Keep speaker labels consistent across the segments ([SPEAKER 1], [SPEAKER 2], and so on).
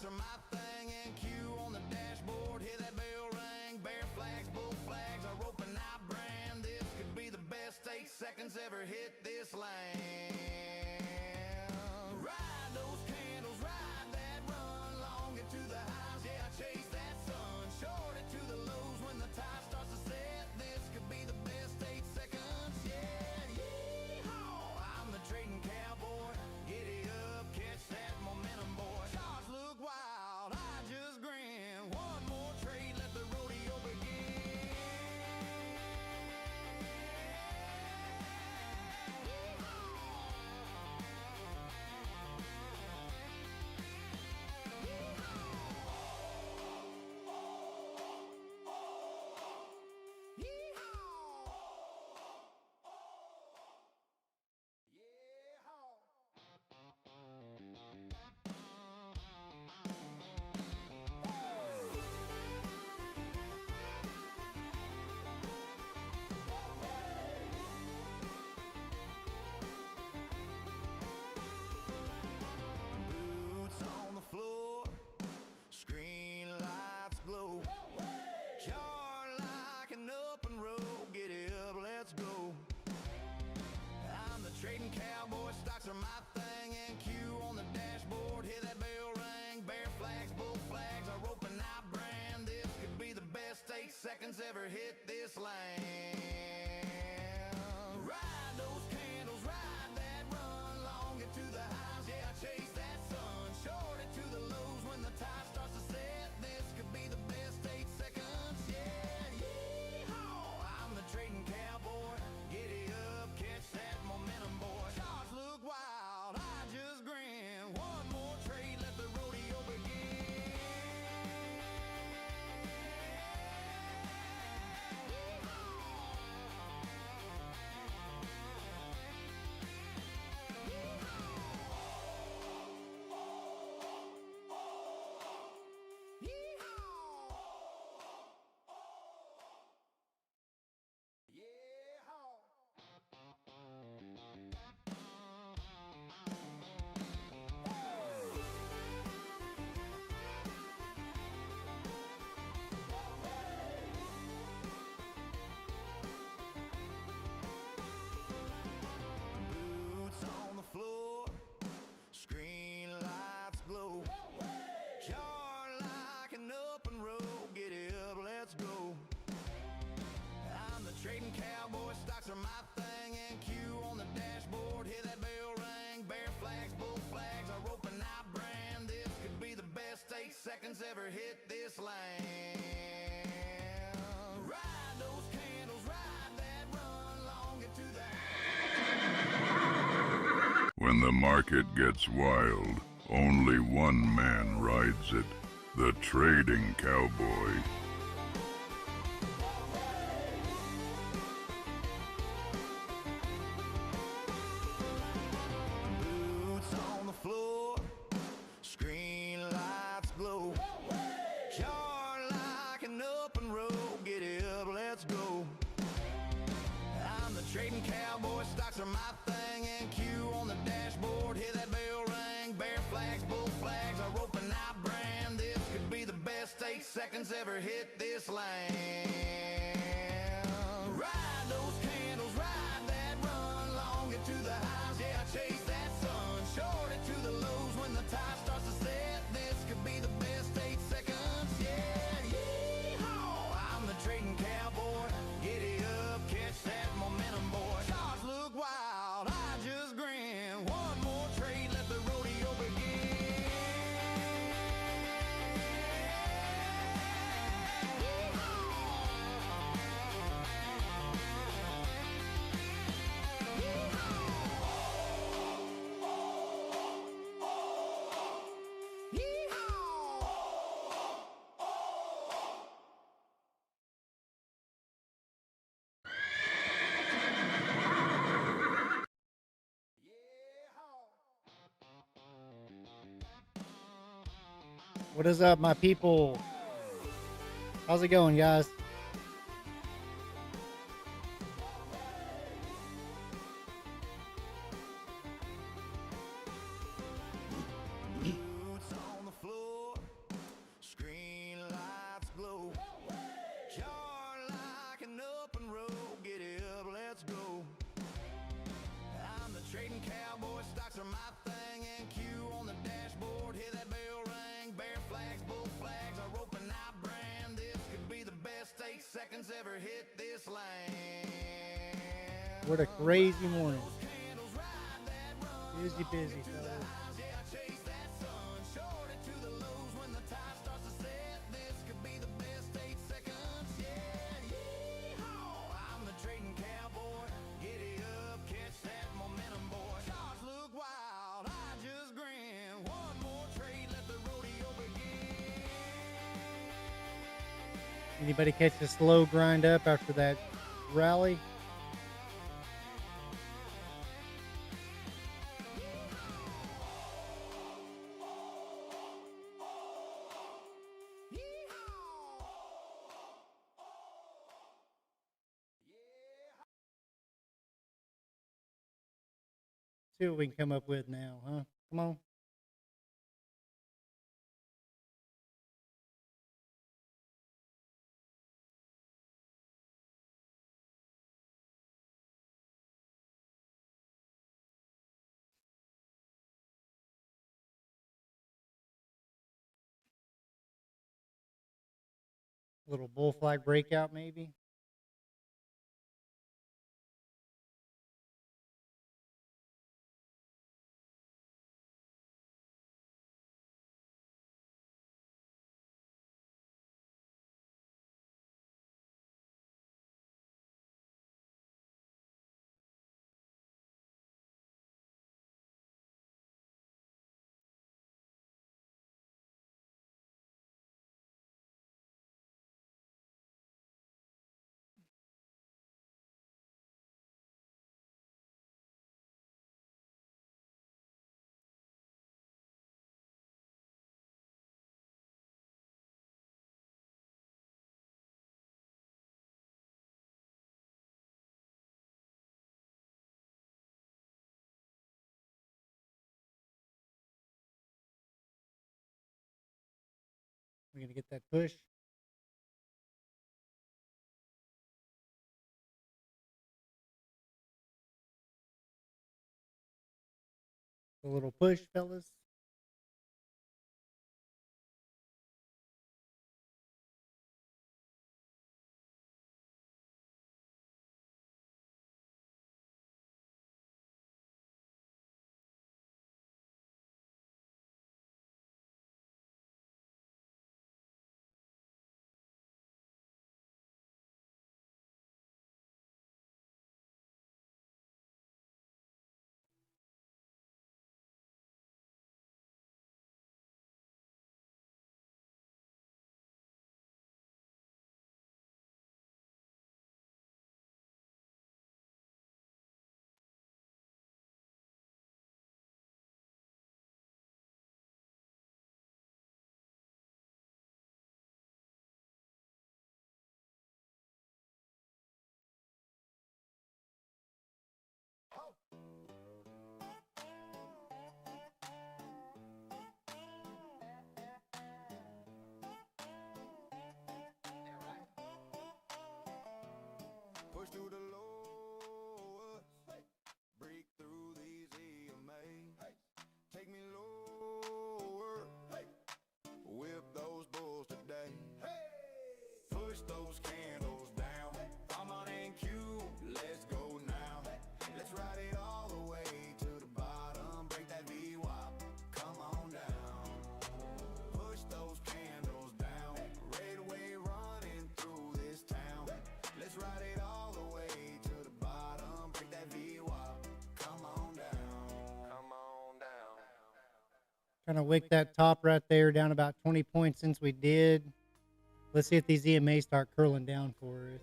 [SPEAKER 1] are my thing, and Q on the dashboard, hear that bell ring. Bear flags, bull flags, our rope and I brand. This could be the best 8 seconds ever hit this land. Ride those candles, ride that run, long into the highs, yeah, chase that sun. Short it to the lows when the tide starts to set. This could be the best 8 seconds, yeah, yeehaw. I'm the trading cowboy, giddy up, catch that momentum, boy. Charts look wild, I just grin. One more trade, let the rodeo begin. Boots on the floor, screen lights glow. Chart like an open road, get it up, let's go. I'm the trading cowboy, stocks are my thing, and Q on the dashboard, hear that bell ring. Bear flags, bull flags, our rope and I brand. This could be the best 8 seconds ever hit this land. Ride those candles, ride that run, long into the highs, yeah, chase that sun. Short it to the lows when the tide starts to set. This could be the best 8 seconds, yeah, yeehaw. I'm the trading cowboy, giddy up, catch that momentum, boy. Charts look wild, I just grin. One more trade, let the rodeo begin. Boots on the floor, screen lights glow. Chart like an open road, get it up, let's go. I'm the trading cowboy, stocks are my thing, and Q on the dashboard, hear that bell ring. Bear flags, bull flags, our rope and I brand. This could be the best 8 seconds ever hit this land. Ride those candles, ride that run, long into the
[SPEAKER 2] When the market gets wild, only one man rides it, the trading cowboy.
[SPEAKER 1] boots on the floor, screen lights glow. Chart like an open road, get it up, let's go. I'm the trading cowboy, stocks are my thing, and Q on the dashboard, hear that bell ring. Bear flags, bull flags, our rope and I brand. This could be the best 8 seconds ever hit this land. Ride those candles, ride that run, long into the highs, yeah, chase that sun. Short it to the lows when the tide starts to set. This could be the best 8 seconds, yeah, yeehaw. I'm the trading cowboy, giddy up, catch that momentum, boy. Charts look wild, I just grin. One more trade, let the rodeo begin.
[SPEAKER 3] What is up, my people? How's it going, guys?
[SPEAKER 1] Boots on the floor,
[SPEAKER 3] What a crazy morning. Busy, busy, fellas.
[SPEAKER 1] I'm the trading cowboy. Giddy up, catch that momentum, boy. Cars look wild, I just grin. One more trade, let the rodeo begin.
[SPEAKER 3] Anybody catch the slow grind up after that rally? See what we can come up with now, huh? Come on. Little bull flag breakout, maybe. We're going to get that push. A little push, fellas.
[SPEAKER 1] Push through the lowest, break through these EMAs. Take me lower, whip those bulls today. Push those candles down, I'm on NQ, let's go now. Let's ride it all the way to the bottom, break that VWAP, come on down. Push those candles down, right away running through this town. Let's ride it all the way to the bottom, break that VWAP, come on down, come on down.
[SPEAKER 3] Kind of wick that top right there down about 20 points since we did. Let's see if these EMAs start curling down for us.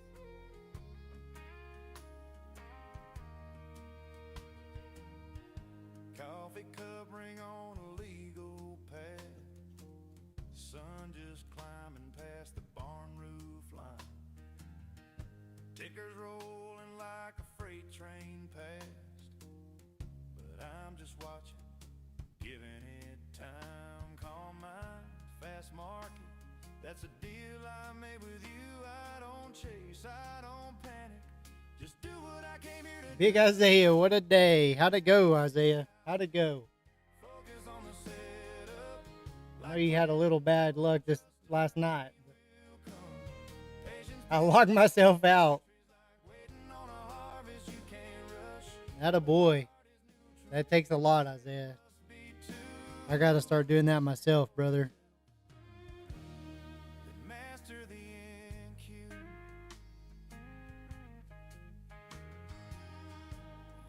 [SPEAKER 1] Coffee cup ring on a legal pad. Sun just climbing past the barn roof line. Tickers rolling like a freight train past. But I'm just watching, giving it time. Calm mind, fast market. That's a deal I made with you. I don't chase, I don't panic. Just do what I came here to do.
[SPEAKER 3] Big Isaiah, what a day. How'd it go, Isaiah? How'd it go?
[SPEAKER 1] Focus on the setup.
[SPEAKER 3] I know you had a little bad luck this last night. I locked myself out.
[SPEAKER 1] Waiting on a harvest you can't
[SPEAKER 3] Atta boy. That takes a lot, Isaiah. I gotta start doing that myself, brother.
[SPEAKER 1] Master the NQ.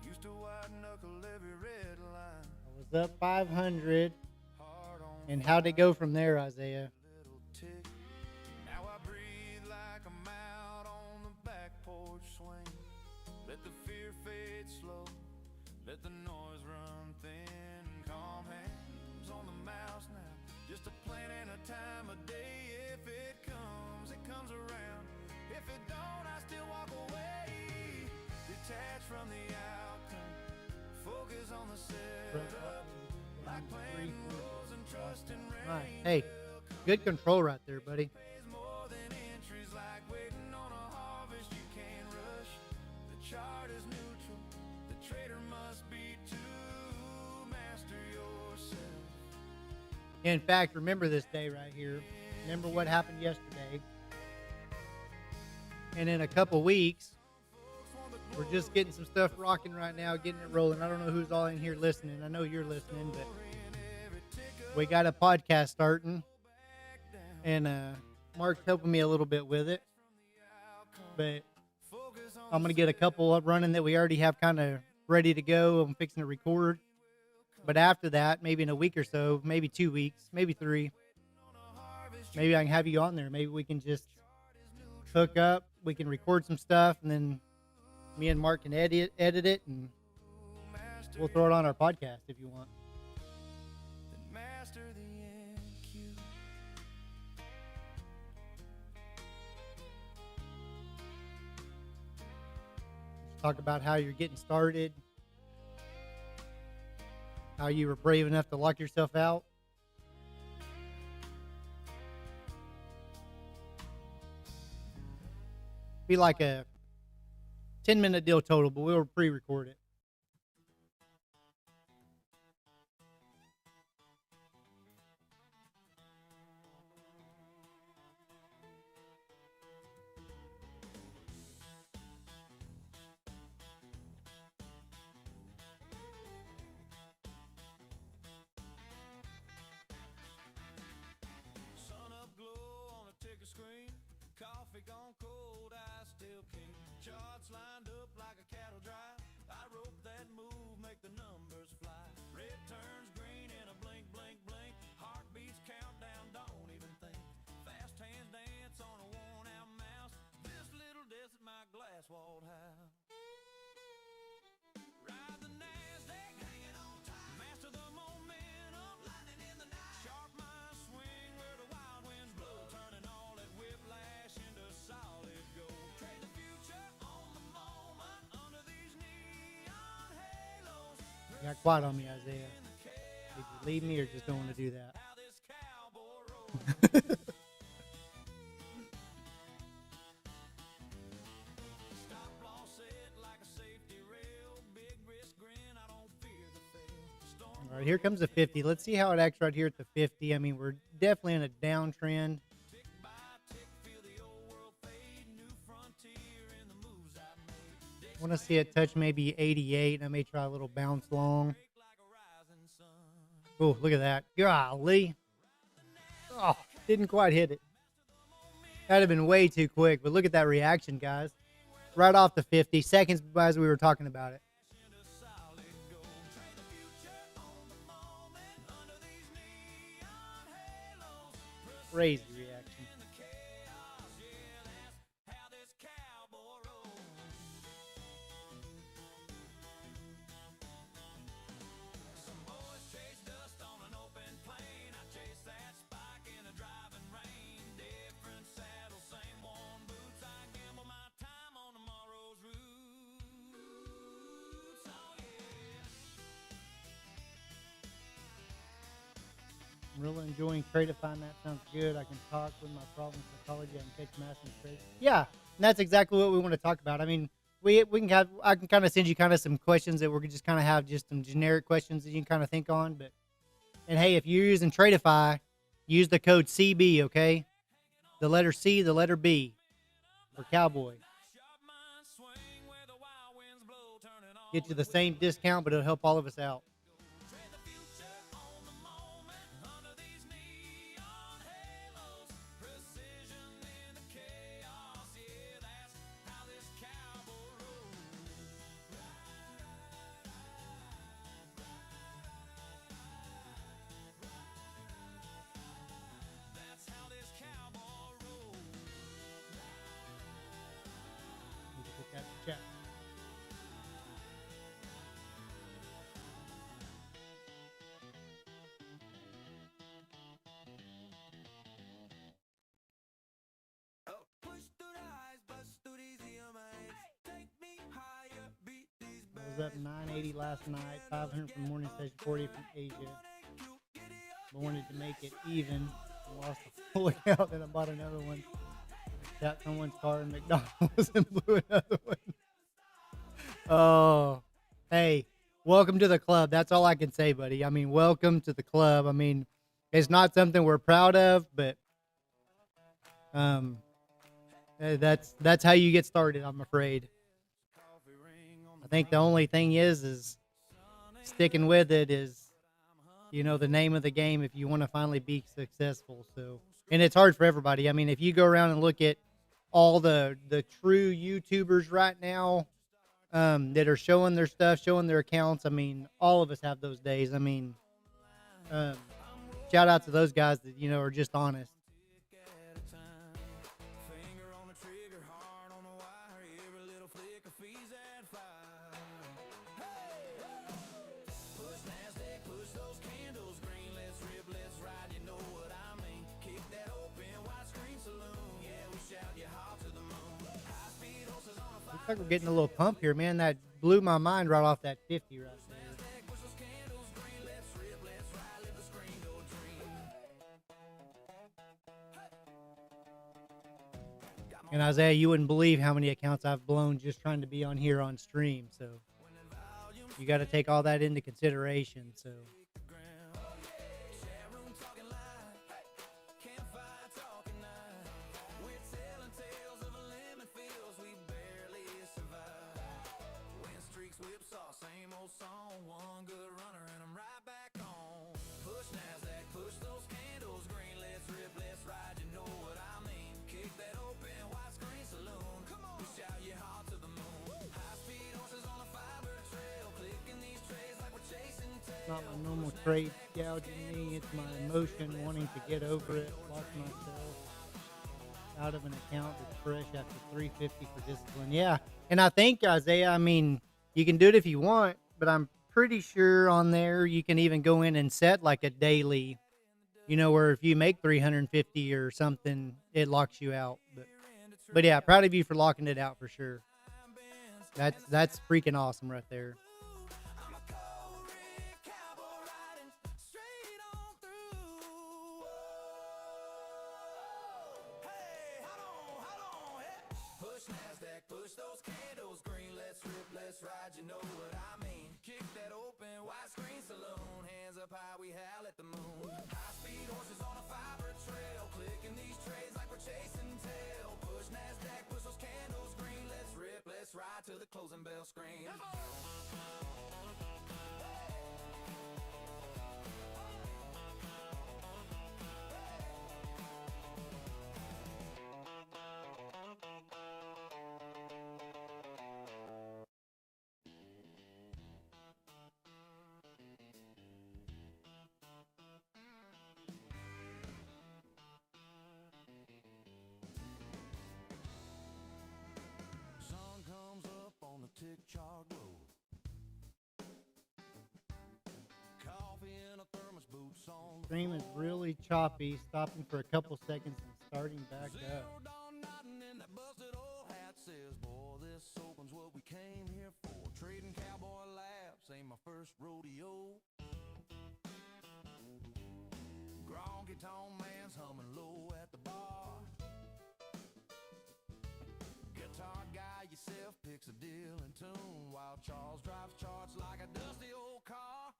[SPEAKER 1] Used to white knuckle every red line.
[SPEAKER 3] I was up 500.
[SPEAKER 1] Hard on
[SPEAKER 3] And how'd it go from there, Isaiah?
[SPEAKER 1] little tick. Now I breathe like I'm out on the back porch swing. Let the fear fade slow. Let the noise run thin. Calm hands on the mouse now. Just a plan and a time of day. If it comes around. If it don't, I still walk away. Detached from the outcome. Focus on the setup. Like planting rows and trusting rain.
[SPEAKER 3] All right. Hey, good control right there, buddy.
[SPEAKER 1] Pays more than entries, like waiting on a harvest you can't rush. The chart is neutral. The trader must be to master yourself.
[SPEAKER 3] In fact, remember this day right here. Remember what happened yesterday. And in a couple weeks, we're just getting some stuff rocking right now, getting it rolling. I don't know who's all in here listening. I know you're listening, but we got a podcast starting. And Mark's helping me a little bit with it. But I'm going to get a couple up running that we already have kind of ready to go. I'm fixing to record. But after that, maybe in a week or so, maybe 2 weeks, maybe 3, maybe I can have you on there. Maybe we can just hook up. We can record some stuff, and then me and Mark can edit it, and we'll throw it on our podcast if you want.
[SPEAKER 1] Then master the NQ.
[SPEAKER 3] Talk about how you're getting started, how you were brave enough to lock yourself out. Be like a 10-minute deal total, but we'll pre-record it.
[SPEAKER 1] Sun up glow on the ticker screen. Coffee gone cold, I still king. Charts lined up like a cattle drive. I rope that move, make the numbers fly. Red turns green in a blink, blink, blink. Heartbeats countdown, don't even think. Fast hands dance on a worn out mouse. This little desk at my glass walled house. Ride the NASDAQ, hanging on tight. Master the momentum, lightning in the night. Sharp mind swing where the wild winds blow. Turning all that whiplash into solid gold. Trade the future on the moment under these neon halos.
[SPEAKER 3] You got quiet on me, Isaiah. Did you leave me or just don't want to do that?
[SPEAKER 1] How this cowboy rolls. Stop loss set like a safety rail. Big risk grin, I don't fear the fail. Storm
[SPEAKER 3] All right, here comes the 50. Let's see how it acts right here at the 50. I mean, we're definitely in a downtrend.
[SPEAKER 1] tick by tick, feel the old world fade. New frontier in the moves I made.
[SPEAKER 3] I want to see it touch maybe 88. I may try a little bounce long.
[SPEAKER 1] Break like a rising sun.
[SPEAKER 3] Oh, look at that. Golly. Oh, didn't quite hit it. That'd have been way too quick, but look at that reaction, guys. Right off the 50 seconds as we were talking about it.
[SPEAKER 1] Into solid gold. Trade the future on the moment under these neon halos.
[SPEAKER 3] Crazy reaction.
[SPEAKER 1] In the chaos, yeah, that's how this cowboy rolls. Some boys chase dust on an open plain. I chase that spike in a driving rain. Different saddle, same worn boots. I gamble my time on tomorrow's roots. Oh yeah.
[SPEAKER 3] I'm really enjoying Tradeifying. That sounds good. I can talk with my problem psychology. I can catch mass and trade. Yeah, and that's exactly what we want to talk about. I mean, we can have. I can kind of send you kind of some questions that we're just kind of have just some generic questions that you can kind of think on. But and hey, if you're using Tradeify, use the code CB. Okay, the letter C, the letter B, for Cowboy.
[SPEAKER 1] Sharp mind swing where the wild winds blow, turning all
[SPEAKER 3] Get you the same discount, but it'll help all of us out. Need to put that in the chat. I was up 980 last night, 500 from morning session, 40 from Asia. I wanted to make it even. I lost a full account, then I bought another one. Tapped someone's car in McDonald's and blew another one. Oh, hey, welcome to the club. That's all I can say, buddy. I mean, welcome to the club. I mean, it's not something we're proud of, but that's how you get started, I'm afraid. I think the only thing is sticking with it is, you know, the name of the game if you want to finally be successful. So, and it's hard for everybody. I mean, if you go around and look at all the true YouTubers right now that are showing their stuff, showing their accounts, I mean, all of us have those days. I mean, shout out to those guys that, you know, are just honest. Looks like we're getting a little pump here, man. That blew my mind right off that 50 right there. And Isaiah, you wouldn't believe how many accounts I've blown just trying to be on here on stream. So you got to take all that into consideration. So. Not my normal trade gouging me, it's my emotion wanting to get over it, lock myself out of an account that's fresh after 350 for discipline. Yeah, and I think, Isaiah, I mean, you can do it if you want, but I'm pretty sure on there you can even go in and set like a daily, you know, where if you make 350 or something, it locks you out. But yeah, proud of you for locking it out for sure. That's freaking awesome right there.
[SPEAKER 1] You know what I mean? Kick that open, widescreen saloon, hands up high, we howl at the moon. High-speed horses on a fiber trail, clicking these trades like we're chasing tail. Push NASDAQ, push those candles green. Let's rip, let's ride till the closing bell scream. Road. Coffee in a thermos, boots on.
[SPEAKER 3] Stream is really choppy, stopping for a couple seconds and starting back up.
[SPEAKER 1] This open's what we came here for. Trading Cowboy laps ain't my first rodeo. Gronky tone man's humming low at the bar. Guitar guy yourself picks a deal in tune while Charles drives charts like a dusty old car.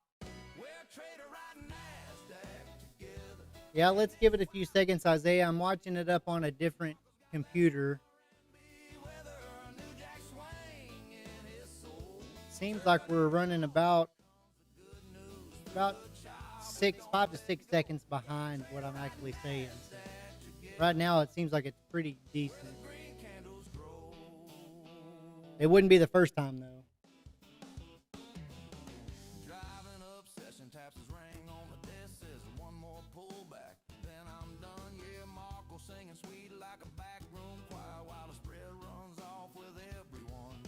[SPEAKER 1] We're a trader riding NASDAQ together.
[SPEAKER 3] Yeah, let's give it a few seconds, Isaiah. I'm watching it up on a different computer. seems like we're running about 5 to 6 seconds behind what I'm actually saying. So right now, it seems like it's pretty decent. It wouldn't be the first time though.
[SPEAKER 1] Driving up, session taps his ring on the desk, says one more pullback, then I'm done. Yeah, Marco singing sweet like a backroom choir while the spread runs off with everyone.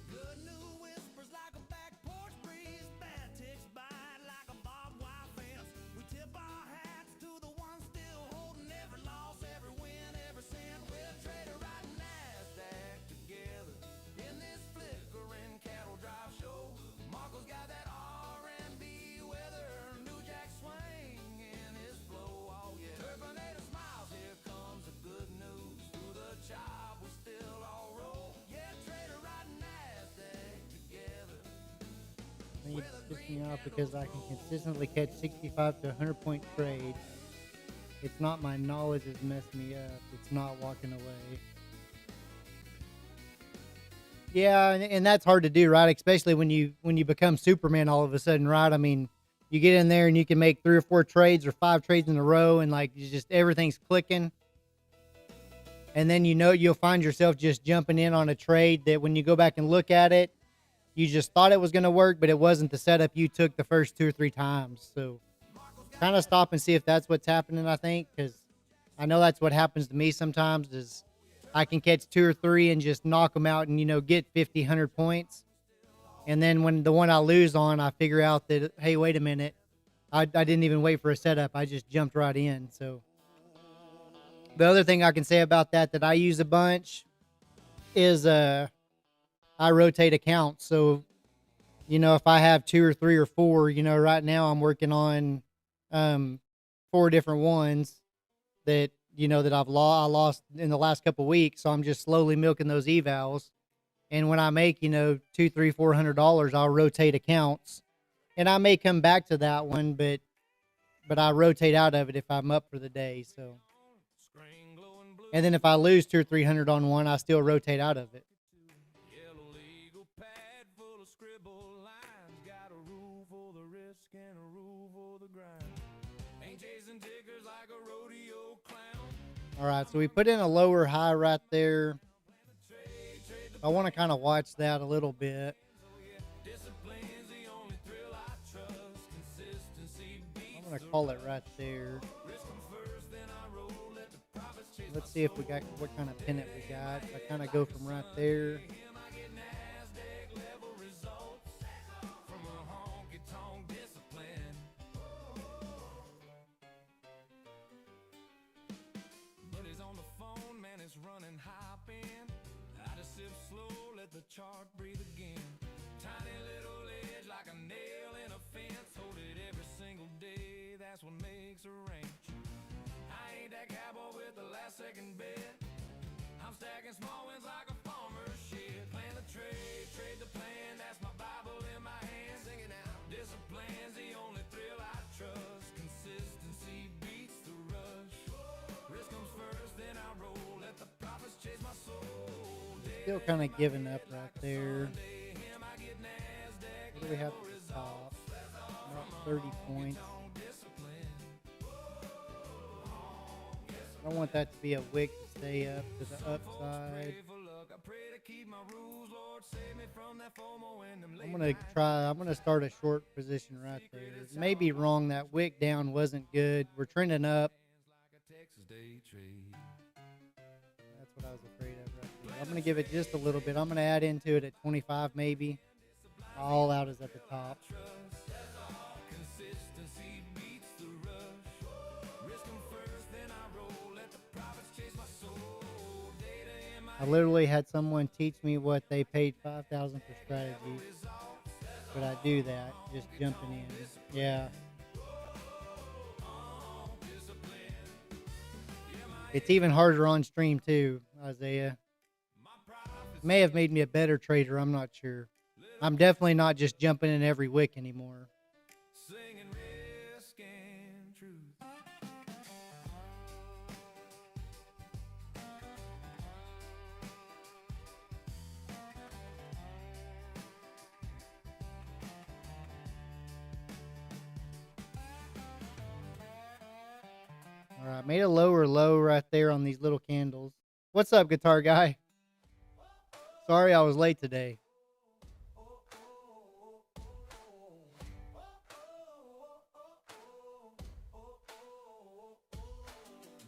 [SPEAKER 1] Good new whispers like a back porch breeze, bad ticks bite like a barbed wire fence. We tip our hats to the ones still holding every loss, every win, every cent. We're trader riding NASDAQ together in this flickering cattle drive show. Marco's got that R&B weather, New Jack swing in his flow. Oh yeah, Terminator smiles, here comes the good news. Through the chop, we still all roll. Yeah, trader riding NASDAQ together.
[SPEAKER 3] I think it's pissing me off because I can consistently catch 65 to 100 point trades. It's not my knowledge that's messed me up. It's not walking away. Yeah, and that's hard to do, right? Especially when you become Superman all of a sudden, right? I mean, you get in there and you can make 3 or 4 trades or 5 trades in a row, and like you just everything's clicking. And then you'll find yourself just jumping in on a trade that when you go back and look at it, you just thought it was going to work, but it wasn't the setup you took the first 2 or 3 times. So kind of stop and see if that's what's happening, I think, because I know that's what happens to me sometimes is I can catch 2 or 3 and just knock them out and, get 50, 100 points. And then when the one I lose on, I figure out that, hey, wait a minute. I didn't even wait for a setup. I just jumped right in. So the other thing I can say about that I use a bunch is I rotate accounts. So, if I have 2 or 3 or 4, right now I'm working on 4 different ones that that I lost in the last couple of weeks. So I'm just slowly milking those evals. And when I make, $200, $300, $400, I'll rotate accounts, and I may come back to that one, but I rotate out of it if I'm up for the day. So, and then if I lose 200 or 300 on one, I still rotate out of it.
[SPEAKER 1] Yellow legal pad full of scribble lines, got a rule for the risk and a rule for the grind. Ain't chasing tickers like a rodeo clown.
[SPEAKER 3] All right, so we put in a lower high right there. I want to kind of watch that a little bit. I'm going to call it right there. Let's see if we got what kind of pennant we got. I kind of go from right there.
[SPEAKER 1] Chart breathe again. Tiny little edge like a nail in a fence. Hold it every single day. That's what makes a ranch. I ain't that cowboy with the last second bet. I'm stacking small wins like a farmer's shed. Plan the trade the plan. That's my Bible in my hand. Sing it now. Discipline's the only thrill I trust. Consistency beats the rush. Risk comes first, then I roll. Let the profits chase my soul.
[SPEAKER 3] Still kind of giving up right there. What do we have at the top? About 30 points. I don't want that to be a wick to stay up to the upside. I'm gonna start a short position right there. It may be wrong, that wick down wasn't good. We're trending up. That's what I was afraid of right there. I'm gonna give it just a little bit. I'm gonna add into it at 25 maybe. All out is at the top. I literally had someone teach me what they paid $5,000 for strategy, but I do that, just jumping in. Yeah. It's even harder on stream too, Isaiah. May have made me a better trader, I'm not sure. I'm definitely not just jumping in every wick anymore. All right, made a lower low right there on these little candles. What's up, guitar guy? Sorry I was late today.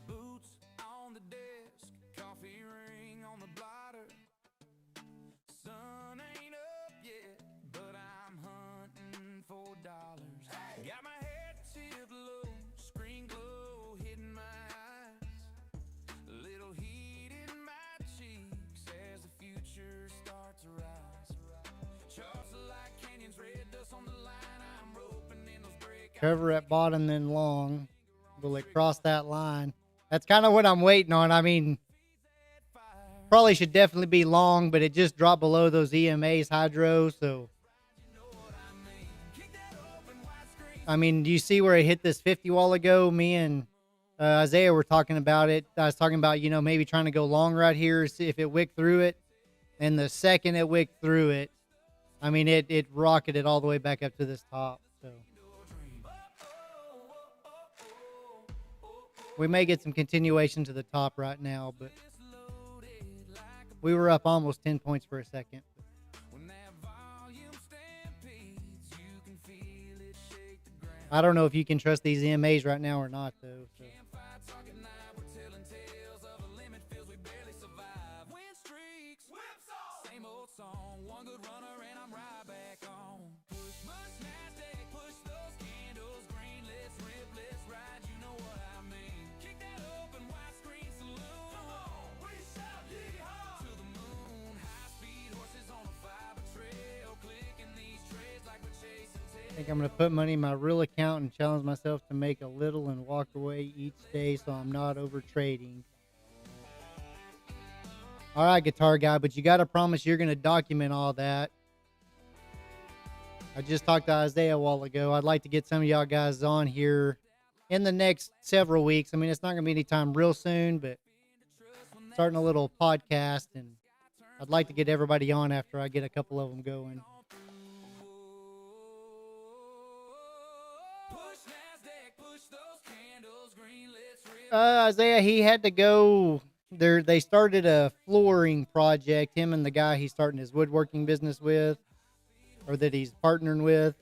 [SPEAKER 1] Boots on the desk, coffee ring on the blotter. Sun ain't up yet, but I'm hunting for dollars. Got my head tipped low, screen glow hitting my eyes. Little heat in my cheeks as the future starts to rise. Charts are like canyons, red dust on the line. I'm roping in those break.
[SPEAKER 3] Cover at bottom, then long. Will it cross that line? That's kind of what I'm waiting on. I mean, probably should definitely be long, but it just dropped below those EMAs hydro. So, I mean, do you see where it hit this 50 while ago? Me and Isaiah were talking about it. I was talking about, maybe trying to go long right here, see if it wicked through it. And the second it wicked through it, I mean, it rocketed all the way back up to this top. So we may get some continuation to the top right now, but we were up almost 10 points for a second. I don't know if you can trust these EMAs right now or not, though. So. I think I'm going to put money in my real account and challenge myself to make a little and walk away each day so I'm not over trading. All right, guitar guy, but you got to promise you're going to document all that. I just talked to Isaiah a while ago. I'd like to get some of y'all guys on here in the next several weeks. I mean, it's not going to be anytime real soon, but starting a little podcast, and I'd like to get everybody on after I get a couple of them going. Isaiah, he had to go there. They started a flooring project, him and the guy he's starting his woodworking business with, or that he's partnering with.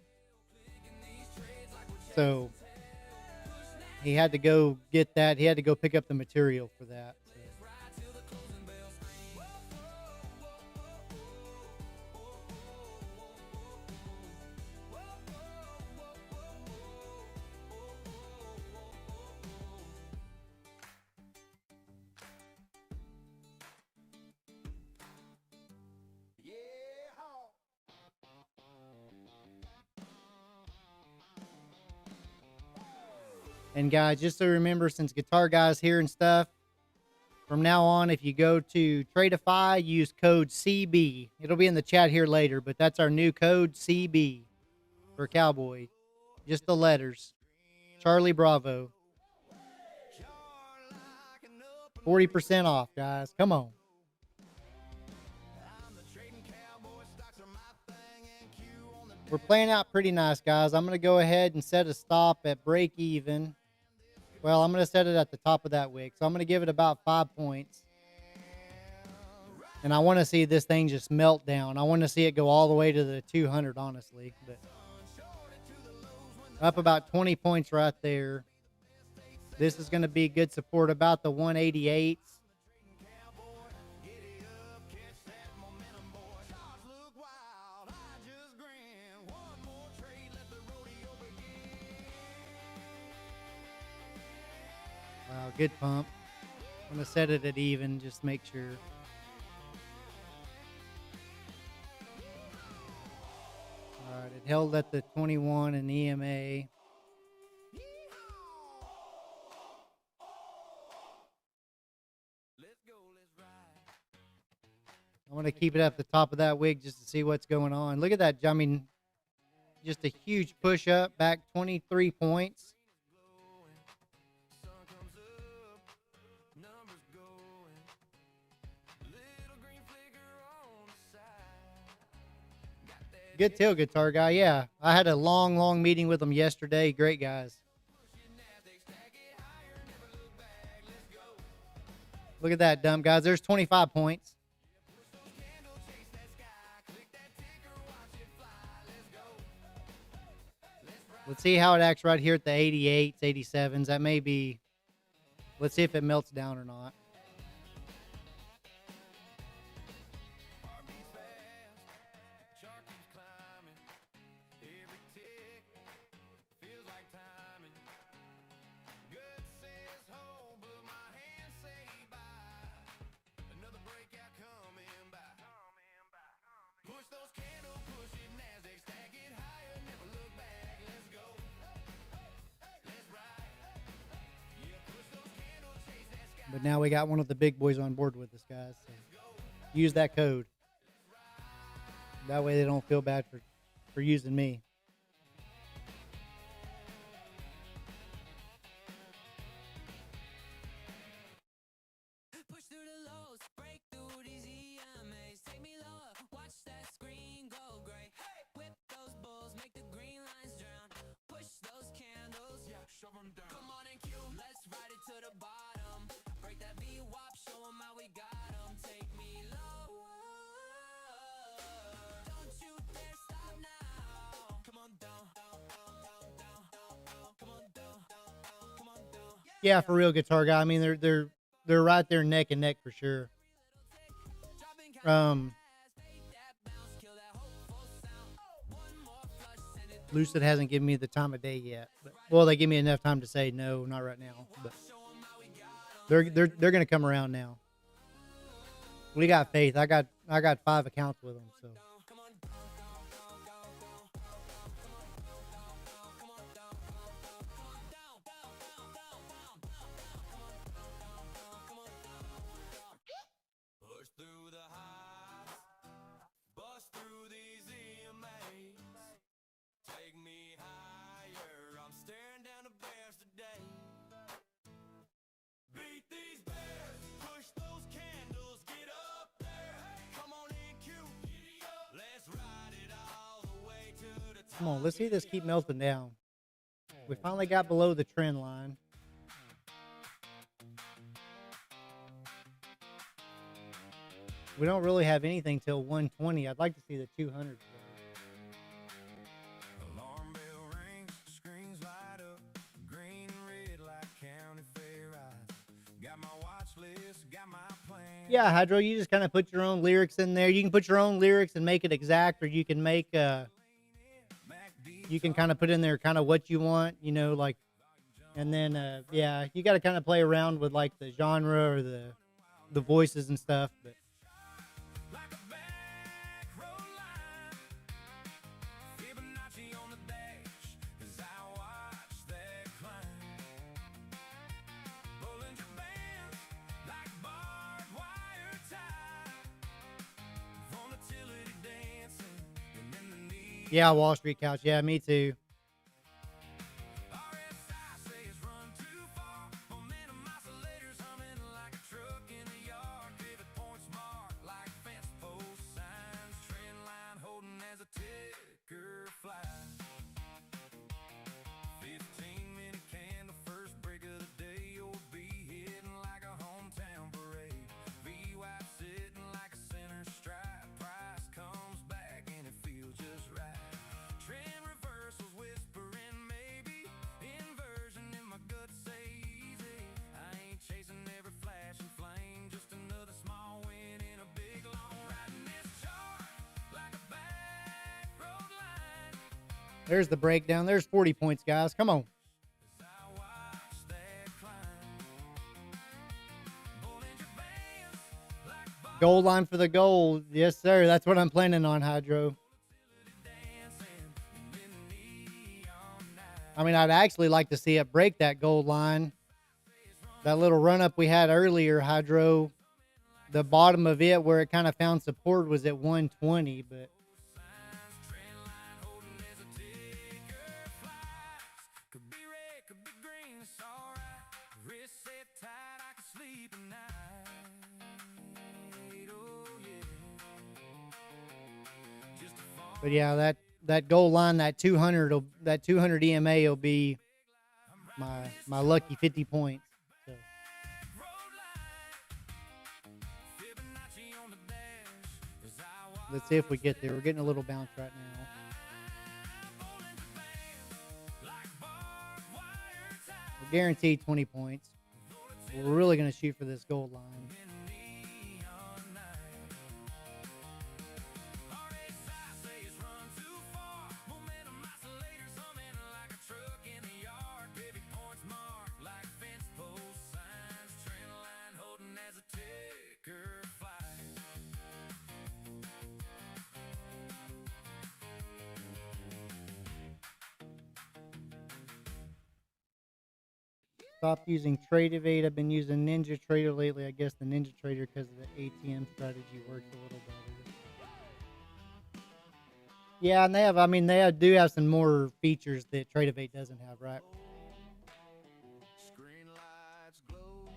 [SPEAKER 3] So he had to go get that. He had to go pick up the material for that. And guys, just so remember, since Guitar Guy's here and stuff, from now on, if you go to Tradeify, use code CB. It'll be in the chat here later, but that's our new code CB for Cowboy. Just the letters. Charlie Bravo. 40% off, guys. Come on. We're playing out pretty nice, guys. I'm going to go ahead and set a stop at break even. Well, I'm going to set it at the top of that wick. So I'm going to give it about 5 points. And I want to see this thing just melt down. I want to see it go all the way to the 200, honestly. But up about 20 points right there. This is going to be good support about the 188s. Wow, good pump. I'm going to set it at even, just make sure. All right, it held at the 21 in EMA. I want to keep it at the top of that wig just to see what's going on. Look at that. I mean, just a huge push up, back 23 points. Good tail guitar guy. Yeah, I had a long meeting with them yesterday. Great guys. Look at that, dumb guys. There's 25 points. Let's see how it acts right here at the 88s, 87s. That may be. Let's see if it melts down or not. But now we got one of the big boys on board with us, guys. So use that code. That way they don't feel bad for using me.
[SPEAKER 4] Push through the lows, break through these EMAs. Take me lower, watch that screen go gray. Whip those bulls, make the green lines drown. Push those candles, yeah, shove them down. Come on and cue, let's ride it to the bottom. Break that V-wop, show them how we got them. Take me lower, don't you dare stop now. Come on down, down, down, down, down, down. Come on down, come on down.
[SPEAKER 3] Yeah, for real, guitar guy. I mean, they're right there neck and neck for sure. Lucid hasn't given me the time of day yet. But, well, they give me enough time to say no, not right now. But they're gonna come around now. We got faith. I got 5 accounts with them, so. Come on, let's see this keep melting down. We finally got below the trend line. We don't really have anything till 120. I'd like to see the 200.
[SPEAKER 1] Alarm bell rings, screens light up, green and red like county fair eyes. Got my watch list, got my plan.
[SPEAKER 3] Yeah, Hydro, you just kind of put your own lyrics in there. You can put your own lyrics and make it exact, or you can make you can kind of put in there kind of what you want, you know, like, and then yeah, you got to kind of play around with like the genre or the voices and stuff, but yeah, Wall Street Couch. Yeah, me too. There's the breakdown. There's 40 points, guys. Come on. Goal line for the gold. Yes, sir. That's what I'm planning on, Hydro. I mean, I'd actually like to see it break that gold line. That little run-up we had earlier, Hydro, the bottom of it where it kind of found support was at 120, but... But yeah, that goal line, that 200 EMA will be my lucky 50 points. So. Let's see if we get there. We're getting a little bounce right now. We're guaranteed 20 points. We're really going to shoot for this gold line. Stopped using Trade Evade. I've been using Ninja Trader lately. I guess the Ninja Trader, because of the ATM strategy, works a little better. Yeah, and do have some more features that Trade Evade doesn't have, right?
[SPEAKER 1] Screen lights glow,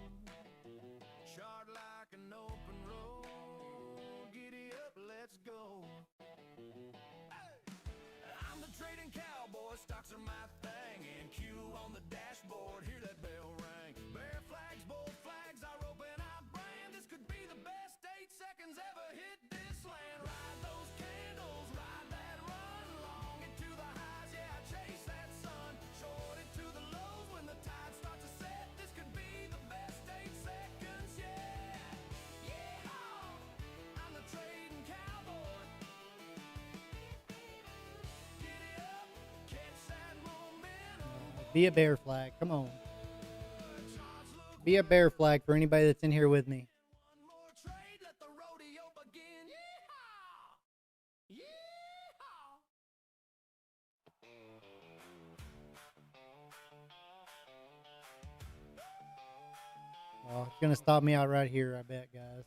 [SPEAKER 1] chart like an open road. Giddy up, let's go. I'm the trading cowboy, stocks are my thing, and Q on the dashboard, hear that bell ring. Bear flags, bull flags, I rope and I brand. This could be the best 8 seconds ever hit this land. Ride those candles, ride that run, long into the highs, yeah, chase that sun. Short into the lows when the tide starts to set. This could be the best 8 seconds, yeah. Yeah, I'm the trading cowboy. Giddy up, catch that momentum.
[SPEAKER 3] Be a bear flag. Come on. Be a bear flag for anybody that's in here with me.
[SPEAKER 1] One more trade, let the rodeo begin. Yeehaw! Yeehaw!
[SPEAKER 3] Oh, it's going to stop me out right here, I bet, guys.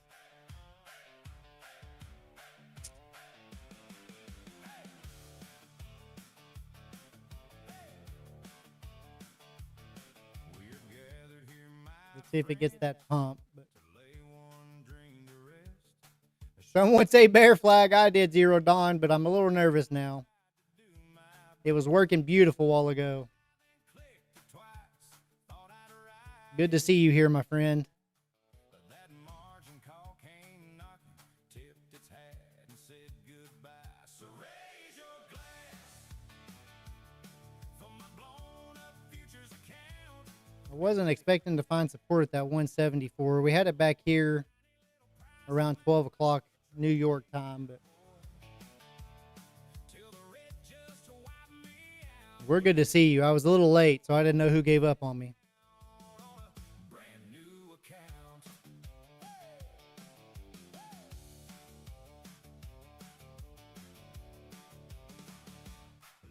[SPEAKER 1] We're gathered here, my
[SPEAKER 3] Let's see if it gets that pump. But
[SPEAKER 1] lay one dream to rest.
[SPEAKER 3] someone say bear flag. I did, Zero Dawn, but I'm a little nervous now. It was working beautiful a while ago. Good to see you here, my friend.
[SPEAKER 1] That margin call came knocking, tipped its hat and said goodbye. So raise your glass for my blown up futures account.
[SPEAKER 3] I wasn't expecting to find support at that 174. We had it back here around 12 o'clock New York time, but
[SPEAKER 1] Till the red just wiped me out.
[SPEAKER 3] we're good to see you. I was a little late, so I didn't know who gave up on me.
[SPEAKER 1] On a brand new account.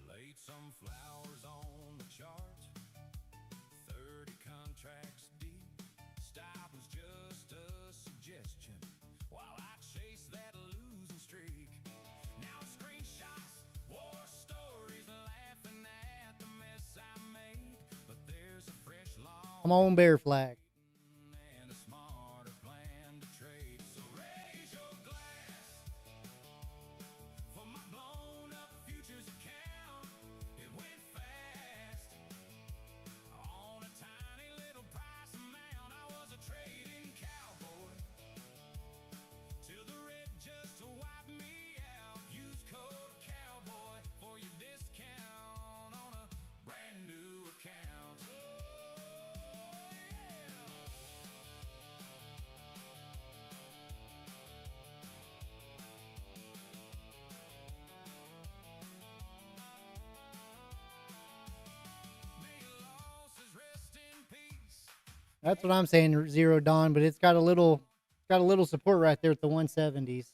[SPEAKER 1] Laid some flowers on the chart, 30 contracts deep. Stop was just a suggestion while I chase that losing streak. Now screenshots, war stories, laughing at the mess I made. But there's a fresh law
[SPEAKER 3] Come on, bear flag.
[SPEAKER 1] and a smarter plan to trade. So raise your glass for my blown up futures account. It went fast on a tiny little price amount. I was a trading cowboy till the red just wiped me out. Use code cowboy for your discount on a brand new account.
[SPEAKER 3] That's what I'm saying, Zero Dawn, but it's got a little support right there at the 170s.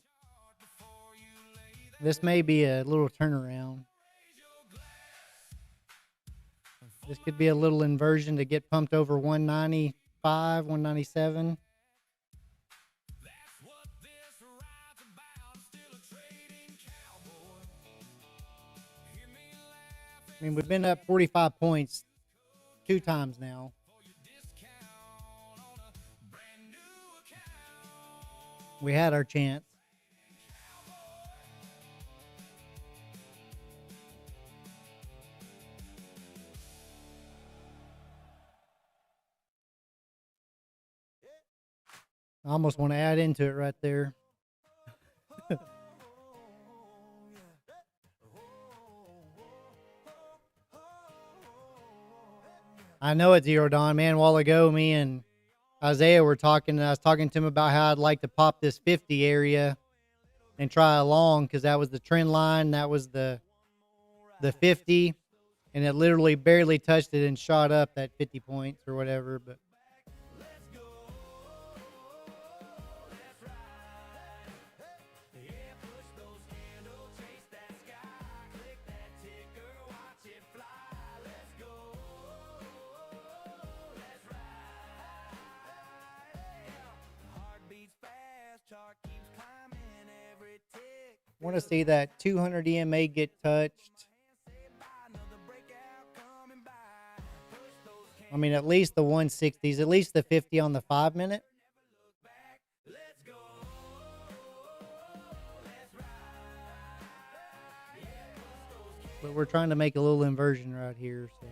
[SPEAKER 3] This may be a little turnaround. This could be a little inversion to get pumped over 195, 197.
[SPEAKER 1] That's what this ride's about. Still a trading cowboy. Hear me laughing
[SPEAKER 3] I mean, we've been up 45 points 2 times now.
[SPEAKER 1] for your discount on a brand new account.
[SPEAKER 3] We had our chance. I almost want to add into it right there. I know it's zero Dawn, man. A while ago, me and Isaiah were talking, and I was talking to him about how I'd like to pop this 50 area and try a long, because that was the trend line. That was the 50, and it literally barely touched it and shot up that 50 points or whatever. But want to see that 200 EMA get touched. I mean, at least the 160s, at least the 50 on the 5 minute. But we're trying to make a little inversion right here. So.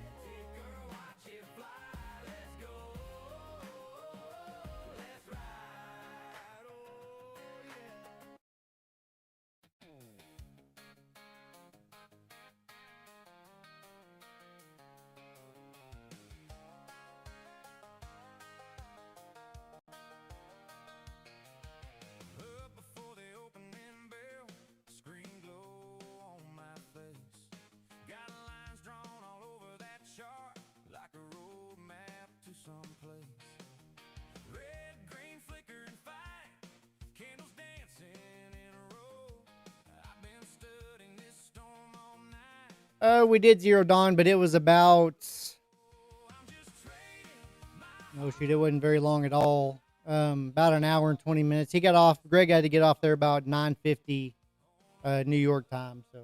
[SPEAKER 3] We did zero Dawn, but it was about, oh shoot, it wasn't very long at all. About an hour and 20 minutes. He got off, Greg had to get off there about 9:50 New York time. So.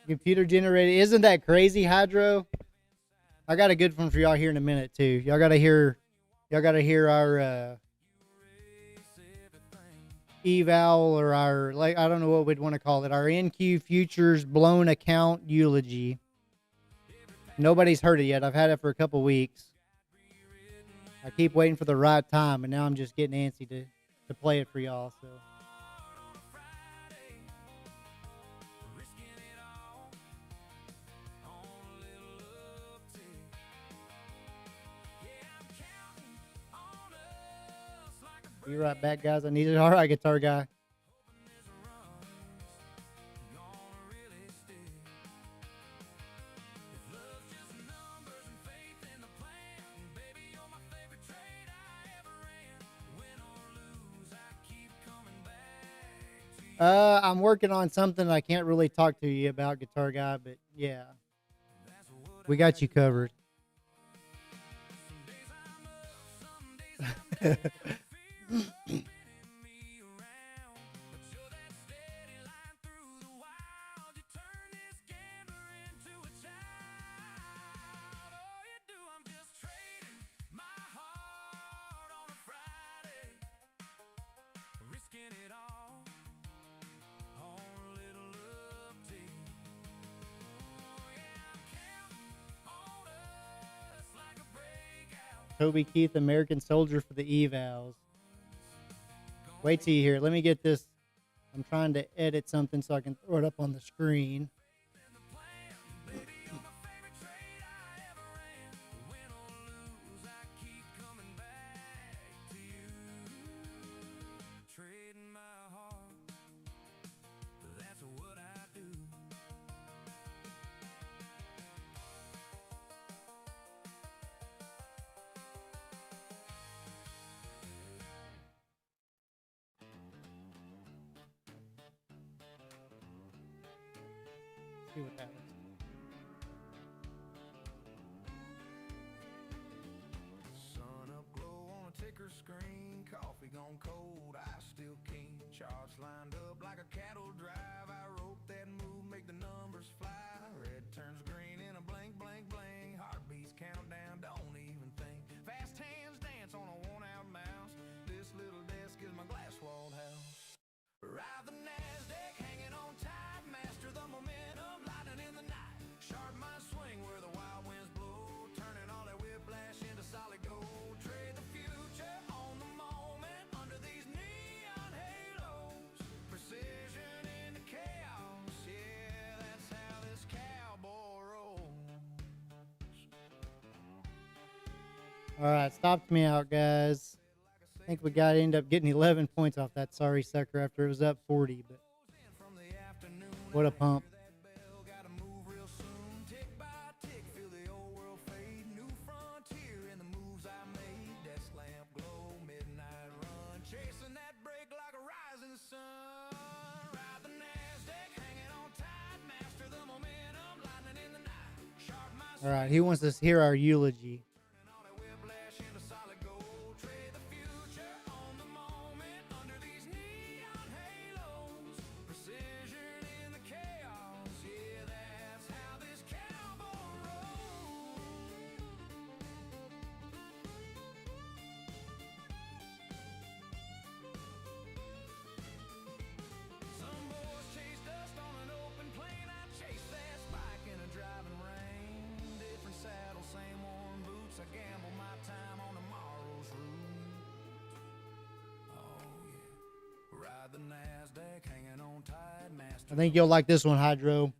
[SPEAKER 3] Computer generated. Isn't that crazy, Hydro? I got a good one for y'all here in a minute too. Y'all gotta hear our eval, or our, like, I don't know what we'd want to call it, our NQ Futures blown account eulogy. Nobody's heard it yet. I've had it for a couple weeks. I keep waiting for the right time, and now I'm just getting antsy to play it for y'all. So. Be right back, guys. I need it. All right, guitar guy. I'm working on something I can't really talk to you about, guitar guy, but yeah, we got you covered. Toby Keith, American Soldier for the evals. Wait till you hear it. Let me get this. I'm trying to edit something so I can throw it up on the screen. See what happens.
[SPEAKER 1] Sun up glow on a ticker screen, coffee gone cold, I still keen. Charts lined up like a cattle drive. I wrote that move, make the numbers fly. Red turns green in
[SPEAKER 3] All right, stopped me out, guys. I think we got to end up getting 11 points off that sorry sucker after it was up 40. But what a pump. All right, he wants us to hear our eulogy. I think you'll like this one, Hydro.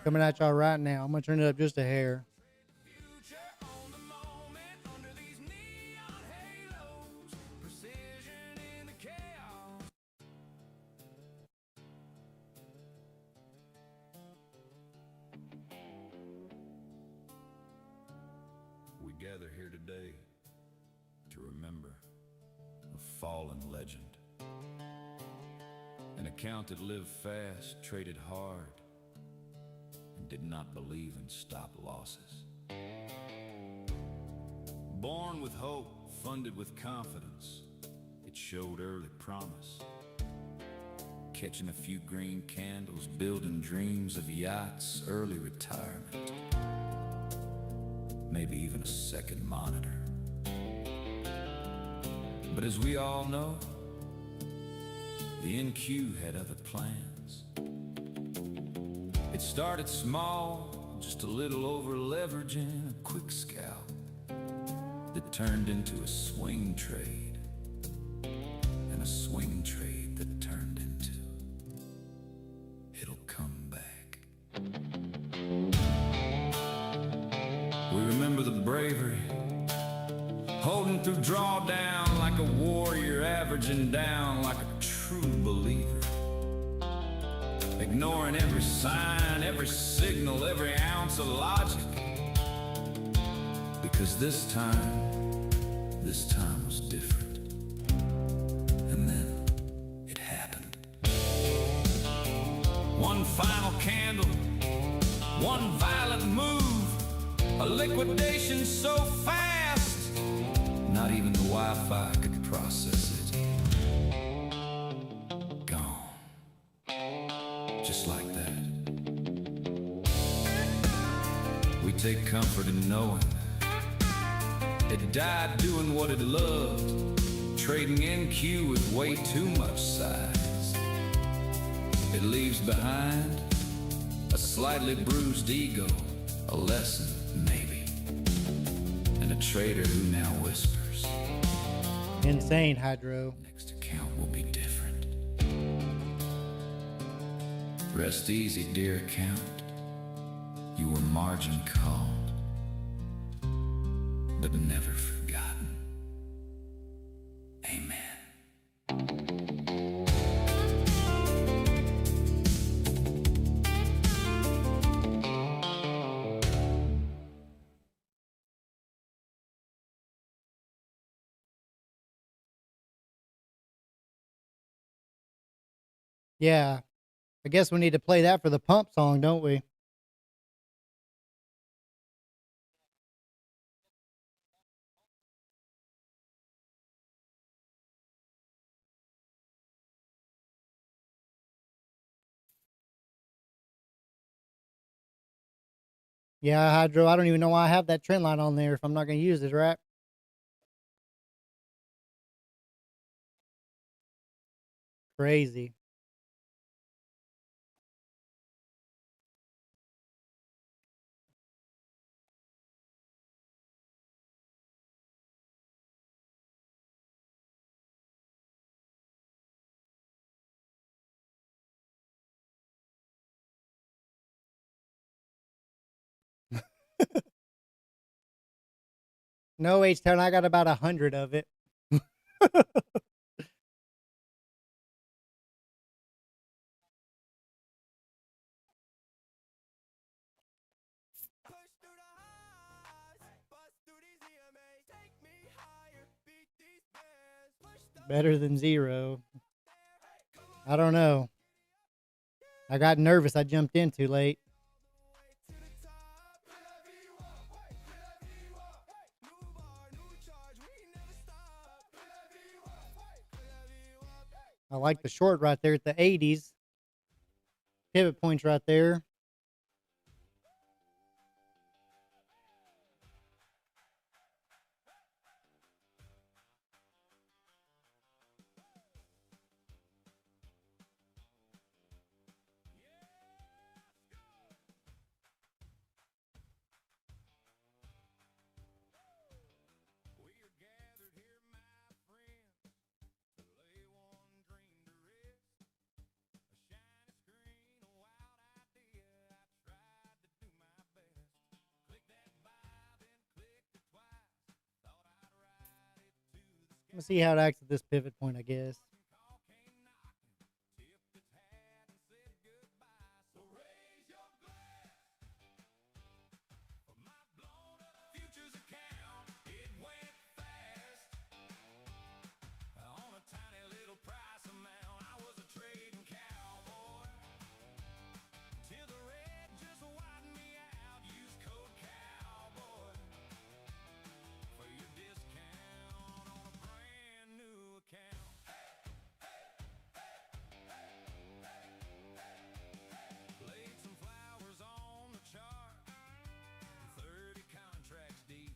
[SPEAKER 3] Coming at y'all right now. I'm going to turn it up just a hair.
[SPEAKER 5] We gather here today to remember a fallen legend. An account that lived fast, traded hard, and did not believe in stop losses. Born with hope, funded with confidence, it showed early promise. Catching a few green candles, building dreams of yachts, early retirement, maybe even a second monitor. But as we all know, the NQ had other plans. It started small, just a little over leveraging a quick scalp that turned into a swing trade, and a swing trade that turned into it'll come back. We remember the bravery, holding through drawdown like a warrior, averaging down like a true believer, ignoring every sign, every signal, every ounce of logic, because this time was different. And then it happened. One final candle, one violent move, a liquidation so fast not even the Wi-Fi could process it. Gone. Just like that. We take comfort in knowing it died doing what it loved, trading NQ with way too much size. It leaves behind a slightly bruised ego, a lesson maybe, and a trader who now whispers,
[SPEAKER 3] Insane, Hydro.
[SPEAKER 5] next account will be different. Rest easy, dear account. You were margin called, but never forgotten. Amen.
[SPEAKER 3] Yeah. I guess we need to play that for the pump song, don't we? Yeah, Hydro, I don't even know why I have that trend line on there if I'm not going to use it, right? Crazy. No, H-Town, I got about 100 of it.
[SPEAKER 1] Push through the highs, bust through these EMAs, take me higher, beat these bears, push those
[SPEAKER 3] Better than 0. I don't know. I got nervous. I jumped in too late.
[SPEAKER 1] to the top. Whatever you want, whatever you want, new bar, new charge, we never stop. Whatever you want, whatever you want.
[SPEAKER 3] I like the short right there at the 80s. Pivot points right there.
[SPEAKER 1] We are gathered here, my friends, to lay one dream to rest. A shiny screen, a wild idea. I tried to do my best. Click that vibe and clicked it twice. Thought I'd ride it to the sky.
[SPEAKER 3] Let's see how it acts at this pivot point, I guess.
[SPEAKER 1] Call came knocking, tipped its hat and said goodbye. So raise your glass for my blown up futures account. It went fast on a tiny little price amount. I was a trading cowboy till the red just widened me out. Use code cowboy for your discount on a brand new account. Laid some flowers on the chart, 30 contracts deep.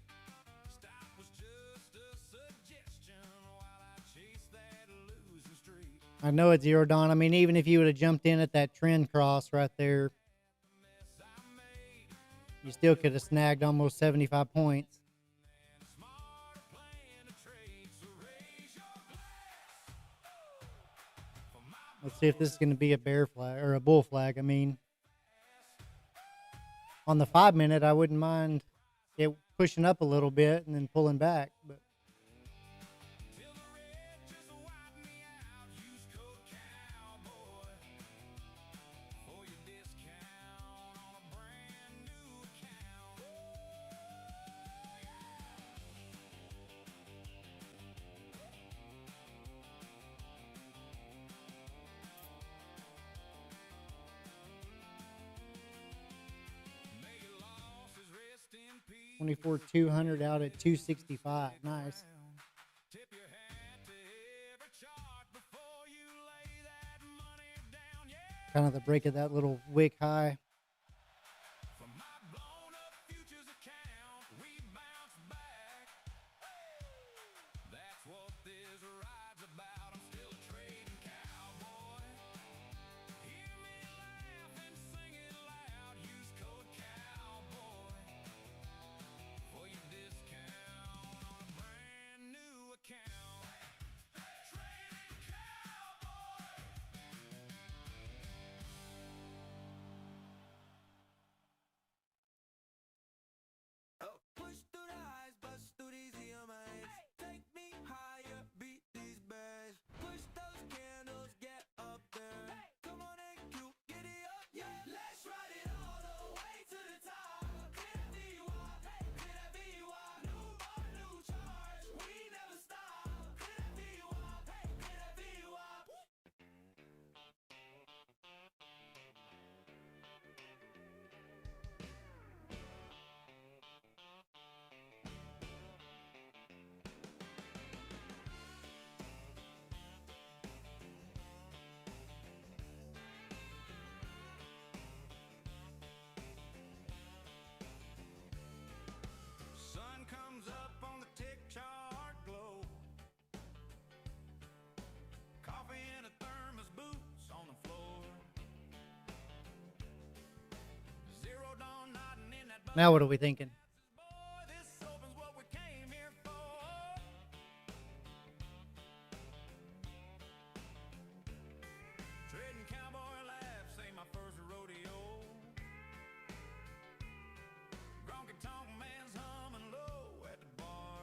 [SPEAKER 1] Stop was just a suggestion while I chased that losing streak.
[SPEAKER 3] I know it's zero dawn. I mean, even if you would have jumped in at that trend cross right there,
[SPEAKER 1] Mess I made
[SPEAKER 3] you still could have snagged almost 75 points.
[SPEAKER 1] and a smarter plan to trade. So raise your glass for my
[SPEAKER 3] Let's see if this is going to be a bear flag or a bull flag. I mean, on the 5 minute, I wouldn't mind it pushing up a little bit and then pulling back. But
[SPEAKER 1] till the red just widened me out. Use code cowboy for your discount on a brand new account.
[SPEAKER 3] 24,200 out at 265. Nice.
[SPEAKER 1] Tip your hat to every chart before you lay that money down. Yeah,
[SPEAKER 3] Kind of the break of that little wick high.
[SPEAKER 1] from my blown up futures account, we bounce back. That's what this ride's about. I'm still a trading cowboy. Hear me laugh and sing it loud. Use code cowboy for your discount on a brand new account. Trading cowboy. Push through the highs, bust through these EMAs. Take me higher, beat these bears. Push those candles, get up there. Come on and Q, giddy up, yeah. Let's ride it all the way to the top. Clear that VUI, clear that VUI. New bar, new charge, we never stop. Clear that VUI, clear that VUI. Sun comes up on the tick chart glow. Coffee in a thermos, boots on the floor. Zero dawn nodding in that
[SPEAKER 3] Now what are we thinking?
[SPEAKER 1] boy, this opens what we came here for. Trading cowboy laughs ain't my first rodeo. Gronky tonk man's humming low at the bar.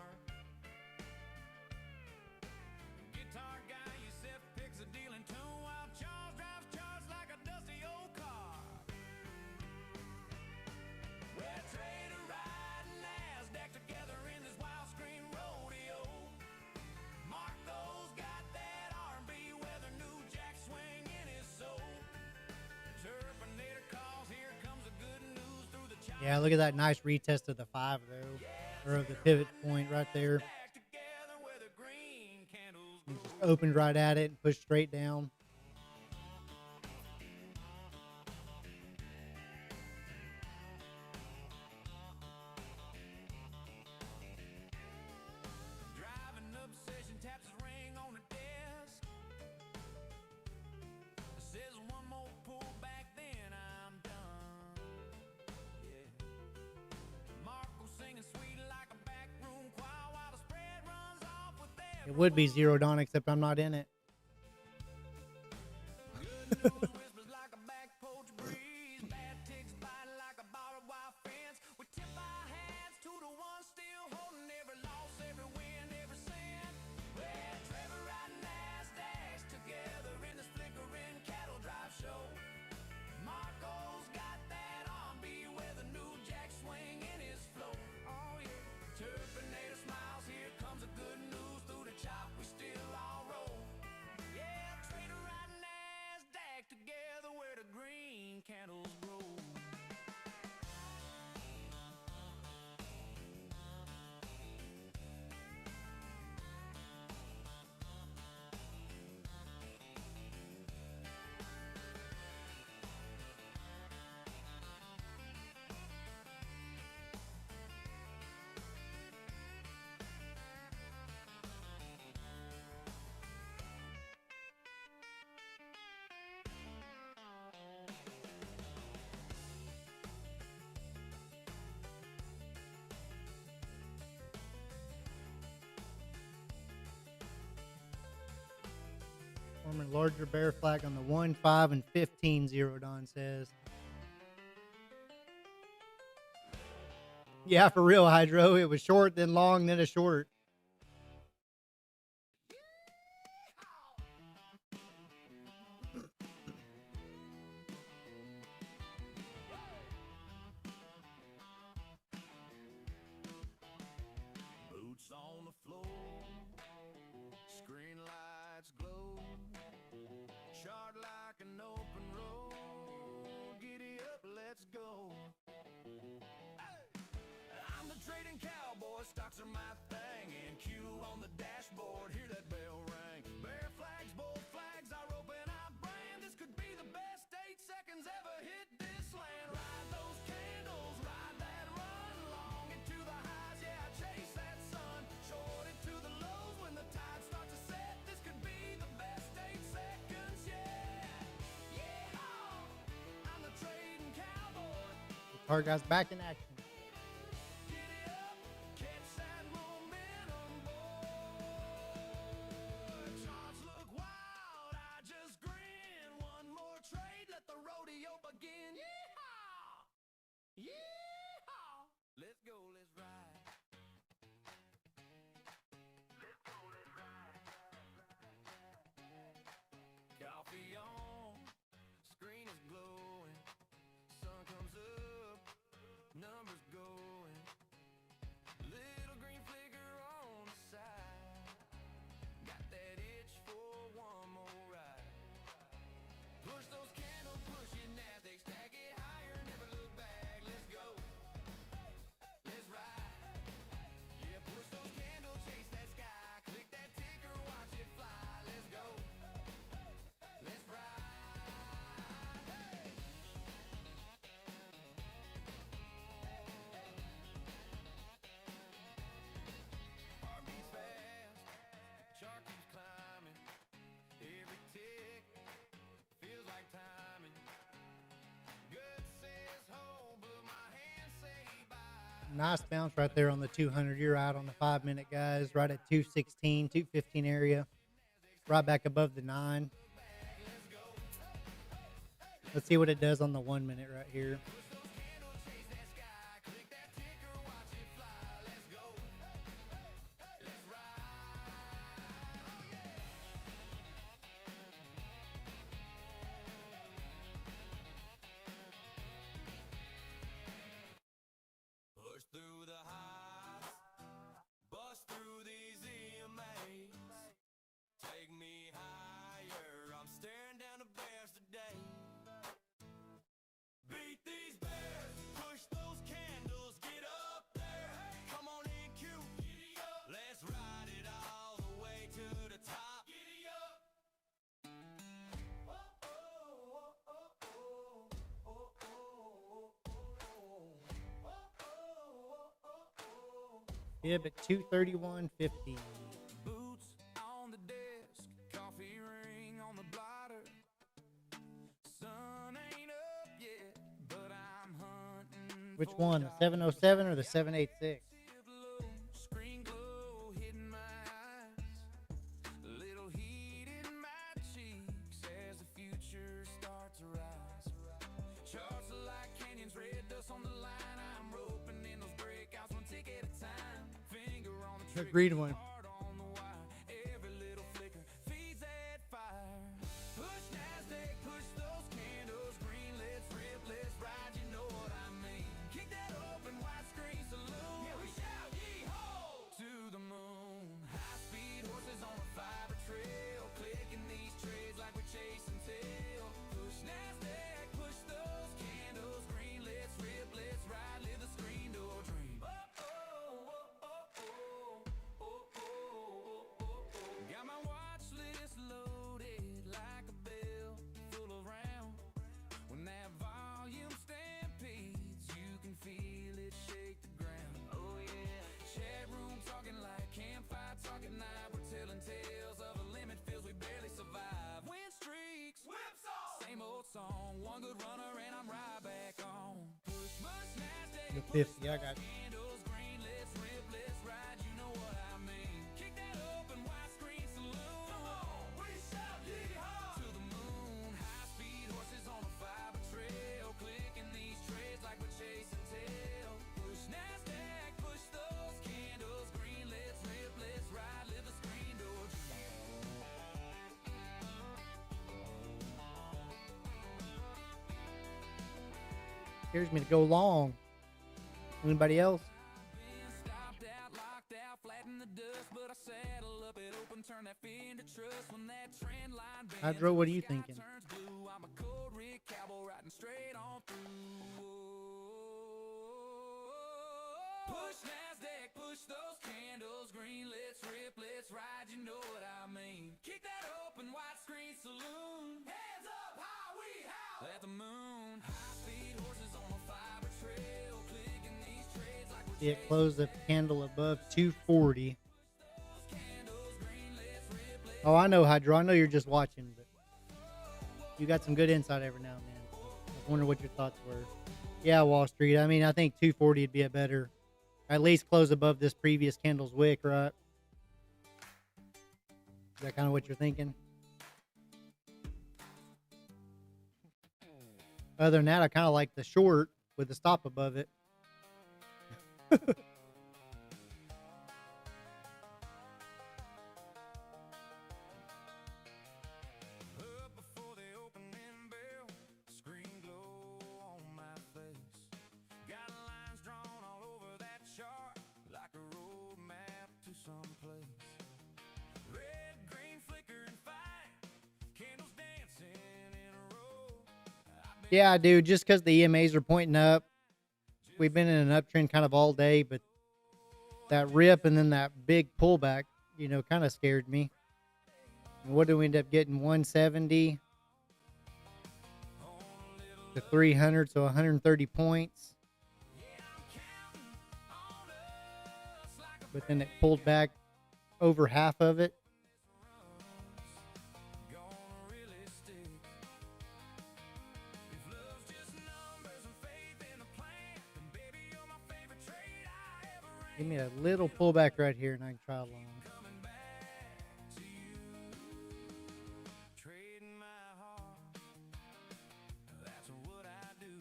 [SPEAKER 3] Yeah, look at that nice retest of the 5 though, or of the pivot point right there. And just opened right at it and pushed straight down.
[SPEAKER 1] Driving obsession taps his ring on the desk. Says one more pull back, then I'm done. Yeah. Marco singing sweet like a backroom choir while the spread runs off with their
[SPEAKER 3] It would be zeroed on, except I'm not in it.
[SPEAKER 1] good news whispers like a back porch breeze. Bad ticks bite like a barbed wire fence. We tip our hats to the ones still holding every loss, every win, every cent. Well, Trevor riding NASDAQs together in this flickering cattle drive show. Marco's got that on beat with a new jack swing in his flow. Oh yeah, Terminator smiles. Here comes the good news through the chop. We still all roll. Yeah, trader riding NASDAQ together where the green candles grow.
[SPEAKER 3] Forming larger bear flag on the 1, 5, and 15 zeroed on, says. Yeah, for real, Hydro. It was short, then long, then a short.
[SPEAKER 1] Boots on the floor, screen lights glow, chart like an open road. Giddy up, let's go. Hey! I'm the trading cowboy, stocks are my thing. And Q on the dashboard, hear that bell ring. Bear flags, bold flags, I rope and I brand. This could be the best 8 seconds ever hit this land. Ride those candles, ride that run, long into the highs, yeah, chase that sun. Short into the lows when the tide starts to set. This could be the best 8 seconds, yeah. Yeah, I'm the trading cowboy.
[SPEAKER 3] Car guys back in action.
[SPEAKER 1] Giddy up, catch that momentum, boy. Charts look wild, I just grin. One more trade, let the rodeo begin. Yeehaw! Yeehaw! Let's go, let's ride. Let's go, let's ride. Coffee on, screen is glowing. Sun comes up, numbers going. Little green flicker on the side. Got that itch for one more ride. Push those candles, push your NASDAQ, stack it higher, never look back. Let's go. Let's ride. Yeah, push those candles, chase that sky. Click that ticker, watch it fly. Let's go. Let's ride. Hey! Heart beats fast, chart keeps climbing. Every tick feels like timing. Gut says hold, but my hands say bye.
[SPEAKER 3] Nice bounce right there on the 200. You're out on the 5-minute, guys. Right at 216, 215 area. Right back above the 9. Let's see what it does on the 1 minute right here.
[SPEAKER 1] Push through the highs, bust through these EMAs. Take me higher, I'm staring down the bears today. Beat these
[SPEAKER 3] Bib at 231.50.
[SPEAKER 5] Boots on the desk, coffee ring on the blotter. Sun ain't up yet, but I'm hunting.
[SPEAKER 3] Which one, the 707 or the 786?
[SPEAKER 5] Screen glow hitting my eyes, little heat in my cheeks as the future starts to rise. Charts are like canyons, red dust on the line. I'm roping in those breakouts, one tick at a time. Finger on the
[SPEAKER 3] The green one.
[SPEAKER 5] heart on the wire. Every little flicker feeds that fire. Push NASDAQ, push those candles green. Let's rip, let's ride. You know what I mean. Kick that open wide screen saloon. Yeah, we shout yee-ho to the moon. High speed horses on a fiber trail, clicking these trades like we're chasing tail. Push NASDAQ, push those candles green. Let's rip, let's ride. Live the screen door dream. Got my watch list loaded like a bell full of rounds. When that volume stampedes, you can feel it shake the ground. Oh yeah, chat room talking like campfire talk at night. We're telling tales of a limit feels we barely survive. Win streaks, whipsaw, same old song. One good runner and I'm right back on. Push much NASDAQ,
[SPEAKER 3] The 50, I got
[SPEAKER 5] candles green. Let's rip, let's ride. You know what I mean. Kick that open wide screen saloon. Come on, we shout yee-haw to the moon. High speed horses on a fiber trail, clicking these trades like we're chasing tail. Push NASDAQ, push those candles green. Let's rip, let's ride. Live the screen door dream.
[SPEAKER 3] Scares me to go long. Anybody else?
[SPEAKER 5] Been stopped out, locked out, flatten the dust, but I saddle up it open, turn that fear into trust. When that trend line bends,
[SPEAKER 3] Hydro, what are you
[SPEAKER 5] sky
[SPEAKER 3] thinking?
[SPEAKER 5] turns blue. I'm a cold rig cowboy riding straight on through. Push NASDAQ, push those candles green. Let's rip, let's ride. You know what I mean. Kick that open wide screen saloon. Hands up high, we howl at the moon. High speed horses on a fiber trail, clicking these trades like we're
[SPEAKER 3] It closed the candle above 240. Oh, I know, Hydro. I know you're just watching, but you got some good insight every now and then. So I was wondering what your thoughts were. Yeah, Wall Street. I mean, I think 240 would be a better, at least close above this previous candle's wick, right? Is that kind of what you're thinking? Other than that, I kind of like the short with the stop above it.
[SPEAKER 5] Up before the opening bell, screen glow on my face. Got lines drawn all over that chart, like a road map to some place. Red, green, flickering fire, candles dancing in a row.
[SPEAKER 3] Yeah, dude, just because the EMAs are pointing up, we've been in an uptrend kind of all day, but that rip and then that big pullback, you know, kind of scared me. And what do we end up getting? 170 to 300, so 130 points. But then it pulled back over half of it. Give me a little pullback right here and I can try along.
[SPEAKER 5] Trading my heart, that's what I do.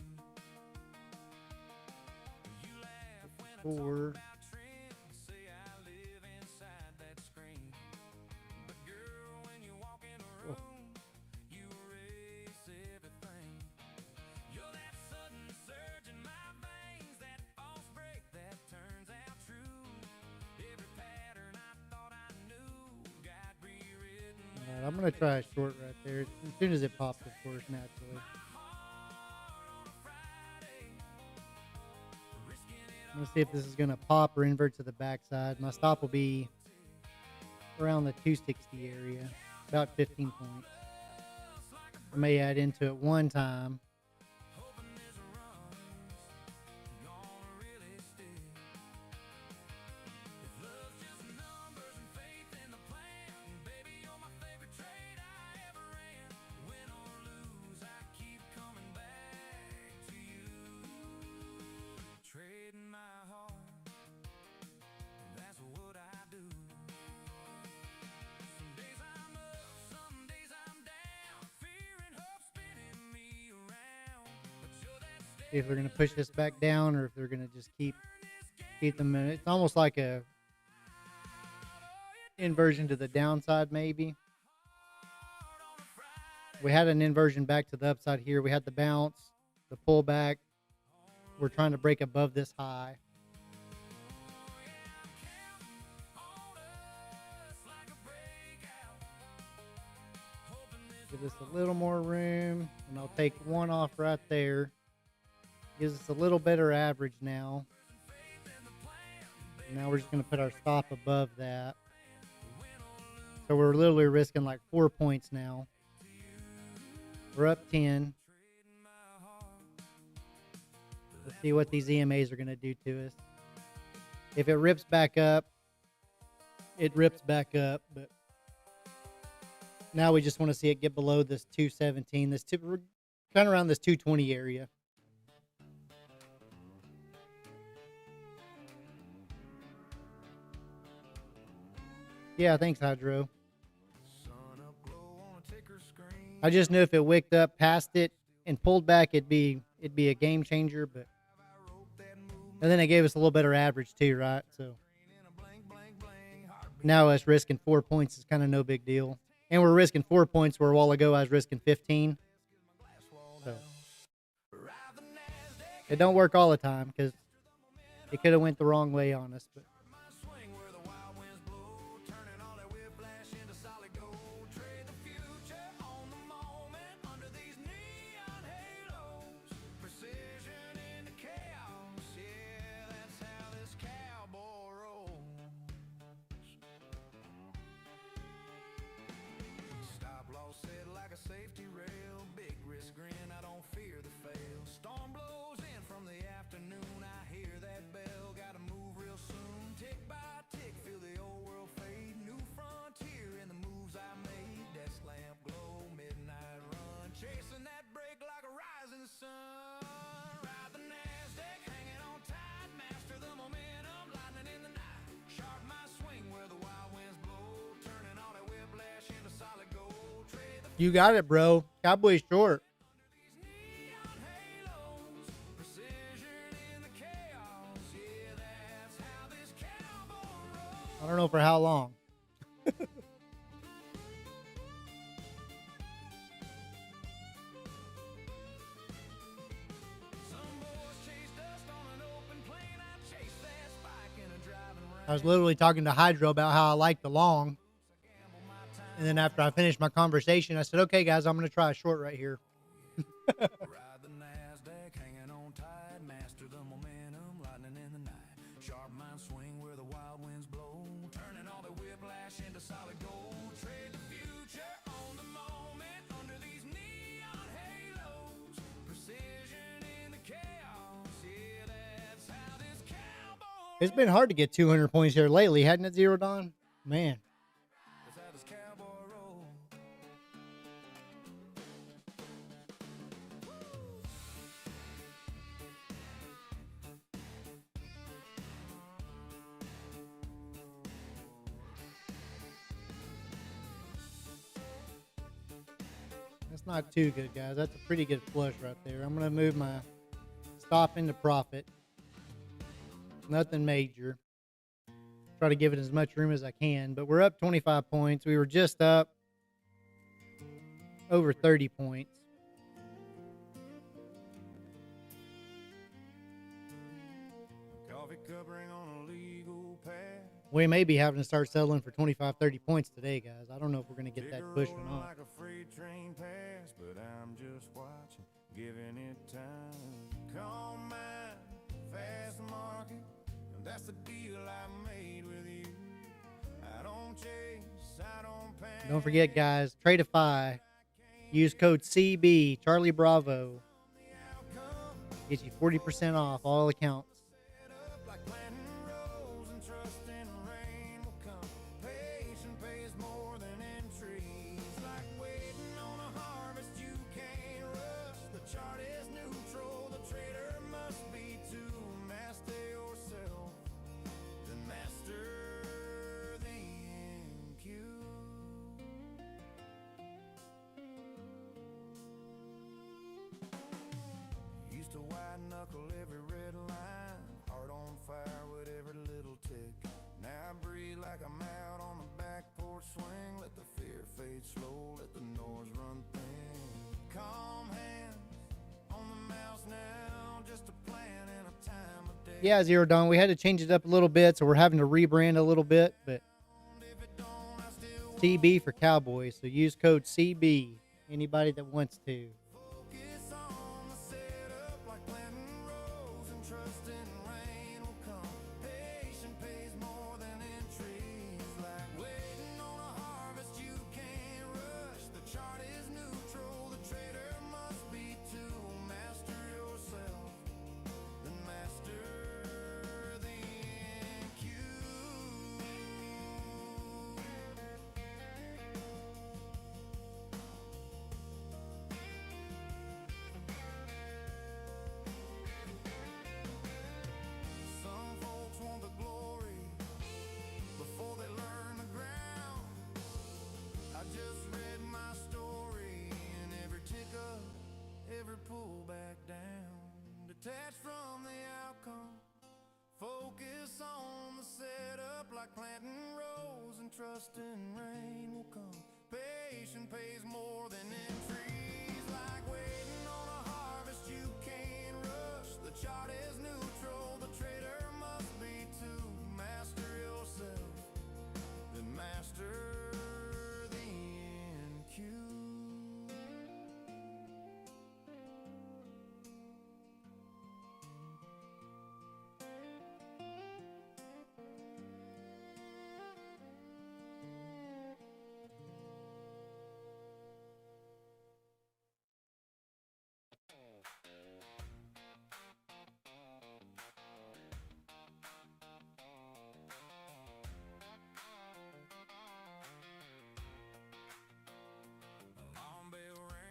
[SPEAKER 5] You laugh when I talk
[SPEAKER 3] Four.
[SPEAKER 5] about trends, say I live inside that screen. But girl, when you walk in a room, you erase everything. You're that sudden surge in my veins, that false break that turns out true. Every pattern I thought I knew got rewritten.
[SPEAKER 3] All right, I'm going to try a short right there. As soon as it pops, of course, naturally. I'm going to see if this is going to pop or invert to the backside. My stop will be around the 260 area, about 15 points. I may add into it one time. See if they're going to push this back down or if they're going to just keep them in. It's almost like a inversion to the downside, maybe. We had an inversion back to the upside here. We had the bounce, the pullback. We're trying to break above this high. Give us a little more room, and I'll take one off right there. Gives us a little better average now. Now we're just going to put our stop above that. So we're literally risking like 4 points now. We're up 10. Let's see what these EMAs are going to do to us. If it rips back up, it rips back up. But now we just want to see it get below this 217. We're kind of around this 220 area. Yeah, thanks, Hydro. I just knew if it wicked up past it and pulled back, it'd be a game changer. But and then it gave us a little better average too, right? So now us risking 4 points is kind of no big deal, and we're risking 4 points where a while ago I was risking 15. So it don't work all the time because it could have went the wrong way on us, but.
[SPEAKER 1] Safety rail, big wrist grin, I don't fear the fail. Storm blows in from the afternoon, I hear that bell, gotta move real soon. Tick by tick, feel the old world fade. New frontier in the moves I made. Desk lamp glow, midnight run, chasing that break like a rising sun. Ride the NASDAQ, hanging on tight, master the momentum, lightning in the night. Sharp my swing where the wild winds blow, turning all that whiplash into solid gold.
[SPEAKER 3] You got it, bro. Cowboy's short. I don't know for how long. I was literally talking to Hydro about how I like the long. And then after I finished my conversation, I said, okay, guys, I'm going to try a short right here.
[SPEAKER 1] Ride the NASDAQ, hanging on tight, master the momentum, lightning in the night. Sharp mind swing where the wild winds blow, turning all the whiplash into solid gold. Trade the future on the moment under these neon halos. Precision in the chaos, yeah, that's how this cowboy.
[SPEAKER 3] It's been hard to get 200 points here lately, hadn't it, Zero Dawn? Man. That's not too good, guys. That's a pretty good flush right there. I'm going to move my stop into profit. Nothing major. Try to give it as much room as I can, but we're up 25 points. We were just up over 30 points.
[SPEAKER 1] Coffee covering on a legal path.
[SPEAKER 3] We may be having to start settling for 25, 30 points today, guys. I don't know if we're going to get that push or not.
[SPEAKER 1] Like a freight train pass, but I'm just watching, giving it time. Calm mind, fast market, and that's the deal I made with you. I don't chase, I don't panic.
[SPEAKER 3] Don't forget, guys, Tradeify. Use code CB, Charlie Bravo. Get you 40% off all accounts.
[SPEAKER 1] To widen like I'm out on the back porch swing. Let the fear fade slow, let the noise run thin. Calm hands on the mouse now, just a plan and a time of day.
[SPEAKER 3] Yeah, Zero Dawn, we had to change it up a little bit, so we're having to rebrand a little bit, but
[SPEAKER 1] If it don't, I still
[SPEAKER 3] CB for Cowboy, so use code CB, anybody that wants to.
[SPEAKER 1] focus on the setup, like planting rows and trusting rain will come. Patient pays more than entries, like waiting on a harvest you can't rush. The chart is neutral, the trader must be too. Master yourself, then master the NQ. Some folks want the glory before they learn the ground. I just read my story, and every tick up, every pull back down. Detached from the outcome, focus on the setup, like planting rows and trusting rain will come. Patient pays more than entries, like waiting on a harvest you can't rush. The chart is neutral, the trader must be too. Master yourself, then master the NQ.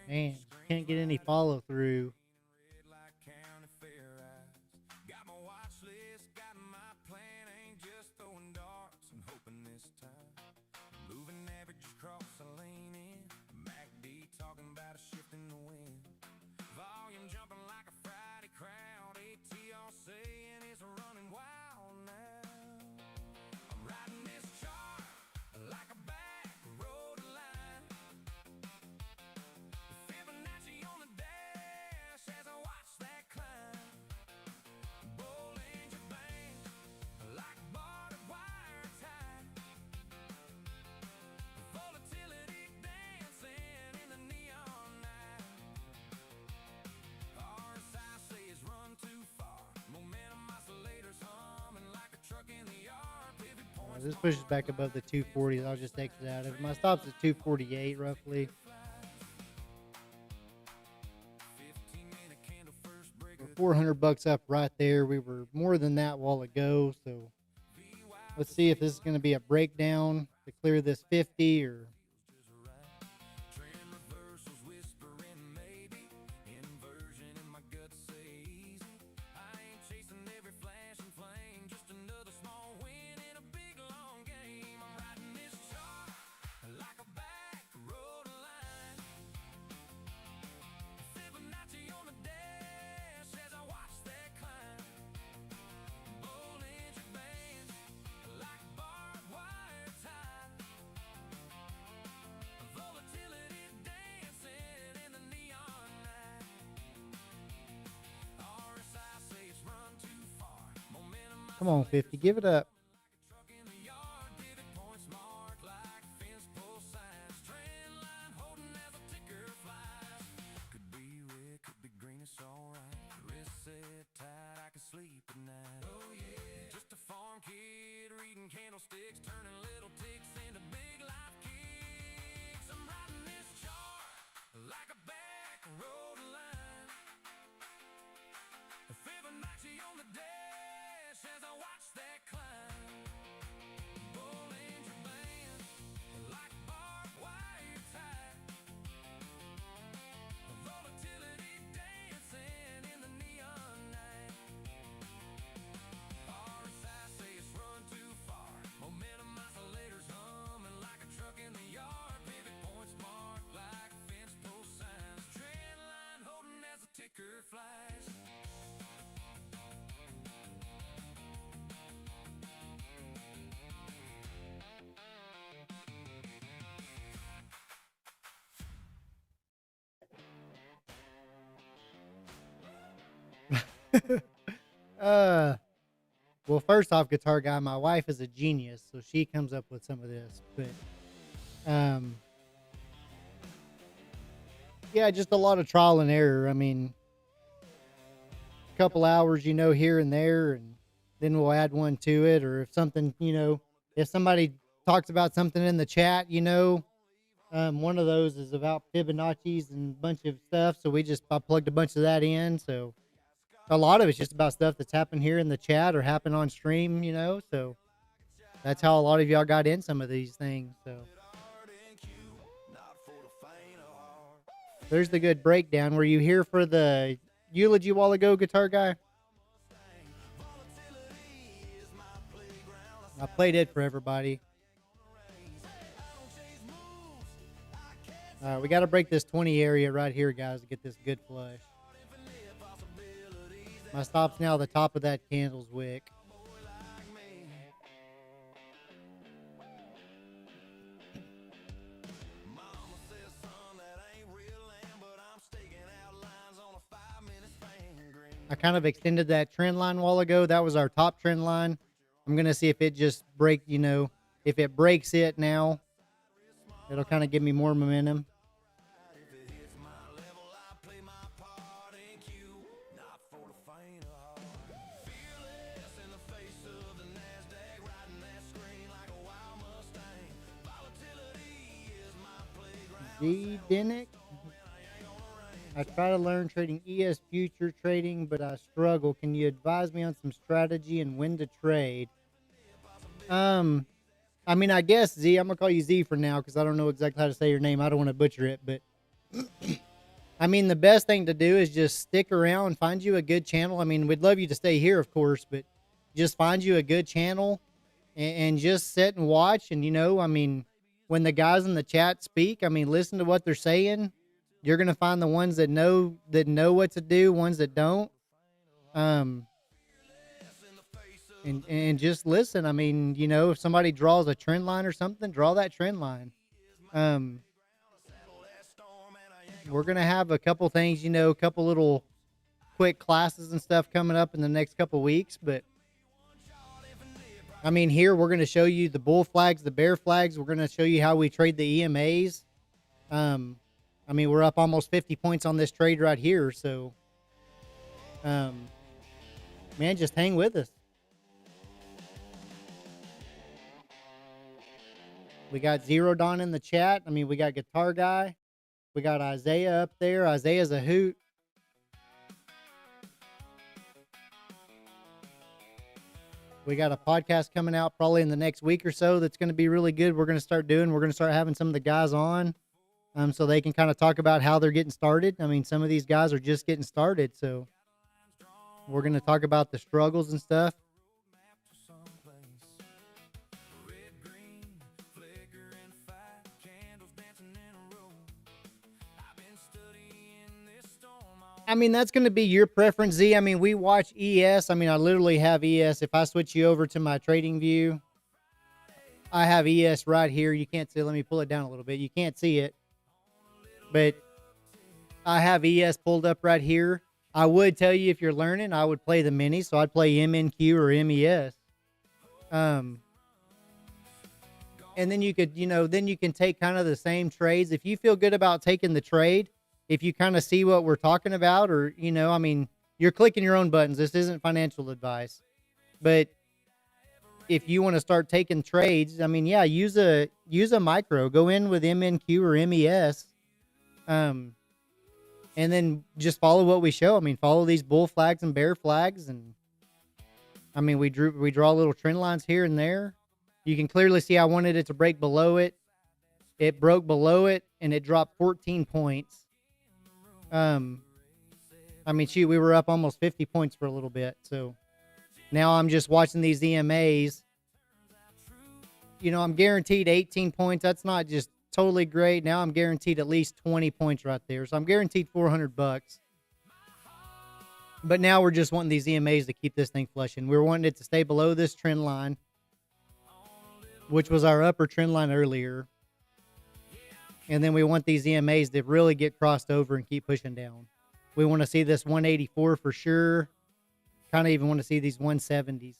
[SPEAKER 3] Man, can't get any follow through.
[SPEAKER 1] Red like county fair eyes. Got my watch list, got my plan. Ain't just throwing darts and hoping this time. Moving average across the lane in. MACD talking about a shift in the wind. Volume jumping like a Friday crowd. ATR saying it's running wild now. I'm riding this chart like a back road line. Fibonacci on the dash as I watch that climb. Bollinger Bands like barbed wire tie. Volatility dancing in the neon night. RSI says run too far. Momentum oscillators humming like a truck in the yard. Pivot points.
[SPEAKER 3] This pushes back above the 240s. I'll just exit out of it. My stop's at 248 roughly.
[SPEAKER 1] 15-minute candle first break.
[SPEAKER 3] We're 400 bucks up right there. We were more than that while ago, so let's see if this is going to be a breakdown to clear this 50 or
[SPEAKER 1] Trend reversals whispering maybe. Inversion in my gut say easy. I ain't chasing every flashing flame. Just another small win in a big long game. I'm riding this chart like a back road line. Fibonacci on the dash as I watch that climb. Bollinger Bands like barbed wire tie. Volatility dancing in the neon night. RSI say it's run too far. Momentum
[SPEAKER 3] come on 50, give it up.
[SPEAKER 1] truck in the yard. Pivot points marked like fence post signs. Trend line holding as a ticker flies. Could be red, could be green, it's alright. Wrist set tight, I can sleep at night. Oh yeah, just a farm kid reading candlesticks, turning little ticks into big life kicks. I'm riding this chart like a back road line. Fibonacci on the dash as I watch that climb. Bollinger Bands like barbed wire tie. Volatility dancing in the neon night. RSI say it's run too far. Momentum oscillators
[SPEAKER 3] uh, well, first off, guitar guy, my wife is a genius, so she comes up with some of this. But, yeah, just a lot of trial and error. I mean, a couple hours, here and there, and then we'll add one to it. Or if something, if somebody talks about something in the chat, one of those is about Fibonacci's and a bunch of stuff. So I plugged a bunch of that in. So a lot of it's just about stuff that's happened here in the chat or happened on stream, so that's how a lot of y'all got in some of these things. So there's the good breakdown. Were you here for the eulogy a while ago, guitar guy? I played it for everybody. All right, we got to break this 20 area right here, guys, to get this good flush. My stop's now the top of that candle's wick. I kind of extended that trend line a while ago. That was our top trend line. I'm going to see if it just if it breaks it now, it'll kind of give me more momentum. D. Dinnick. I try to learn trading ES future trading, but I struggle. Can you advise me on some strategy and when to trade? I mean, I guess Z, I'm going to call you Z for now because I don't know exactly how to say your name. I don't want to butcher it, but I mean, the best thing to do is just stick around, find you a good channel. I mean, we'd love you to stay here, of course, but just find you a good channel and just sit and watch. And, I mean, when the guys in the chat speak, I mean, listen to what they're saying. You're going to find the ones that know what to do, ones that don't. And just listen. I mean, if somebody draws a trend line or something, draw that trend line. We're going to have a couple things, a couple little quick classes and stuff coming up in the next couple weeks, but I mean, here we're going to show you the bull flags, the bear flags. We're going to show you how we trade the EMAs. I mean, we're up almost 50 points on this trade right here. So, man, just hang with us. We got Zero Don in the chat. I mean, we got Guitar Guy. We got Isaiah up there. Isaiah's a hoot. We got a podcast coming out probably in the next week or so that's going to be really good. We're going to start having some of the guys on so they can kind of talk about how they're getting started. I mean, some of these guys are just getting started, so we're going to talk about the struggles and stuff. I mean, that's going to be your preference, Z. I mean, we watch ES. I mean, I literally have ES. If I switch you over to my trading view, I have ES right here. You can't see. Let me pull it down a little bit. You can't see it. But I have ES pulled up right here. I would tell you if you're learning, I would play the mini. So I'd play MNQ or MES. And then you could, then you can take kind of the same trades. If you feel good about taking the trade, if you kind of see what we're talking about, or, I mean, you're clicking your own buttons. This isn't financial advice. But if you want to start taking trades, I mean, yeah, use a micro. Go in with MNQ or MES. And then just follow what we show. I mean, follow these bull flags and bear flags. And I mean, we draw little trend lines here and there. You can clearly see I wanted it to break below it. It broke below it and it dropped 14 points. I mean, shoot, we were up almost 50 points for a little bit. So now I'm just watching these EMAs. I'm guaranteed 18 points. That's not just totally great. Now I'm guaranteed at least 20 points right there. So I'm guaranteed $400. But now we're just wanting these EMAs to keep this thing flushing. We're wanting it to stay below this trend line, which was our upper trend line earlier. And then we want these EMAs to really get crossed over and keep pushing down. We want to see this 184 for sure. kind of even want to see these 170s.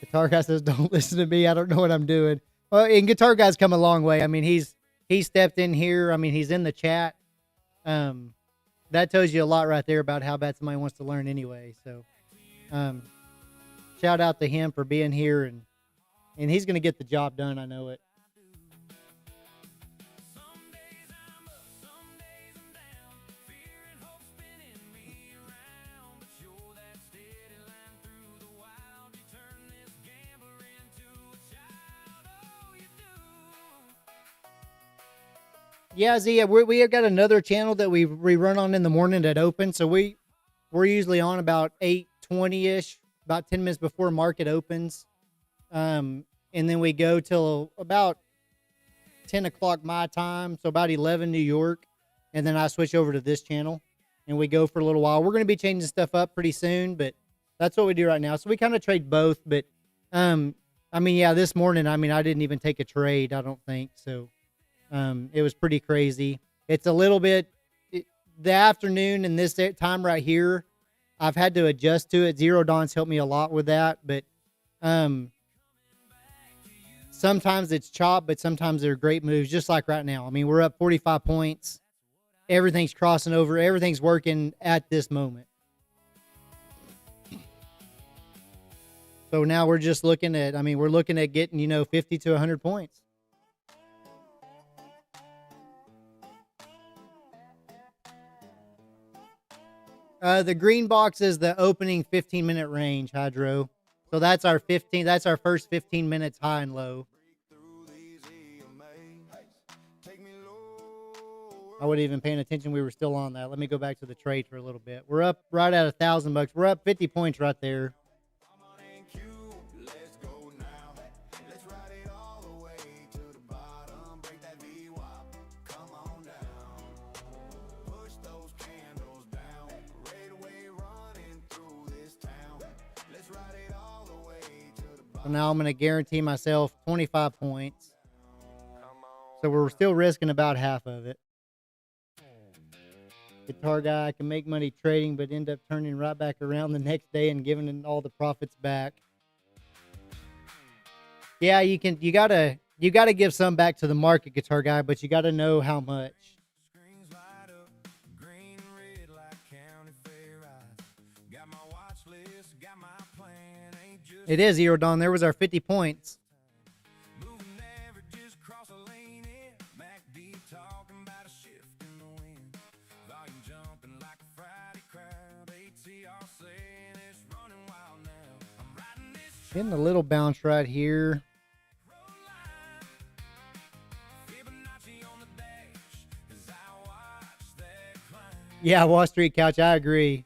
[SPEAKER 3] Guitar Guy says, don't listen to me. I don't know what I'm doing. Well, and Guitar Guy's come a long way. I mean, he stepped in here. I mean, he's in the chat. That tells you a lot right there about how bad somebody wants to learn anyway. So, shout out to him for being here, and he's going to get the job done. I know it. Yeah, Zia, we have got another channel that we run on in the morning that opens. So we're usually on about 8:20-ish, about 10 minutes before market opens. And then we go till about 10 o'clock my time, so about 11 New York. And then I switch over to this channel, and we go for a little while. We're going to be changing stuff up pretty soon, but that's what we do right now. So we kind of trade both. But, I mean, yeah, this morning, I mean, I didn't even take a trade, I don't think. So it was pretty crazy. It's a little bit, the afternoon and this time right here, I've had to adjust to it. Zero Dawn's helped me a lot with that, but sometimes it's chop, but sometimes they're great moves, just like right now. I mean, we're up 45 points. Everything's crossing over. Everything's working at this moment. So now we're just looking at, I mean, we're looking at getting, 50 to 100 points. The green box is the opening 15-minute range, Hydro. So that's our first 15 minutes high and low. I wasn't even paying attention. We were still on that. Let me go back to the trade for a little bit. We're up right at $1,000. We're up 50 points right there. So now I'm going to guarantee myself 25 points. So we're still risking about half of it. Guitar Guy, I can make money trading, but end up turning right back around the next day and giving all the profits back. Yeah, you gotta give some back to the market, Guitar Guy, but you gotta know how much. It is Zero Dawn. There was our 50 points. Getting a little bounce right here. Yeah, Wall Street Couch, I agree.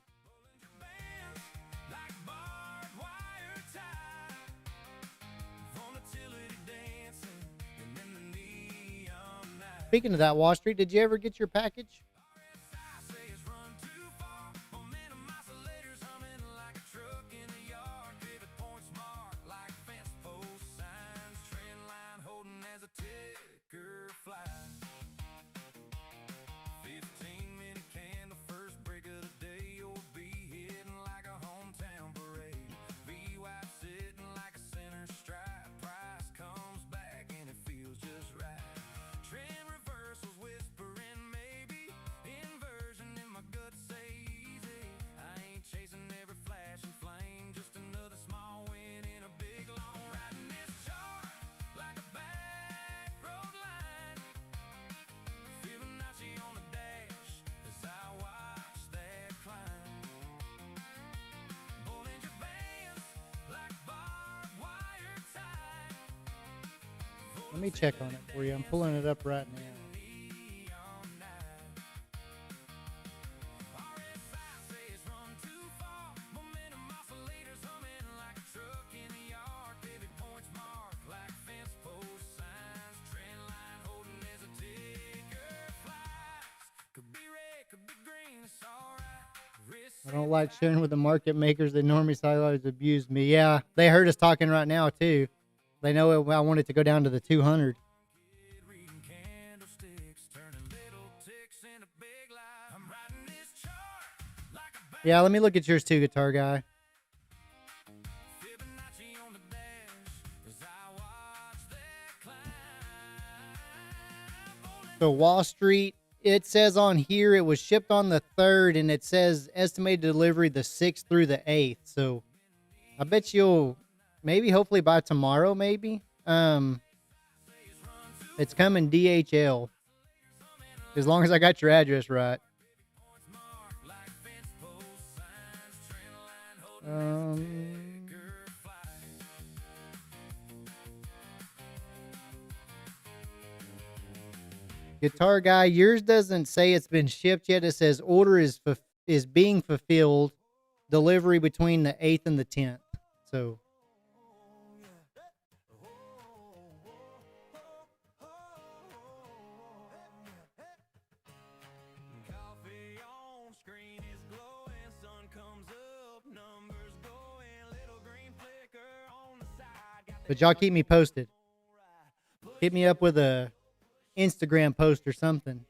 [SPEAKER 3] Speaking of that, Wall Street, did you ever get your package? Let me check on it for you. I'm pulling it up right now. I don't like sharing with the market makers. They normally always abuse me. Yeah, they heard us talking right now, too. They know I want it to go down to the 200. Yeah, let me look at yours too, guitar guy.
[SPEAKER 5] Fibonacci on the dash as I watch that climb.
[SPEAKER 3] So Wall Street, it says on here it was shipped on the 3rd, and it says estimated delivery the 6th through the 8th. So I bet you'll maybe hopefully by tomorrow, maybe. It's coming DHL. As long as I got your address right. Guitar guy, yours doesn't say it's been shipped yet. It says order is being fulfilled. Delivery between the 8th and the 10th. So
[SPEAKER 5] Coffee on screen is glowing, sun comes up, numbers going, little green flicker on the side.
[SPEAKER 3] but y'all keep me posted. Hit me up with a Instagram post or something.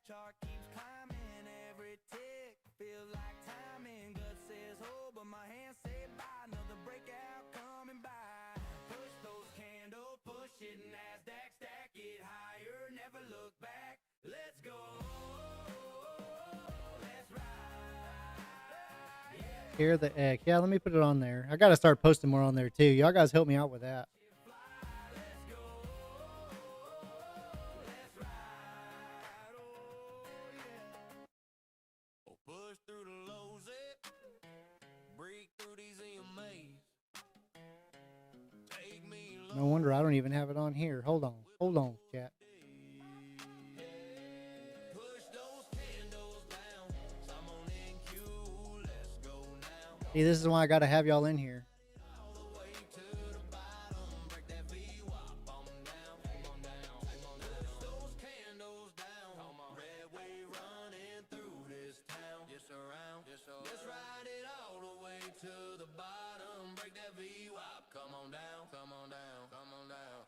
[SPEAKER 5] Chart keeps climbing, every tick feels like timing. Gut says hold, but my hands say bye. Another breakout coming by. Push those candles, push it, NASDAQ, stack it higher, never look back. Let's go, let's ride.
[SPEAKER 3] Hear the egg. Yeah, let me put it on there. I got to start posting more on there too. Y'all guys help me out with that.
[SPEAKER 5] Push through the lows, break through these EMAs. Take me low.
[SPEAKER 3] No wonder I don't even have it on here. Hold on, chat.
[SPEAKER 5] Push those candles down. I'm on NQ. Let's go now.
[SPEAKER 3] See, this is why I got to have y'all in here.
[SPEAKER 5] All the way to the bottom. Break that VWAP on down. On down. Push those candles down. Red wave running through this town. Just around. Let's ride it all the way to the bottom. Break that VWAP. Come on down. Come on down. Come on down.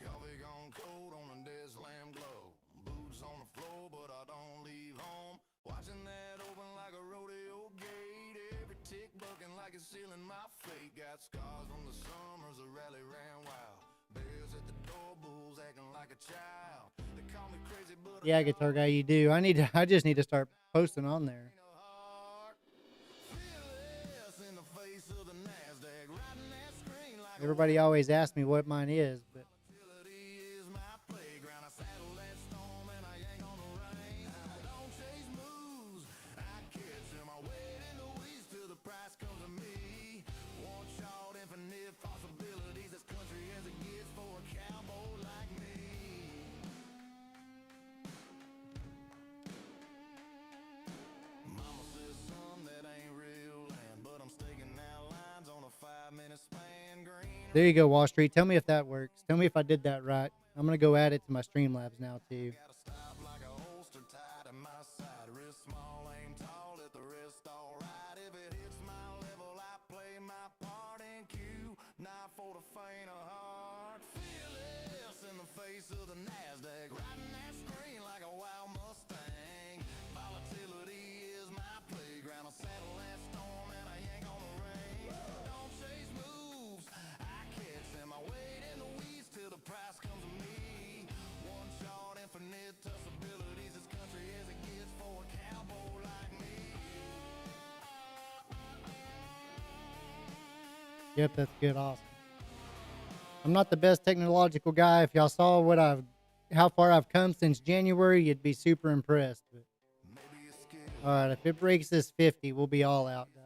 [SPEAKER 1] Coffee gone cold on a dead slam glow. Boots on the floor, but I don't leave home. Watching that open like a rodeo gate. Every tick bucking like it's sealing my fate. Got scars from the summers, the rally ran wild. Bears at the door, bulls acting like a child. They call me crazy, but
[SPEAKER 3] Yeah, guitar guy, you do. I just need to start posting on there. Everybody always asks me what mine is, but there you go, Wall Street. Tell me if that works. Tell me if I did that right. I'm going to go add it to my Streamlabs now, too. Yep, that's good. Awesome. I'm not the best technological guy. If y'all saw how far I've come since January, you'd be super impressed. But, all right, if it breaks this 50, we'll be all out, guys.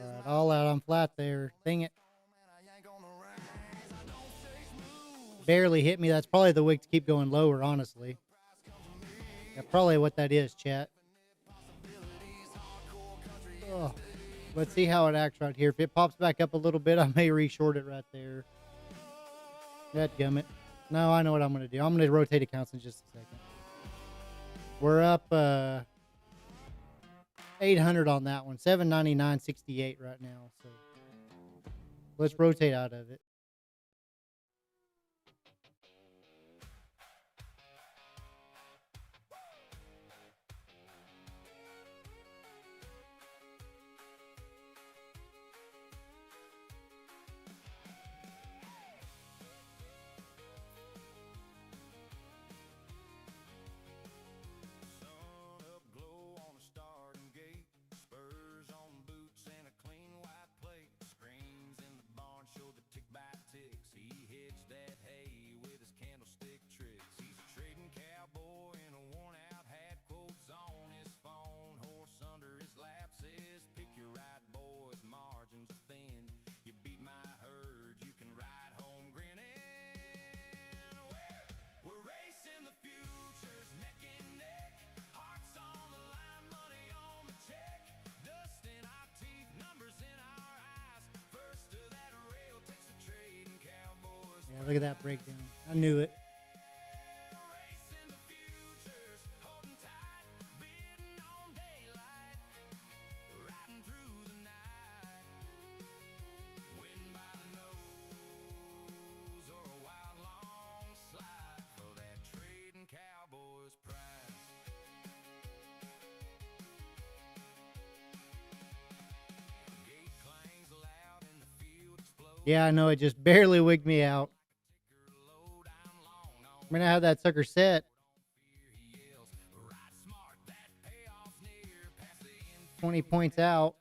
[SPEAKER 3] All right, all out on flat there. Dang it. Barely hit me. That's probably the wick to keep going lower, honestly. That's probably what that is, chat. Oh, let's see how it acts right here. If it pops back up a little bit, I may reshort it right there. Dadgummit. No, I know what I'm going to do. I'm going to rotate accounts in just a second. We're up 800 on that one. 799.68 right now. So let's rotate out of it. Yeah, look at that breakdown. I knew it. Yeah, I know. It just barely wigged me out. I'm going to have that sucker set. 20 points out.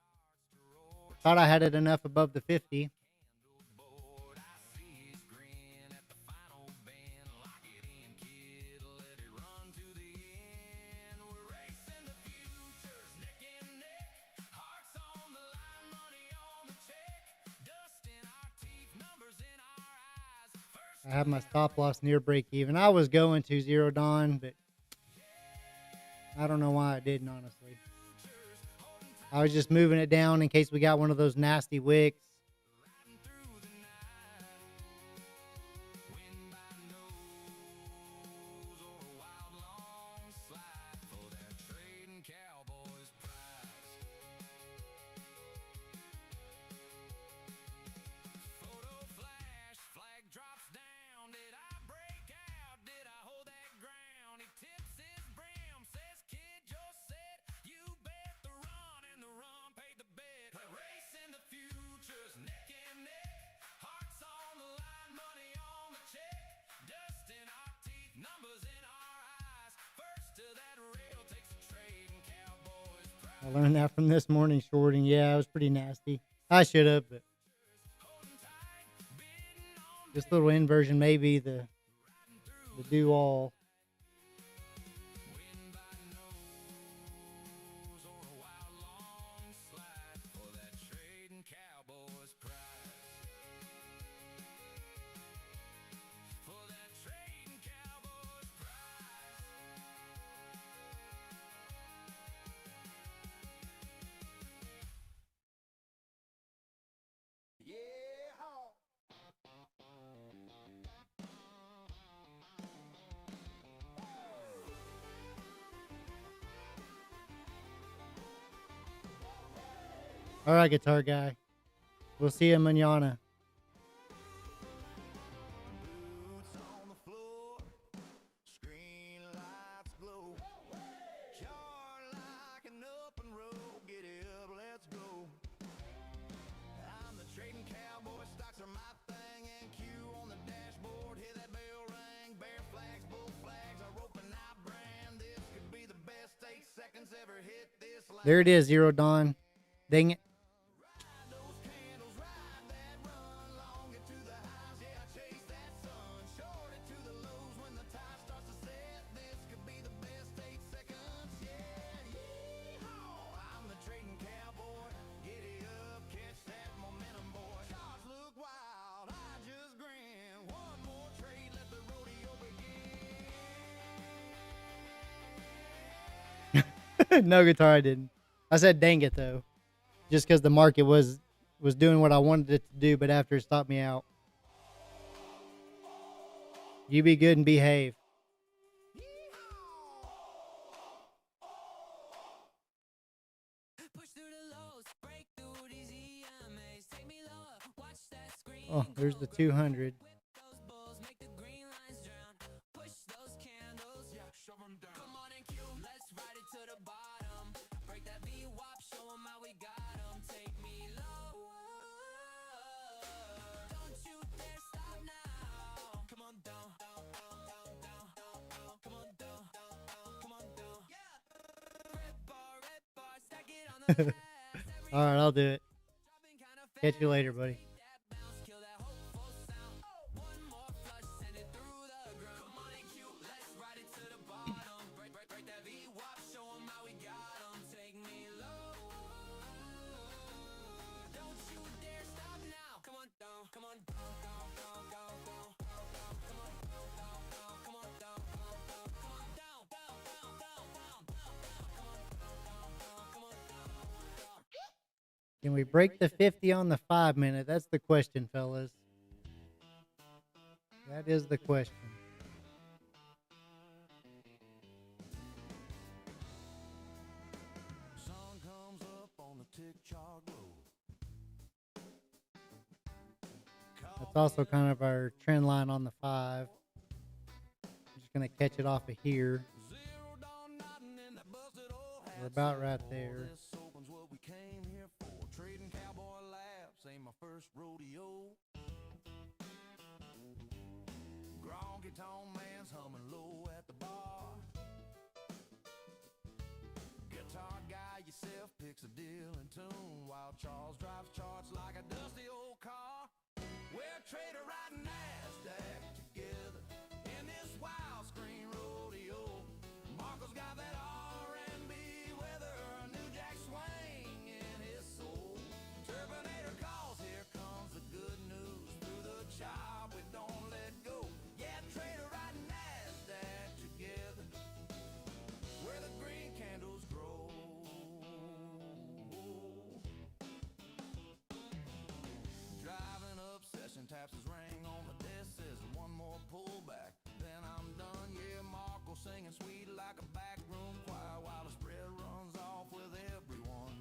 [SPEAKER 3] Thought I had it enough above the 50. I have my stop loss near break even. I was going to 0 Dawn, but I don't know why I didn't, honestly. I was just moving it down in case we got one of those nasty wicks. I learned that from this morning shorting. Yeah, it was pretty nasty. I should have, but this little inversion may be the do all. All right, guitar guy. We'll see you mañana.
[SPEAKER 1] Boots on the floor, screen lights glow. Car like an up and roll, get it up, let's go. I'm the trading cowboy, stocks are my thing. NQ on the dashboard, hear that bell ring. Bear flags, bull flags, a rope and I brand. This could be the best 8 seconds ever hit this line.
[SPEAKER 3] There it is, 0 Dawn. Dang it. No guitar, I didn't. I said dang it though, just because the market was doing what I wanted it to do, but after it stopped me out. You be good and behave.
[SPEAKER 4] Push through the lows, break through these EMAs. Take me lower, watch that screen.
[SPEAKER 3] Oh, there's the 200.
[SPEAKER 4] Whip those bulls, make the green lines drown. Push those candles, yeah, shove 'em down. Come on and cue, let's ride it to the bottom. Break that V-wop, show 'em how we got 'em. Take me lower. Don't you dare stop now. Come on down, down, down, down, down, down. Come on down, down, down, come on down. Yeah. Red bar, stack it on the glass.
[SPEAKER 3] All right, I'll do it.
[SPEAKER 4] Dropping kinda
[SPEAKER 3] Catch you later, buddy.
[SPEAKER 4] that bounce, kill that hopeful sound. One more flush, send it through the ground. Come on and cue, let's ride it to the bottom. Break that V-wop, show 'em how we got 'em. Take me low. Don't you dare stop now. Come on down, come on down, down, down, down, down, down, down. Come on down, down, down, come on down, down, down, come on down, down, down, down, down, down, down. Come on down, down, down, come on down, down.
[SPEAKER 3] Can we break the 50 on the 5-minute? That's the question, fellas. That is the question.
[SPEAKER 1] Sun comes up on the tick-tock road.
[SPEAKER 3] That's also kind of our trend line on the 5. I'm just going to catch it off of here.
[SPEAKER 1] Zero dawn nodding in that busted old
[SPEAKER 3] We're
[SPEAKER 1] hat.
[SPEAKER 3] about right there.
[SPEAKER 1] This opens what we came here for. Trading cowboy laughs ain't my first rodeo. Gronky tone man's humming low at the bar. Guitar guy yourself picks a deal in tune while Charles drives charts like a dusty old car. We're a trader riding NASDAQ together in this wild screen rodeo. Marco's got that R&B weather, a new jack swing in his soul. Turbinator calls, here comes the good news. Through the chop, we don't let go. Yeah, trader riding NASDAQ together, where the green candles grow. Driving up, session taps his ring on the desk, says one more pullback, then I'm done. Yeah, Marco singing sweet like a backroom choir while the spread runs off with everyone.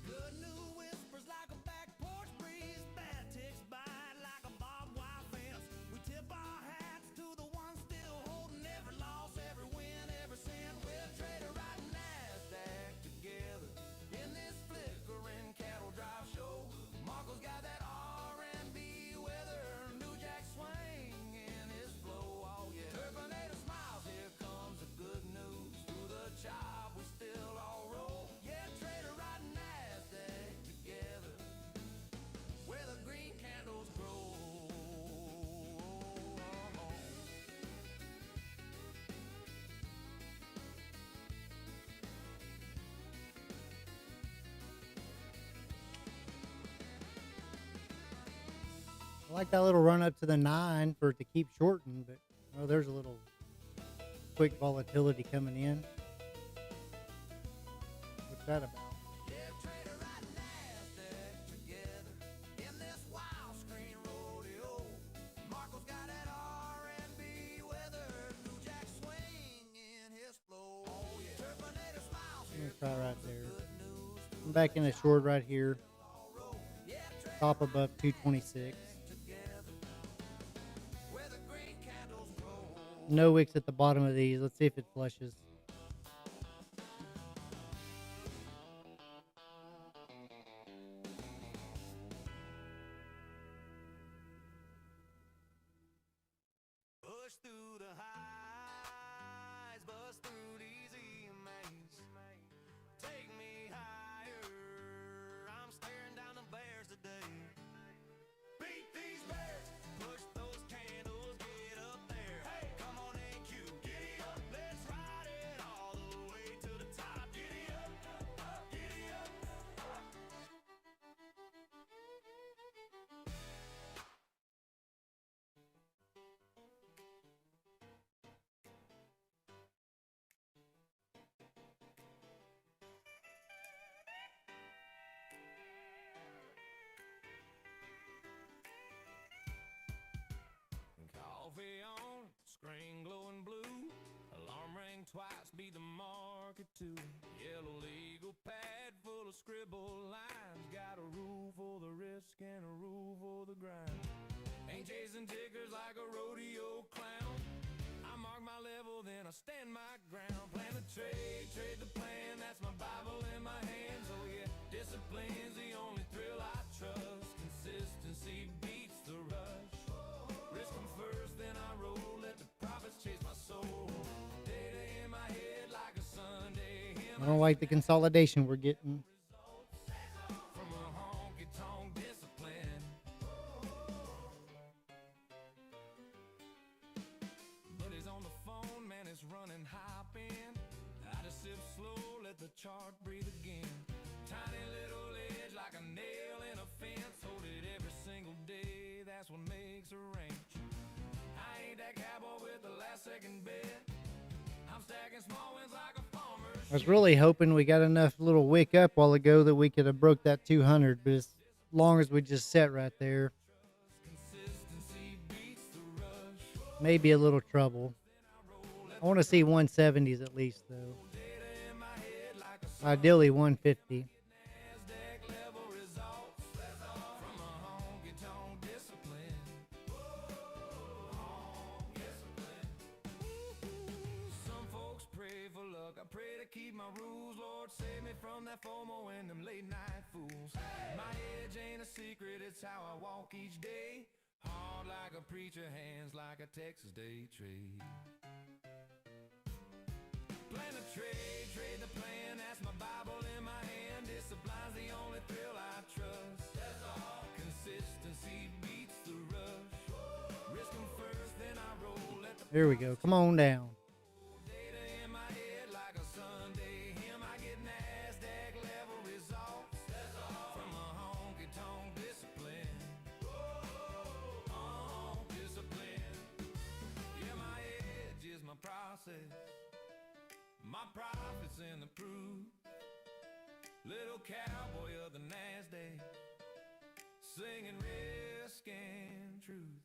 [SPEAKER 1] Good news whispers like a back porch breeze, bad ticks bite like a barbed wire fence. We tip our hats to the ones still holding every loss, every win, every cent. We're trader riding NASDAQ together in this flickering cattle drive show. Marco's got that R&B weather, new jack swing in his flow. Oh yeah, Turbinator smiles, here comes the good news. Through the chop, we still all roll. Yeah, trader riding NASDAQ together, where the green candles grow.
[SPEAKER 3] I like that little run up to the 9 for it to keep shortened, but oh, there's a little quick volatility coming in. What's that about?
[SPEAKER 1] Yeah, trader riding NASDAQ together in this wild screen rodeo. Marco's got that R&B weather, new jack swing in his flow. Oh yeah, Turbinator smiles,
[SPEAKER 3] I'm
[SPEAKER 1] here
[SPEAKER 3] gonna try right there.
[SPEAKER 1] good news.
[SPEAKER 3] I'm back in a short right here.
[SPEAKER 1] Yeah, trader
[SPEAKER 3] Top above 226.
[SPEAKER 1] together, where the green candles grow.
[SPEAKER 3] No wicks at the bottom of these. Let's see if it flushes.
[SPEAKER 1] Push through the highs, bust through these EMAs. Take me higher, I'm staring down the bears today. Beat these bears, push those candles, get up there. Hey, come on and cue, giddy up, let's ride it all the way to the top. Giddy up, giddy up.
[SPEAKER 5] coffee on, screen glowing blue. Alarm rang twice, beat the market too. Yellow legal pad full of scribble lines. Got a rule for the risk and a rule for the grind. Ain't chasing tickers like a rodeo clown. I mark my level, then I stand my ground. Plan the trade, trade the plan. That's my Bible in my hands. Oh yeah, discipline's the only thrill I trust. Consistency beats the rush. Risk 'em first, then I roll. Let the profits chase my soul. Data in my head like a Sunday hymn.
[SPEAKER 3] I don't like the consolidation we're getting.
[SPEAKER 5] From a honky-tonk discipline. Buddy's on the phone, man, it's running hop in. I just sip slow, let the chart breathe again. Tiny little edge like a nail in a fence. Hold it every single day, that's what makes a ranch. I ain't that cowboy with the last second bet. I'm stacking small wins like a farmer.
[SPEAKER 3] I was really hoping we got enough little wick up while ago that we could have broke that 200, but as long as we just set right there,
[SPEAKER 5] Consistency beats the rush.
[SPEAKER 3] maybe a little trouble. I want to see 170s at least, though.
[SPEAKER 5] Data in my head like a
[SPEAKER 3] Ideally 150.
[SPEAKER 5] NASDAQ level results. From a honky-tonk discipline. Some folks pray for luck. I pray to keep my rules. Lord, save me from that FOMO and them late night fools. My edge ain't a secret, it's how I walk each day. Hard like a preacher, hands like a Texas day trade. Plan the trade, trade the plan. That's my Bible in my hand. Discipline's the only thrill I trust. That's all. Consistency beats the rush. Risk 'em first, then I roll. Let the
[SPEAKER 3] There we go. Come on down.
[SPEAKER 5] data in my head like a Sunday hymn. I get NASDAQ level results. That's all. From a honky-tonk discipline. Discipline. Yeah, my edge is my process. My profits in the proof. Little cowboy of the NASDAQ, singing risk and truth.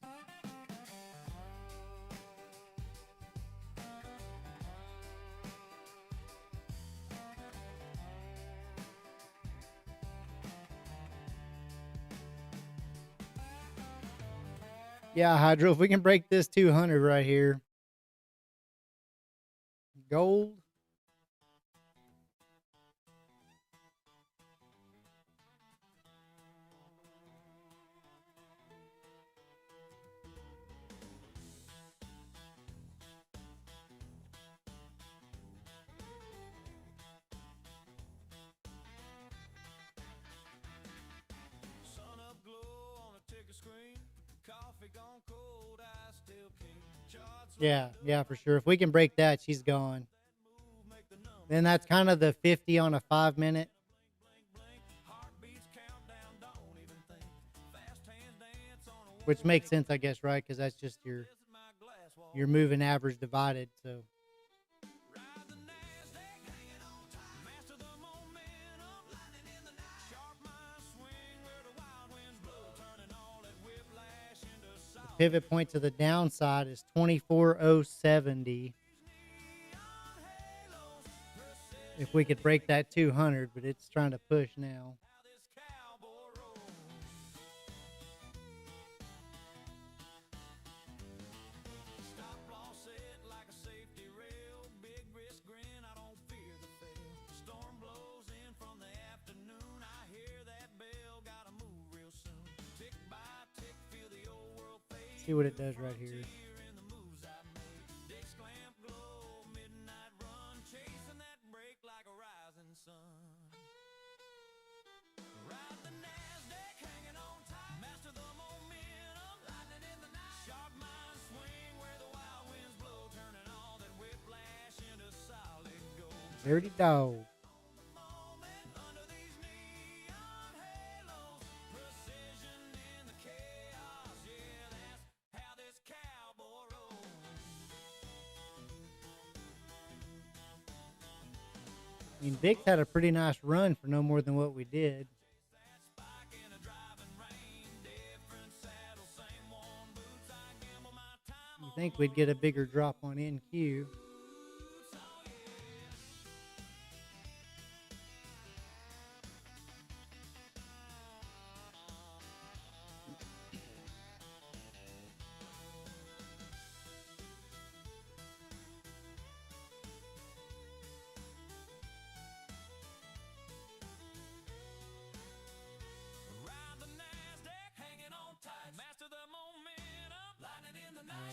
[SPEAKER 3] Yeah, Hydro, if we can break this 200 right here. Gold.
[SPEAKER 5] Sun up glow on a ticker screen. Coffee gone cold, I still king. Charts
[SPEAKER 3] Yeah, for sure. If we can break that, she's gone. Then that's kind of the 50 on a 5-minute.
[SPEAKER 5] heartbeats countdown, don't even think. Fast hands dance on a
[SPEAKER 3] Which makes sense, I guess, right? Because that's just your
[SPEAKER 5] my glass wall.
[SPEAKER 3] moving average divided. So
[SPEAKER 5] Ride the NASDAQ, hanging on tight. Master the momentum, lightning in the night. Sharp mind swing where the wild winds blow, turning all that whiplash into solid.
[SPEAKER 3] pivot point to the downside is 24,070. If we could break that 200, but it's trying to push now.
[SPEAKER 5] How this cowboy rolls. Stop loss set like a safety rail. Big risk grin, I don't fear the fail. Storm blows in from the afternoon. I hear that bell, gotta move real soon. Tick by tick, feel the old world fade.
[SPEAKER 3] See what it does right here.
[SPEAKER 5] Here in the moves I made. Dick's clamp glow, midnight run, chasing that break like a rising sun. Ride the NASDAQ, hanging on tight. Master the momentum, lightning in the night. Sharp mind swing where the wild winds blow, turning all that whiplash into solid gold.
[SPEAKER 3] Dirty dog.
[SPEAKER 5] Moment under these neon halos, precision in the chaos. Yeah, that's how this cowboy rolls.
[SPEAKER 3] I mean, Vic's had a pretty nice run for no more than what we did.
[SPEAKER 5] That spike in a driving rain, different saddle, same worn boots. I gamble my time
[SPEAKER 3] think we'd get a bigger drop on NQ.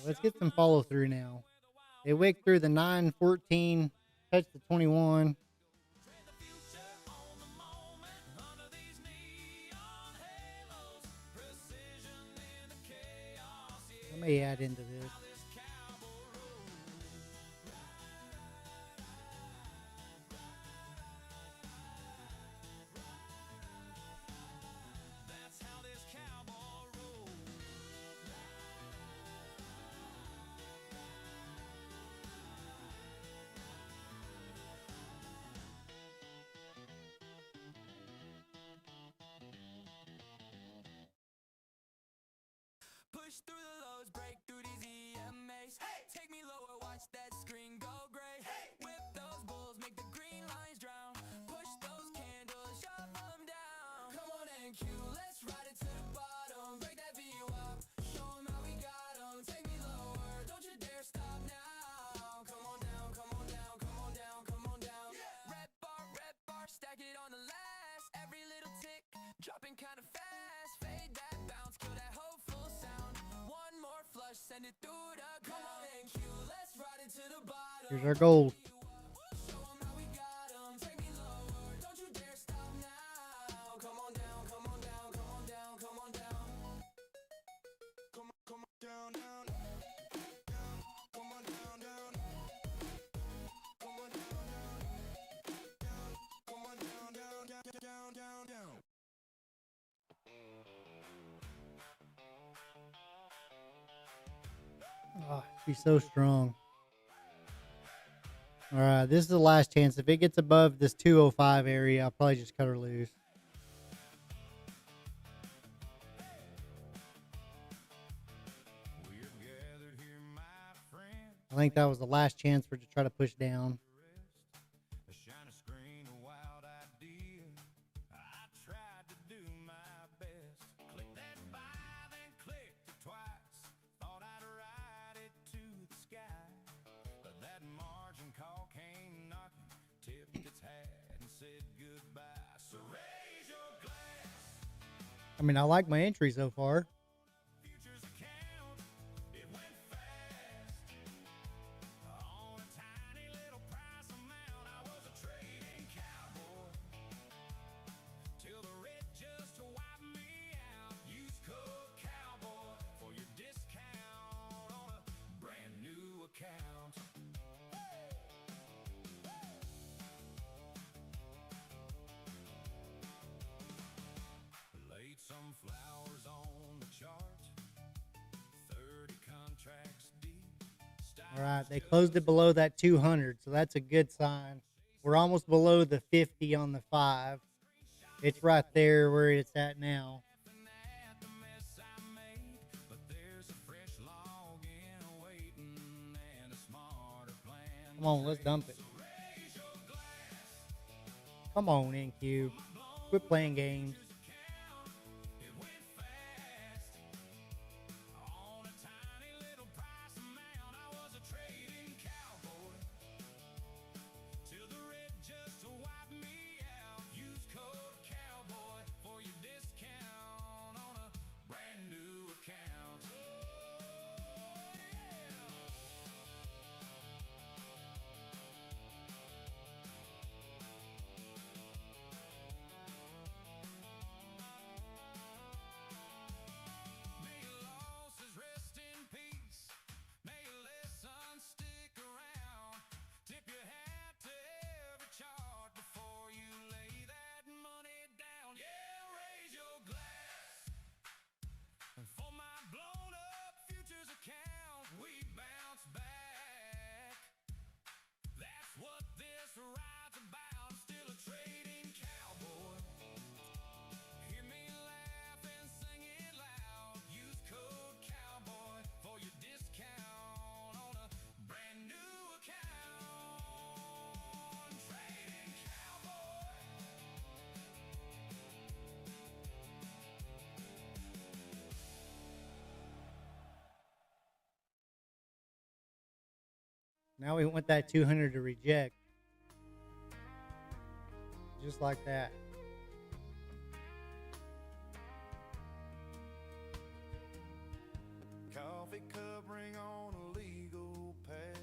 [SPEAKER 3] Let's get some follow through now. They wick through the 9, 14, touch the 21. I may add into this.
[SPEAKER 4] Push through the lows, break through these EMAs. Hey! Take me lower, watch that screen go gray. Hey! Whip those bulls, make the green lines drown. Push those candles, shove them down. Come on NQ, let's ride it to the bottom. Break that view up, show them how we got them. Take me lower, don't you dare stop now. Come on down, come on down, come on down, come on down. Yeah! Red bar, stack it on the last. Every little tick, dropping kind of fast. Fade that bounce, kill that hopeful sound. One more flush, send it through the ground. Come on NQ, let's ride it to the bottom.
[SPEAKER 3] Here's our gold.
[SPEAKER 4] Show 'em how we got 'em. Take me lower, don't you dare stop now. Come on down, come on down, come on down, come on down. Come on down, down. Come on down, down. Come on down, down. Come on down, down, down, down.
[SPEAKER 3] Oh, she's so strong. All right, this is the last chance. If it gets above this 205 area, I'll probably just cut her loose. I think that was the last chance for her to try to push down. I mean, I like my entry so far. All right, they closed it below that 200, so that's a good sign. We're almost below the 50 on the 5. It's right there where it's at now. Come on, let's dump it. Come on, NQ. Quit playing games. Now we want that 200 to reject. Just like that.
[SPEAKER 1] Coffee cup ring on a legal pad.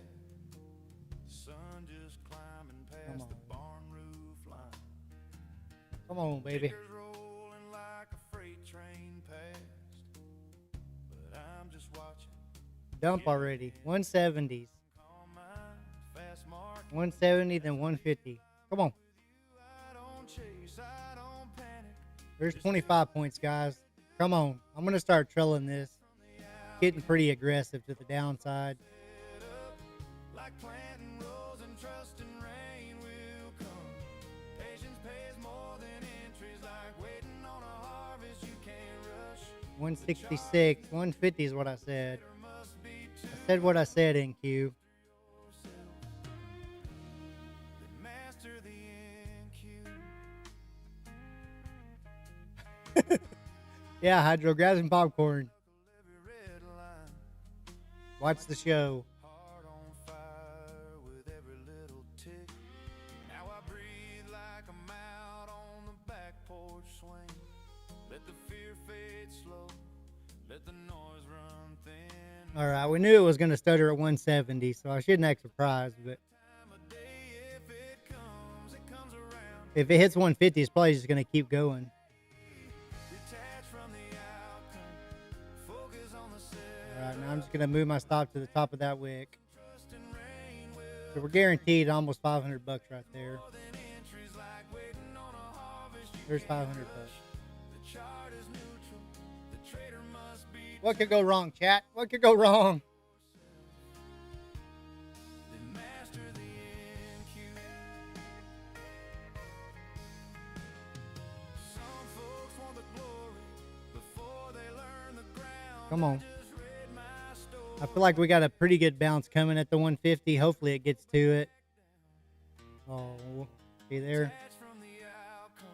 [SPEAKER 1] Sun just climbing past the barn roof line.
[SPEAKER 3] Come on, baby.
[SPEAKER 1] Tickers rolling like a freight train past. But I'm just watching.
[SPEAKER 3] Dump already. 170s.
[SPEAKER 1] Call mine fast mark.
[SPEAKER 3] 170, then 150. Come on.
[SPEAKER 1] I don't chase, I don't panic.
[SPEAKER 3] There's 25 points, guys. Come on. I'm going to start trailing this. Getting pretty aggressive to the downside.
[SPEAKER 1] Like planting rows and trusting rain will come. Patience pays more than entries, like waiting on a harvest you can't rush.
[SPEAKER 3] 166. 150 is what I said. I said what I said, NQ.
[SPEAKER 1] Master the NQ.
[SPEAKER 3] Yeah, Hydro, grab some popcorn.
[SPEAKER 1] Every red line.
[SPEAKER 3] Watch the show.
[SPEAKER 1] Heart on fire with every little tick. Now I breathe like I'm out on the back porch swing. Let the fear fade slow. Let the noise run thin.
[SPEAKER 3] All right, we knew it was going to stutter at 170, so I shouldn't act surprised. But
[SPEAKER 1] Time of day, if it comes around.
[SPEAKER 3] if it hits 150, it's probably just going to keep going.
[SPEAKER 1] Detach from the outcome. Focus on the set.
[SPEAKER 3] All right, now I'm just going to move my stop to the top of that wick.
[SPEAKER 1] Trust and rain will
[SPEAKER 3] So we're guaranteed almost 500 bucks right there.
[SPEAKER 1] more than entries, like waiting on a harvest you
[SPEAKER 3] There's
[SPEAKER 1] can't
[SPEAKER 3] 500
[SPEAKER 1] rush.
[SPEAKER 3] bucks.
[SPEAKER 1] The chart is neutral. The trader must be
[SPEAKER 3] What could go wrong, chat? What could go wrong?
[SPEAKER 1] then master the NQ. Some folks want the glory before they learn the ground.
[SPEAKER 3] Come on.
[SPEAKER 1] Just read my story.
[SPEAKER 3] I feel like we got a pretty good bounce coming at the 150. Hopefully it gets to it. Oh, see there?
[SPEAKER 1] Detach from the outcome.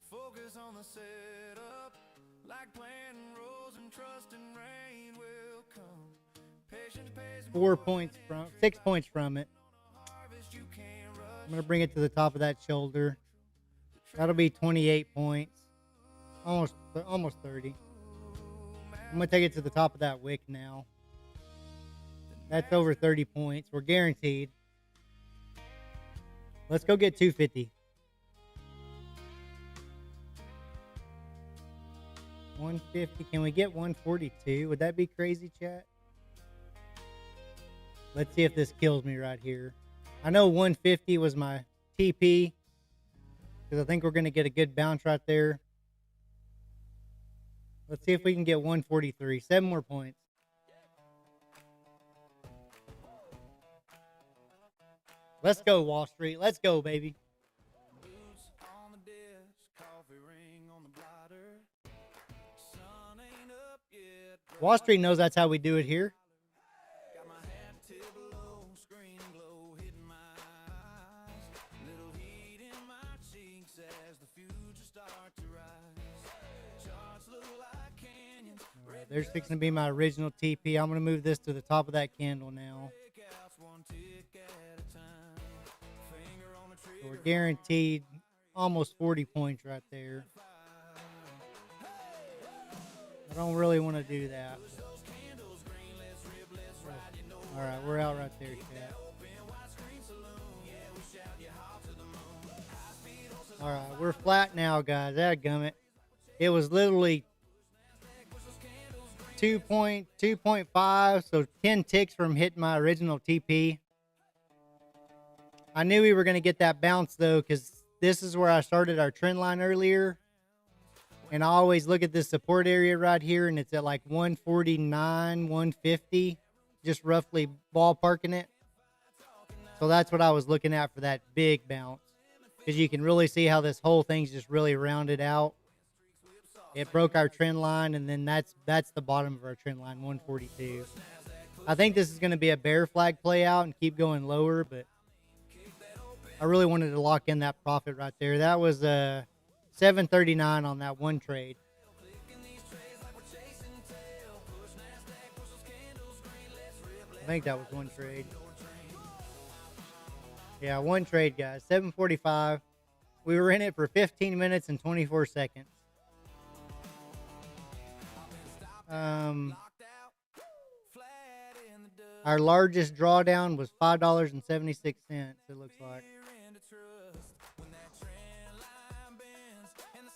[SPEAKER 1] Focus on the setup. Like planting rows and trust and rain will come. Patience pays
[SPEAKER 3] 4 points from, 6 points from it.
[SPEAKER 1] harvest you can't rush.
[SPEAKER 3] I'm going to bring it to the top of that shoulder. That'll be 28 points. Almost 30. I'm going to take it to the top of that wick now. That's over 30 points. We're guaranteed. Let's go get 250. 150. Can we get 142? Would that be crazy, chat? Let's see if this kills me right here. I know 150 was my TP, because I think we're going to get a good bounce right there. Let's see if we can get 143. 7 more points. Let's go, Wall Street. Let's go, baby.
[SPEAKER 1] Boots on the desk, coffee ring on the blotter. Sun ain't up yet.
[SPEAKER 3] Wall Street knows that's how we do it here.
[SPEAKER 1] Got my hat tip low, screen glow hitting my eyes. Little heat in my cheeks as the future starts to rise. Charts look like canyons.
[SPEAKER 3] There's fixing to be my original TP. I'm going to move this to the top of that candle now.
[SPEAKER 1] Breakouts one tick at a time. Finger on the
[SPEAKER 3] So
[SPEAKER 1] trigger.
[SPEAKER 3] we're guaranteed almost 40 points right there. I don't really want to do that. All right, we're out right there, chat. All right, we're flat now, guys. Dadgummit. It was literally 2.5, so 10 ticks from hitting my original TP. I knew we were going to get that bounce, though, because this is where I started our trend line earlier. And I always look at this support area right here, and it's at like 149, 150, just roughly ballparking it. So that's what I was looking at for that big bounce, because you can really see how this whole thing's just really rounded out. It broke our trend line, and then that's the bottom of our trend line, 142. I think this is going to be a bear flag play out and keep going lower, but I really wanted to lock in that profit right there. That was 739 on that one trade. I think that was one trade. Yeah, one trade, guys. 7:45. We were in it for 15 minutes and 24 seconds. Our largest drawdown was $5.76. It looks like.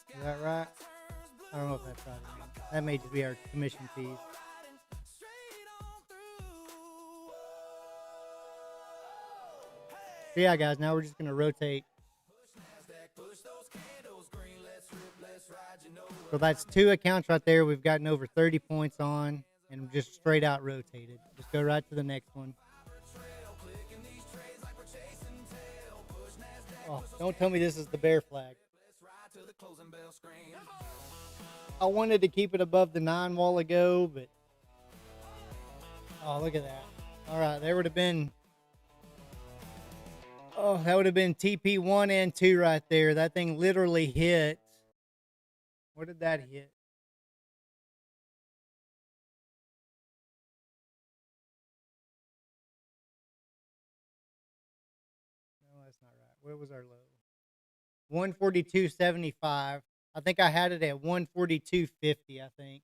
[SPEAKER 3] Is that right? I don't know if that's right. Or not. That may just be our commission fees. So yeah, guys. Now we're just gonna rotate. So that's 2 accounts right there. We've gotten over 30 points on, and just straight out rotated. Just go right to the next one. Oh, don't tell me this is the bear flag. I wanted to keep it above the 9 while ago, but oh, look at that. All right, there would have been. Oh, that would have been TP 1 and 2 right there. That thing literally hit. What did that hit? No, that's not right. Where was our low? 142.75. I think I had it at 142.50, I think.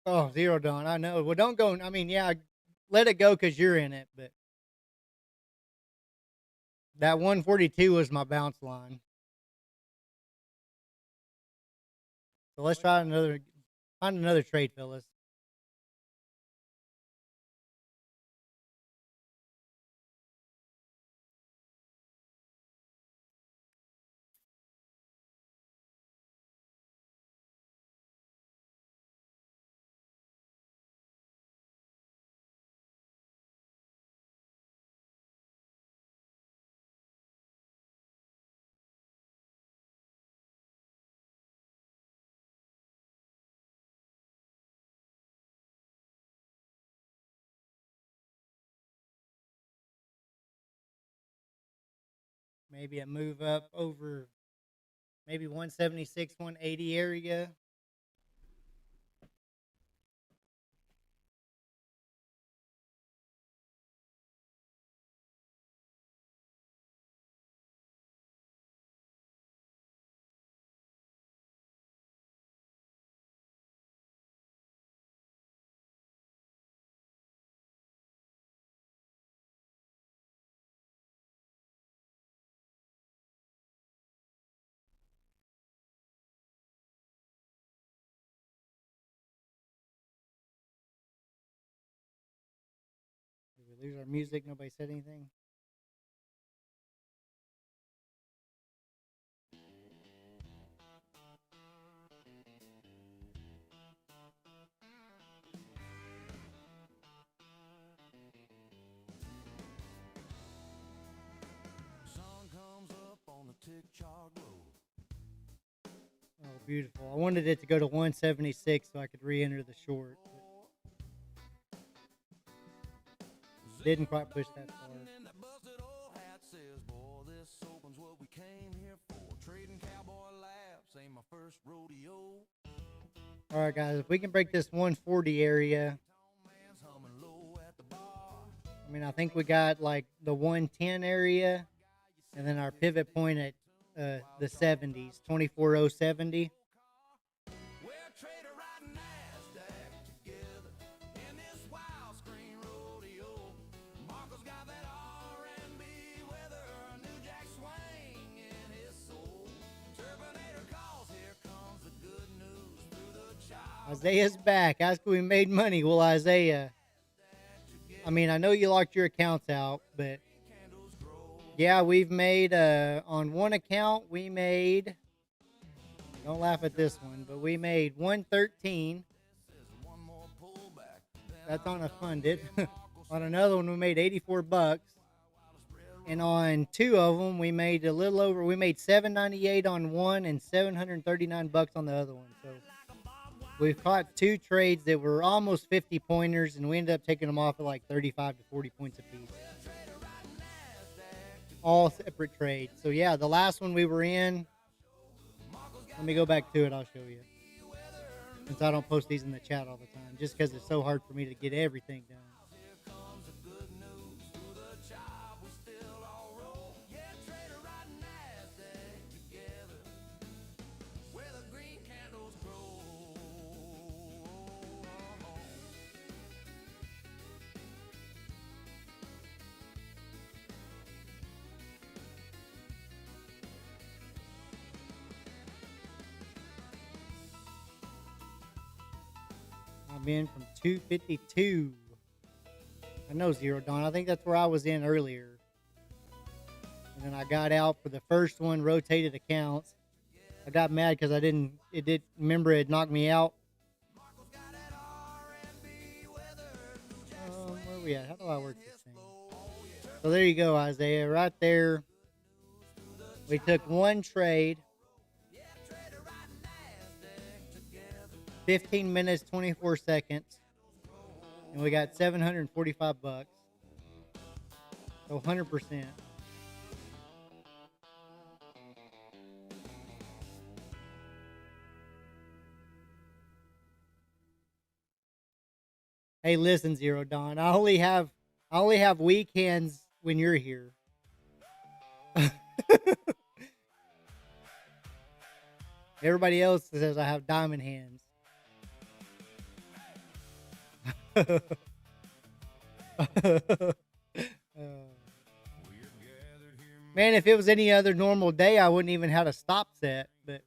[SPEAKER 3] Oh, zero done. I know. Well, don't go. I mean, yeah, let it go because you're in it, but that 142 was my bounce line. So let's try find another trade, fellas. Maybe a move up over maybe 176, 180 area. Did we lose our music? Nobody said anything.
[SPEAKER 1] Sun comes up on the tick-tock road.
[SPEAKER 3] Oh, beautiful. I wanted it to go to 176 so I could re-enter the short. But didn't quite push that far.
[SPEAKER 1] And that busted old hat says, boy, this open's what we came here for. Trading cowboy laps ain't my first rodeo.
[SPEAKER 3] All right, guys. If we can break this 140 area,
[SPEAKER 1] Man's humming low at the bar.
[SPEAKER 3] I mean, I think we got like the 110 area, and then our pivot point at the 70s, 24.070.
[SPEAKER 1] We're trader riding NASDAQ together in this wild screen rodeo. Marco's got that R&B weather, a new jack swing in his soul. Turbinator calls, here comes the good news through the child.
[SPEAKER 3] Isaiah's back. Asking we made money. Well, Isaiah, I mean, I know you locked your accounts out, but yeah, we've made, on one account, we made, don't laugh at this one, but we made 113. That's on a funded. On another one, we made 84 bucks. And on 2 of them, we made a little over, we made 798 on one and 739 bucks on the other one. So we've caught 2 trades that were almost 50 pointers, and we ended up taking them off at like 35 to 40 points apiece. All separate trades. So yeah, the last one we were in, let me go back to it. I'll show you. Since I don't post these in the chat all the time, just because it's so hard for me to get everything done. I'm in from 252. I know Zero Dawn. I think that's where I was in earlier. And then I got out for the first one, rotated accounts. I got mad because remember it knocked me out. Where are we at? How do I work this thing? So there you go, Isaiah. Right there. We took one trade. 15 minutes, 24 seconds. And we got $745. So 100%. Hey, listen, Zero Dawn. I only have weak hands when you're here. Everybody else says I have diamond hands. Man, if it was any other normal day, I wouldn't even have a stop set. But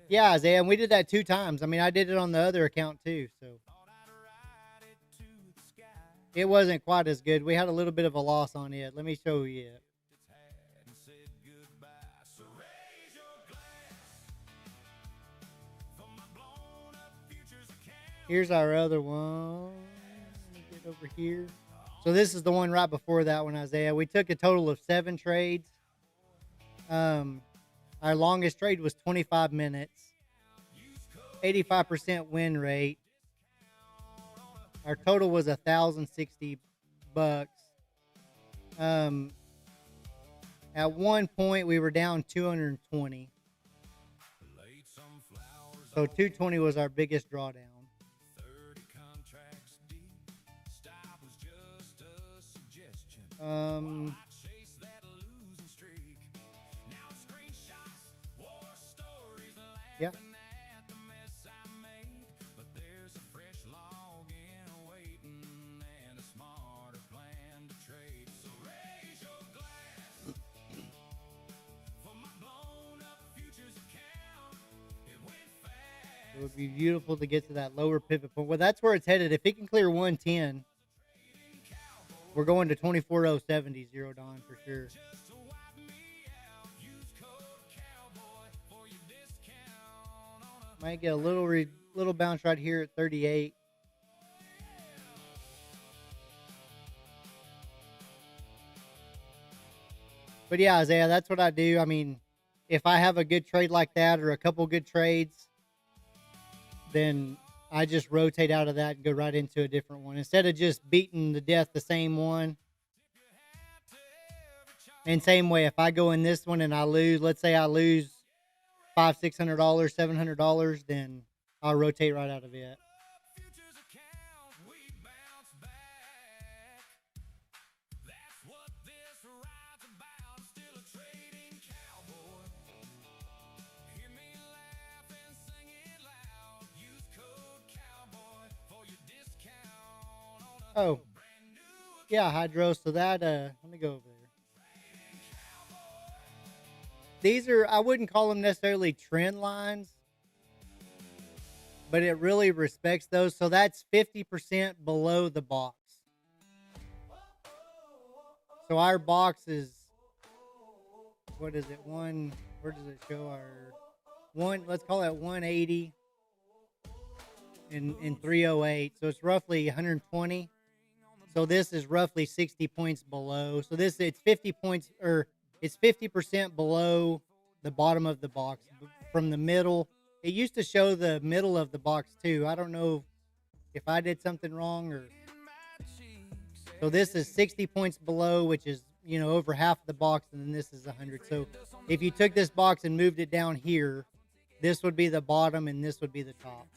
[SPEAKER 3] yeah, Isaiah, and we did that 2 times. I mean, I did it on the other account too, so it wasn't quite as good. We had a little bit of a loss on it. Let me show you it. Here's our other one. Let me get over here. So this is the one right before that one, Isaiah. We took a total of 7 trades. Our longest trade was 25 minutes. 85% win rate. Our total was $1,060. At one point we were down 220. So 220 was our biggest drawdown. Yeah. It would be beautiful to get to that lower pivot point. Well, that's where it's headed. If it can clear 110, we're going to 24.070 Zero Dawn for sure. Might get a little bounce right here at 38. But yeah, Isaiah, that's what I do. I mean, if I have a good trade like that or a couple good trades, then I just rotate out of that and go right into a different one instead of just beating to death the same one. And same way, if I go in this one and I lose, let's say I lose $500, $600, $700, then I'll rotate right out of it. Oh, yeah, Hydro. So that, let me go over there. These are, I wouldn't call them necessarily trend lines, but it really respects those. So that's 50% below the box. So our box is, what is it? Where does it show our one? Let's call it 180 and 308. So it's roughly 120. So this is roughly 60 points below. So it's 50 points, or it's 50% below the bottom of the box from the middle. It used to show the middle of the box too. I don't know if I did something wrong or. So this is 60 points below, which is, over half the box, and then this is 100. So if you took this box and moved it down here, this would be the bottom and this would be the top.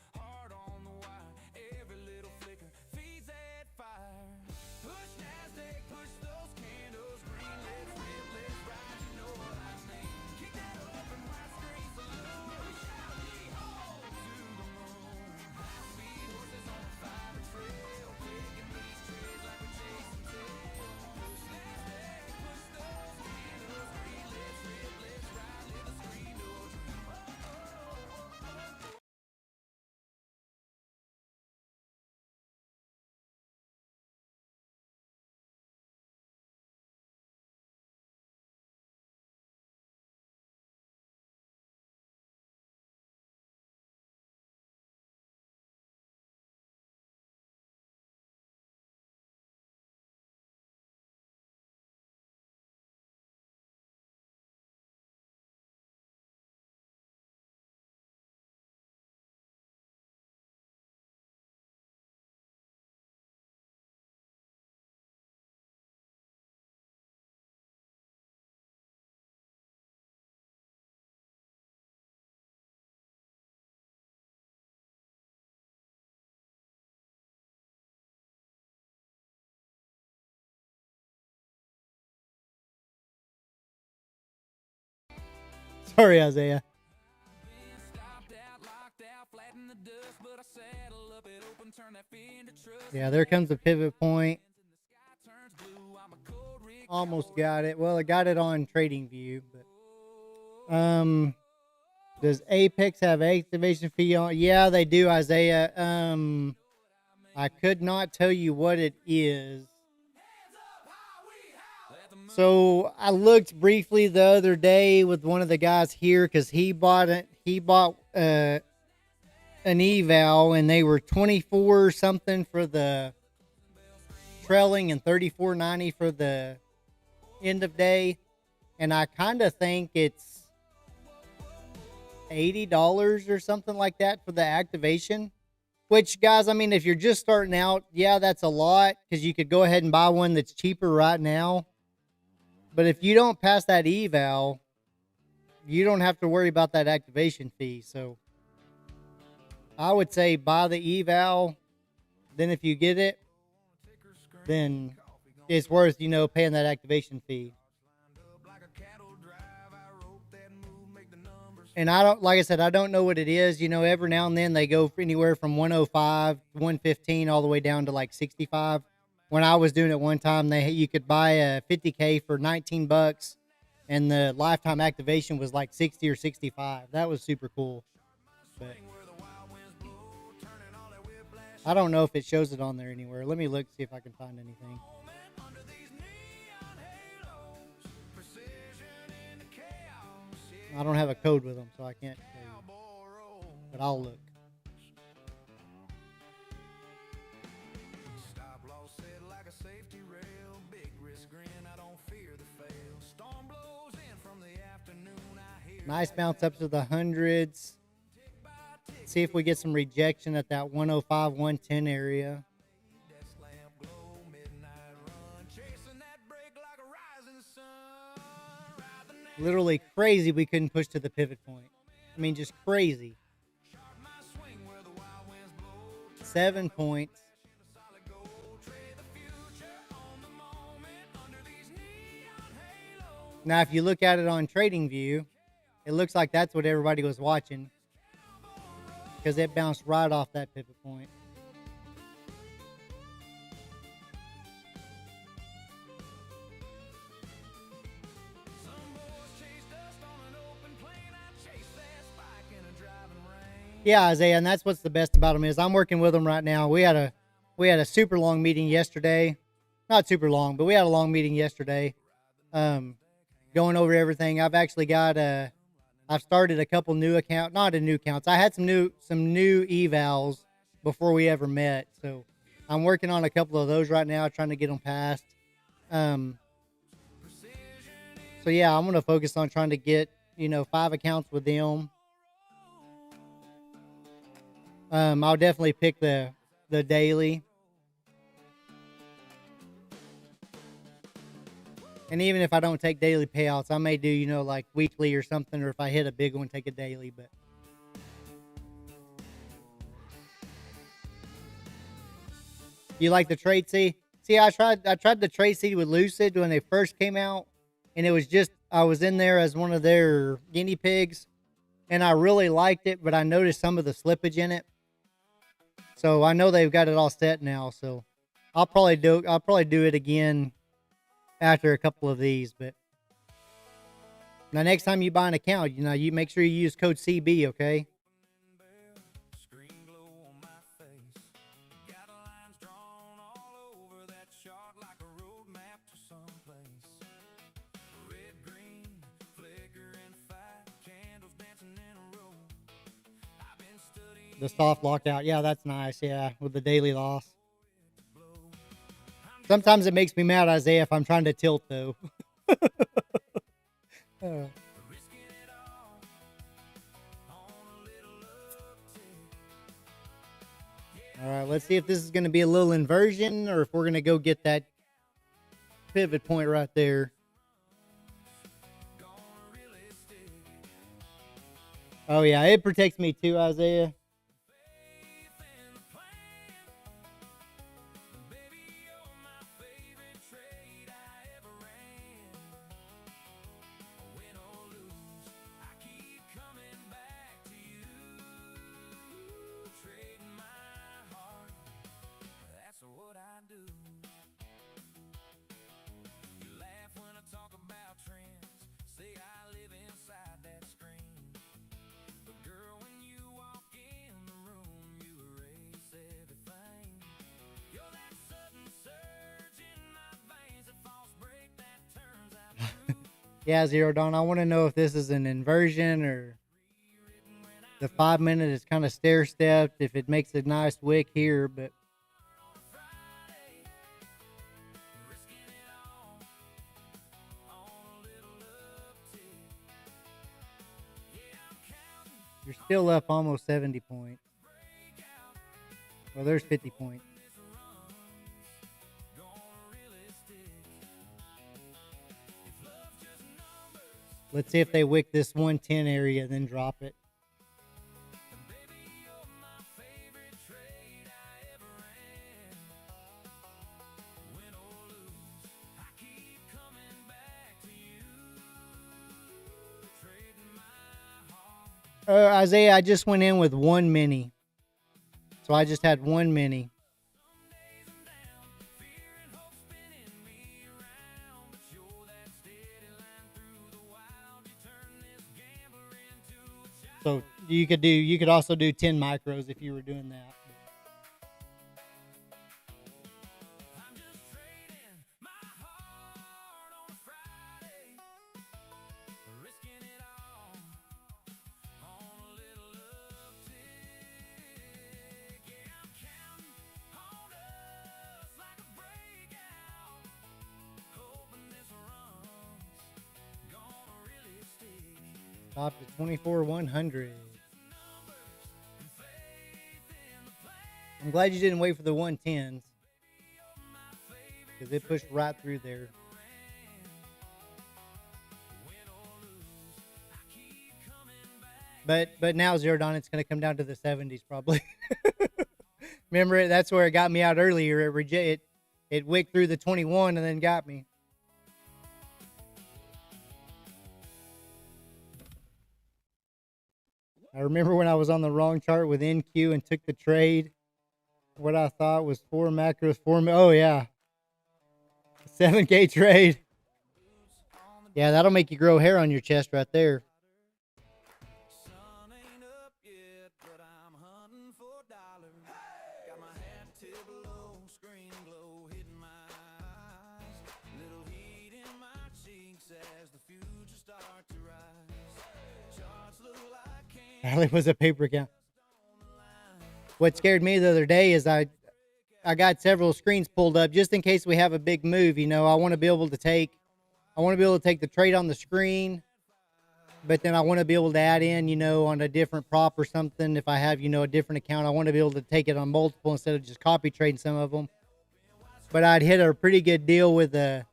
[SPEAKER 3] Sorry, Isaiah. Yeah, there comes the pivot point. Almost got it. Well, I got it on Trading View, but does Apex have activation fee on? Yeah, they do, Isaiah. I could not tell you what it is. So I looked briefly the other day with one of the guys here because he bought an eval, and they were 24 something for the trailing and 34.90 for the end of day, and I kind of think it's $80 or something like that for the activation. Which, guys, I mean, if you're just starting out, yeah, that's a lot because you could go ahead and buy one that's cheaper right now. But if you don't pass that eval, you don't have to worry about that activation fee. So I would say buy the eval. Then if you get it, then it's worth, paying that activation fee. And like I said, I don't know what it is. Every now and then they go anywhere from 105, 115, all the way down to like 65. When I was doing it one time, you could buy a 50K for $19, and the lifetime activation was like 60 or 65. That was super cool. But I don't know if it shows it on there anywhere. Let me look, see if I can find anything. I don't have a code with them, so I can't tell you. But I'll look. Nice bounce up to the hundreds. See if we get some rejection at that 105, 110 area. Literally crazy we couldn't push to the pivot point. I mean, just crazy. 7 points. Now, if you look at it on Trading View, it looks like that's what everybody was watching because it bounced right off that pivot point. Yeah, Isaiah, and that's what's the best about them is I'm working with them right now. We had a super long meeting yesterday. Not super long, but we had a long meeting yesterday. Going over everything. I've actually got I've started a couple new accounts, not a new accounts. I had some new evals before we ever met. So I'm working on a couple of those right now, trying to get them passed. So yeah, I'm going to focus on trying to get, 5 accounts with them. I'll definitely pick the daily. And even if I don't take daily payouts, I may do, like weekly or something, or if I hit a big one, take a daily. But you like the trade seed? See, I tried the trade seed with Lucid when they first came out, and it was just I was in there as one of their guinea pigs, and I really liked it, but I noticed some of the slippage in it. So I know they've got it all set now. So I'll probably do it again after a couple of these. But now next time you buy an account, you make sure you use code CB, okay? The soft lockout. Yeah, that's nice. Yeah, with the daily loss. Sometimes it makes me mad, Isaiah, if I'm trying to tilt, though. All right, let's see if this is going to be a little inversion or if we're going to go get that pivot point right there. Oh, yeah, it protects me too, Isaiah. Yeah, Zero Dawn. I want to know if this is an inversion or the 5 minute is kind of stair stepped. If it makes a nice wick here, but you're still up almost 70 points. Well, there's 50 points. Let's see if they wick this 110 area, then drop it. Isaiah, I just went in with one mini. So I just had one mini. So you could also do 10 micros if you were doing that. Top to 24,100. I'm glad you didn't wait for the 110s because it pushed right through there. But now, Zero Dawn, it's going to come down to the 70s probably. Remember, that's where it got me out earlier. It wicked through the 21 and then got me. I remember when I was on the wrong chart with NQ and took the trade. What I thought was 4 macros, oh yeah. 7K trade. Yeah, that'll make you grow hair on your chest right there. Probably was a paper count. What scared me the other day is I got several screens pulled up just in case we have a big move. You know, I want to be able to take the trade on the screen, but then I want to be able to add in, you know, on a different prop or something. If I have, you know, a different account, I want to be able to take it on multiple instead of just copy trading some of them. But I'd hit a pretty good deal with I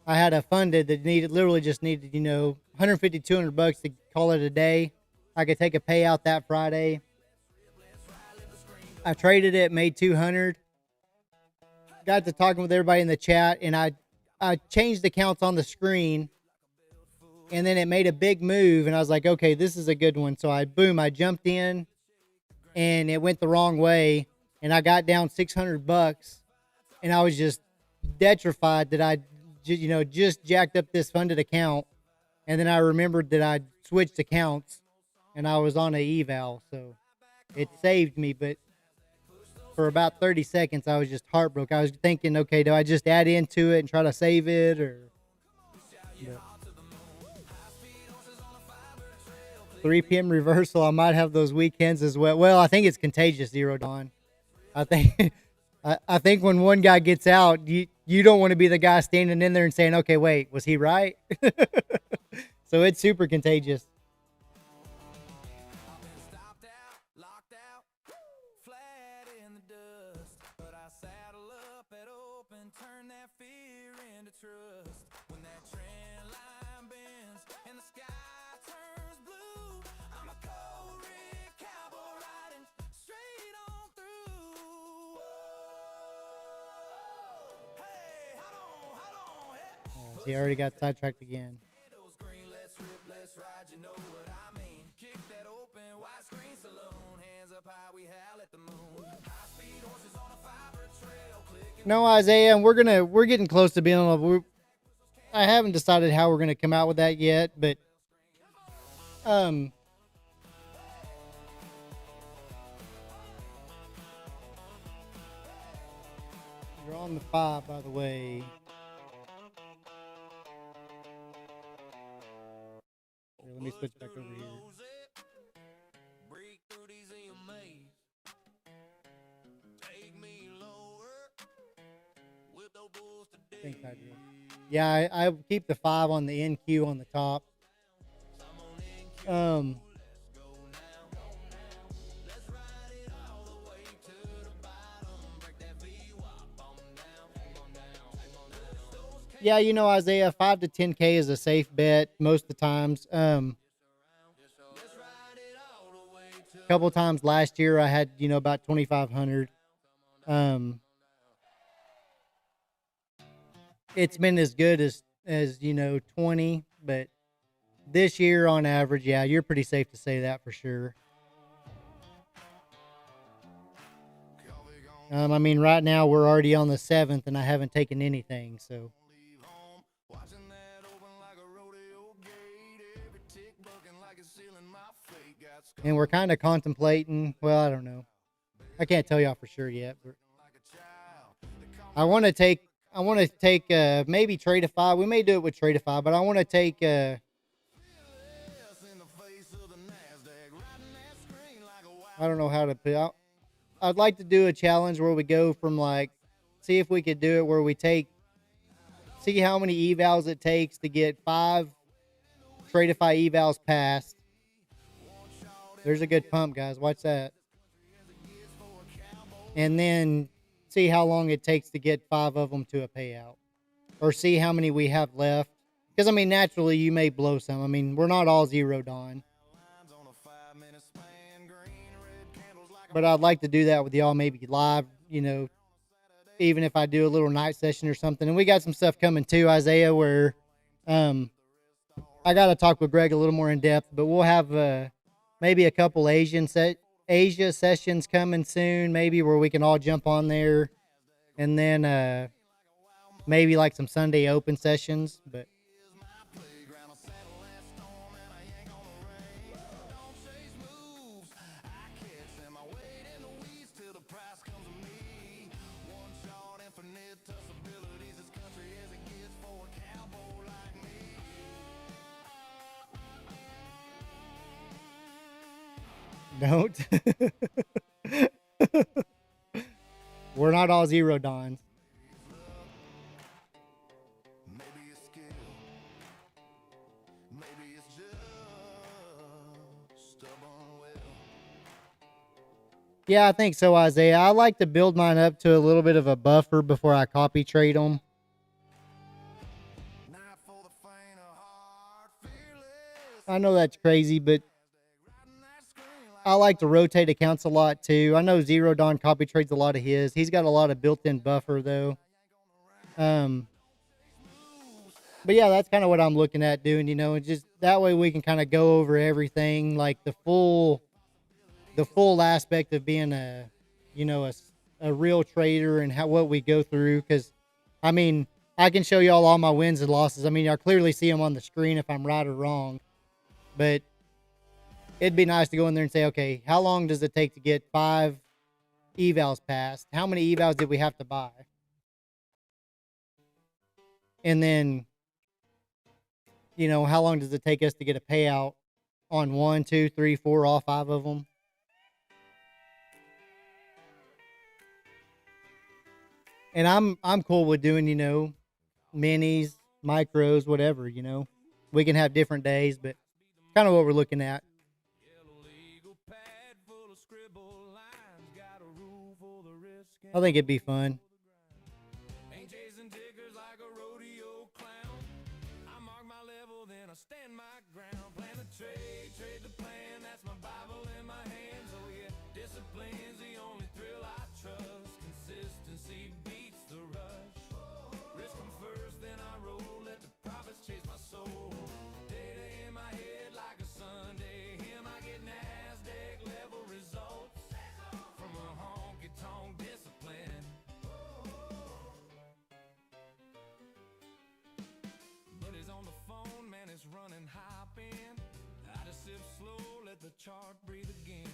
[SPEAKER 3] had a funded that literally just needed, you know, 150, 200 bucks to call it a day. I could take a payout that Friday. I traded it, made 200. Got to talking with everybody in the chat, and I changed accounts on the screen, and then it made a big move, and I was like, okay, this is a good one. So I jumped in, and it went the wrong way, and I got down 600 bucks, and I was just petrified that I, you know, just jacked up this funded account, and then I remembered that I switched accounts, and I was on a eval, so it saved me. But for about 30 seconds, I was just heartbroken. I was thinking, okay, do I just add into it and try to save it, or? But 3 p.m. reversal. I might have those weekends as well. Well, I think it's contagious, Zero Dawn. I think I think when one guy gets out, you don't want to be the guy standing in there and saying, okay, wait, was he right? So it's super contagious. He already got sidetracked again. No, Isaiah, we're getting close to being able. I haven't decided how we're gonna come out with that yet, but you're on the 5, by the way. I think I do. Yeah, I keep the 5 on the NQ on the top. Yeah, you know, Isaiah, 5 to 10K is a safe bet most of the times. A couple times last year I had, you know, about 2,500. It's been as good as, you know, 20, but this year on average, yeah, you're pretty safe to say that for sure. I mean, right now we're already on the 7th and I haven't taken anything, so. And we're kind of contemplating, well, I don't know. I can't tell y'all for sure yet, but I want to take maybe Tradeify. We may do it with Tradeify, but I want to take I don't know how to put out. I'd like to do a challenge where we go from like, see if we could do it where we see how many evals it takes to get 5 Tradeify evals passed. There's a good pump, guys. Watch that. And then see how long it takes to get 5 of them to a payout. Or see how many we have left. Because, I mean, naturally, you may blow some. I mean, we're not all zeroed on. But I'd like to do that with y'all maybe live, you know, even if I do a little night session or something. And we got some stuff coming too, Isaiah, where I got to talk with Greg a little more in depth. But we'll have maybe a couple Asia sessions coming soon, maybe where we can all jump on there. And then maybe like some Sunday open sessions. But don't. We're not all zero dons. Yeah, I think so, Isaiah. I like to build mine up to a little bit of a buffer before I copy trade them. I know that's crazy, but I like to rotate accounts a lot too. I know Zero Dawn copy trades a lot of his. He's got a lot of built-in buffer though. But yeah, that's kind of what I'm looking at doing, you know, and just that way we can kind of go over everything, like the full aspect of being a real trader and what we go through. Because I mean, I can show y'all all my wins and losses. I mean, y'all clearly see them on the screen if I'm right or wrong, but it'd be nice to go in there and say, okay, how long does it take to get 5 evals passed? How many evals did we have to buy? And then, you know, how long does it take us to get a payout on 1, 2, 3, 4, all 5 of them? And I'm cool with doing, you know, minis, micros, whatever, you know. We can have different days, but kind of what we're looking at. I think it'd be fun. Ain't chasing tickers like a rodeo clown. I mark my level, then I stand my ground. Plan the trade the plan. That's my Bible in my hands. Oh yeah, discipline's the only thrill I trust. Consistency beats the rush. Risk 'em first, then I roll. Let the profits chase my soul. Data in my head like a Sunday. Him I get NASDAQ level results from a honky-tonk discipline. But he's on the phone, man, it's running hopping. I just sip slow, let the chart breathe again.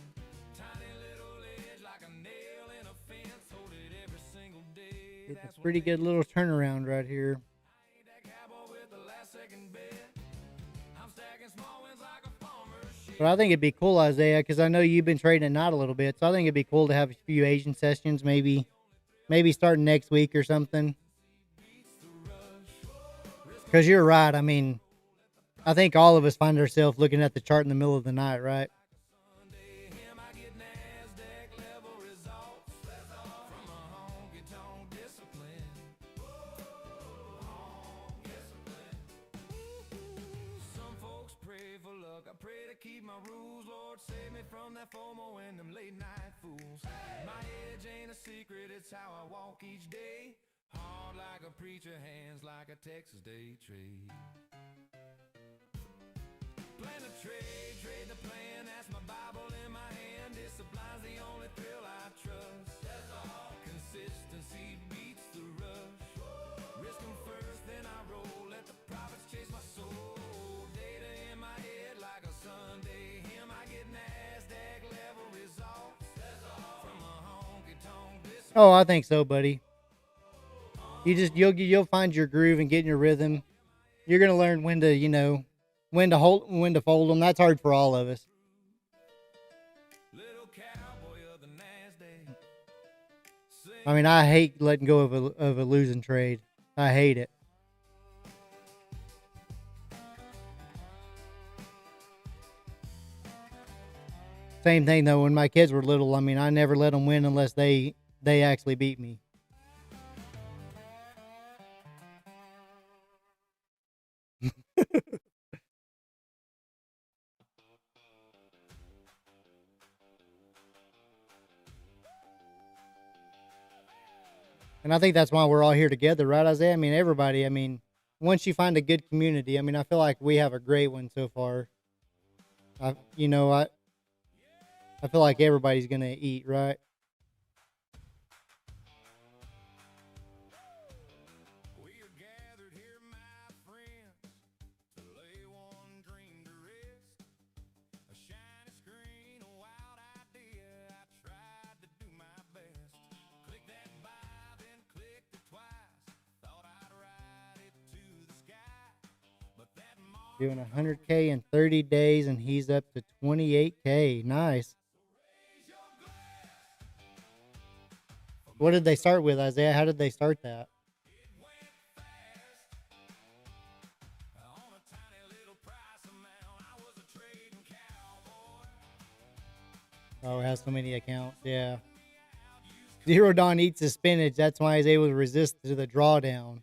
[SPEAKER 3] Tiny little edge like a nail in a fence. Hold it every single day. It's a pretty good little turnaround right here. I ain't that cowboy with the last second bet. I'm stacking small wins like a farmer's shit. But I think it'd be cool, Isaiah, because I know you've been trading at night a little bit. So I think it'd be cool to have a few Asian sessions, maybe starting next week or something. Because you're right. I mean, I think all of us find ourselves looking at the chart in the middle of the night, right?
[SPEAKER 1] Keep my rules, Lord, save me from that FOMO and them late night fools. My edge ain't a secret, it's how I walk each day. Hard like a preacher, hands like a Texas day trade. Plan to trade the plan, that's my Bible in my hand. Discipline's the only thrill I trust. That's all. Consistency beats the rush. Risk 'em first, then I roll, let the profits chase my soul. Data in my head like a Sunday hymn. I get NASDAQ level results. That's all. From a honky-tonk discipline.
[SPEAKER 3] Oh, I think so, buddy. You'll find your groove and get in your rhythm. You're gonna learn when to, when to fold them. That's hard for all of us.
[SPEAKER 1] Little cowboy of the NASDAQ.
[SPEAKER 3] I mean, I hate letting go of a losing trade. I hate it. Same thing though. When my kids were little, I mean, I never let them win unless they actually beat me. And I think that's why we're all here together, right, Isaiah? I mean, everybody. I mean, once you find a good community, I mean, I feel like we have a great one so far. I feel like everybody's gonna eat, right?
[SPEAKER 1] We are gathered here, my friends, to lay one dream to rest. A shiny screen, a wild idea. I tried to do my best. Click that buy, then clicked it twice. Thought I'd ride it to the sky, but that mark.
[SPEAKER 3] Doing 100K in 30 days, and he's up to 28K. Nice. What did they start with, Isaiah? How did they start that?
[SPEAKER 1] On a tiny little price amount, I was a trading cowboy.
[SPEAKER 3] Oh, it has so many accounts. Yeah. Zero Dawn eats his spinach. That's why he's able to resist to the drawdown.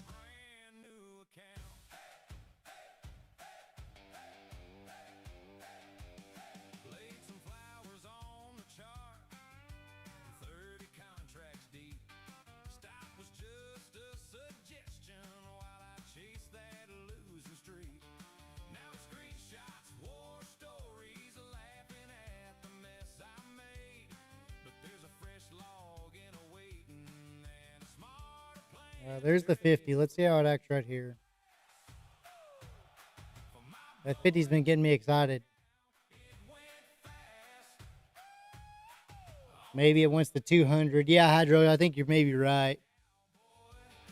[SPEAKER 1] Brand new account. Laid some flowers on the chart. 30 contracts deep. Stop was just a suggestion while I chased that losing streak. Now screenshots, war stories, laughing at the mess I made. But there's a fresh log in a waiting and a smarter plan.
[SPEAKER 3] There's the 50. Let's see how it acts right here. That 50's been getting me excited. Maybe it wants to 200. Yeah, Hydro, I think you're maybe right.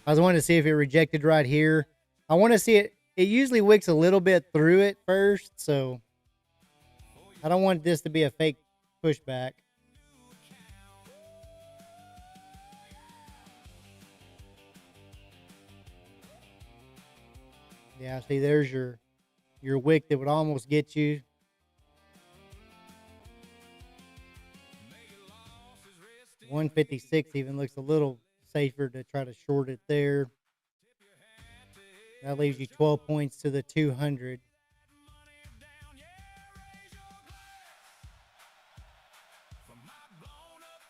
[SPEAKER 3] I was wanting to see if it rejected right here. I want to see it. It usually wicks a little bit through it first, so I don't want this to be a fake pushback. Yeah, see, there's your wick that would almost get you. $156 even looks a little safer to try to short it there. That leaves you 12 points to the 200.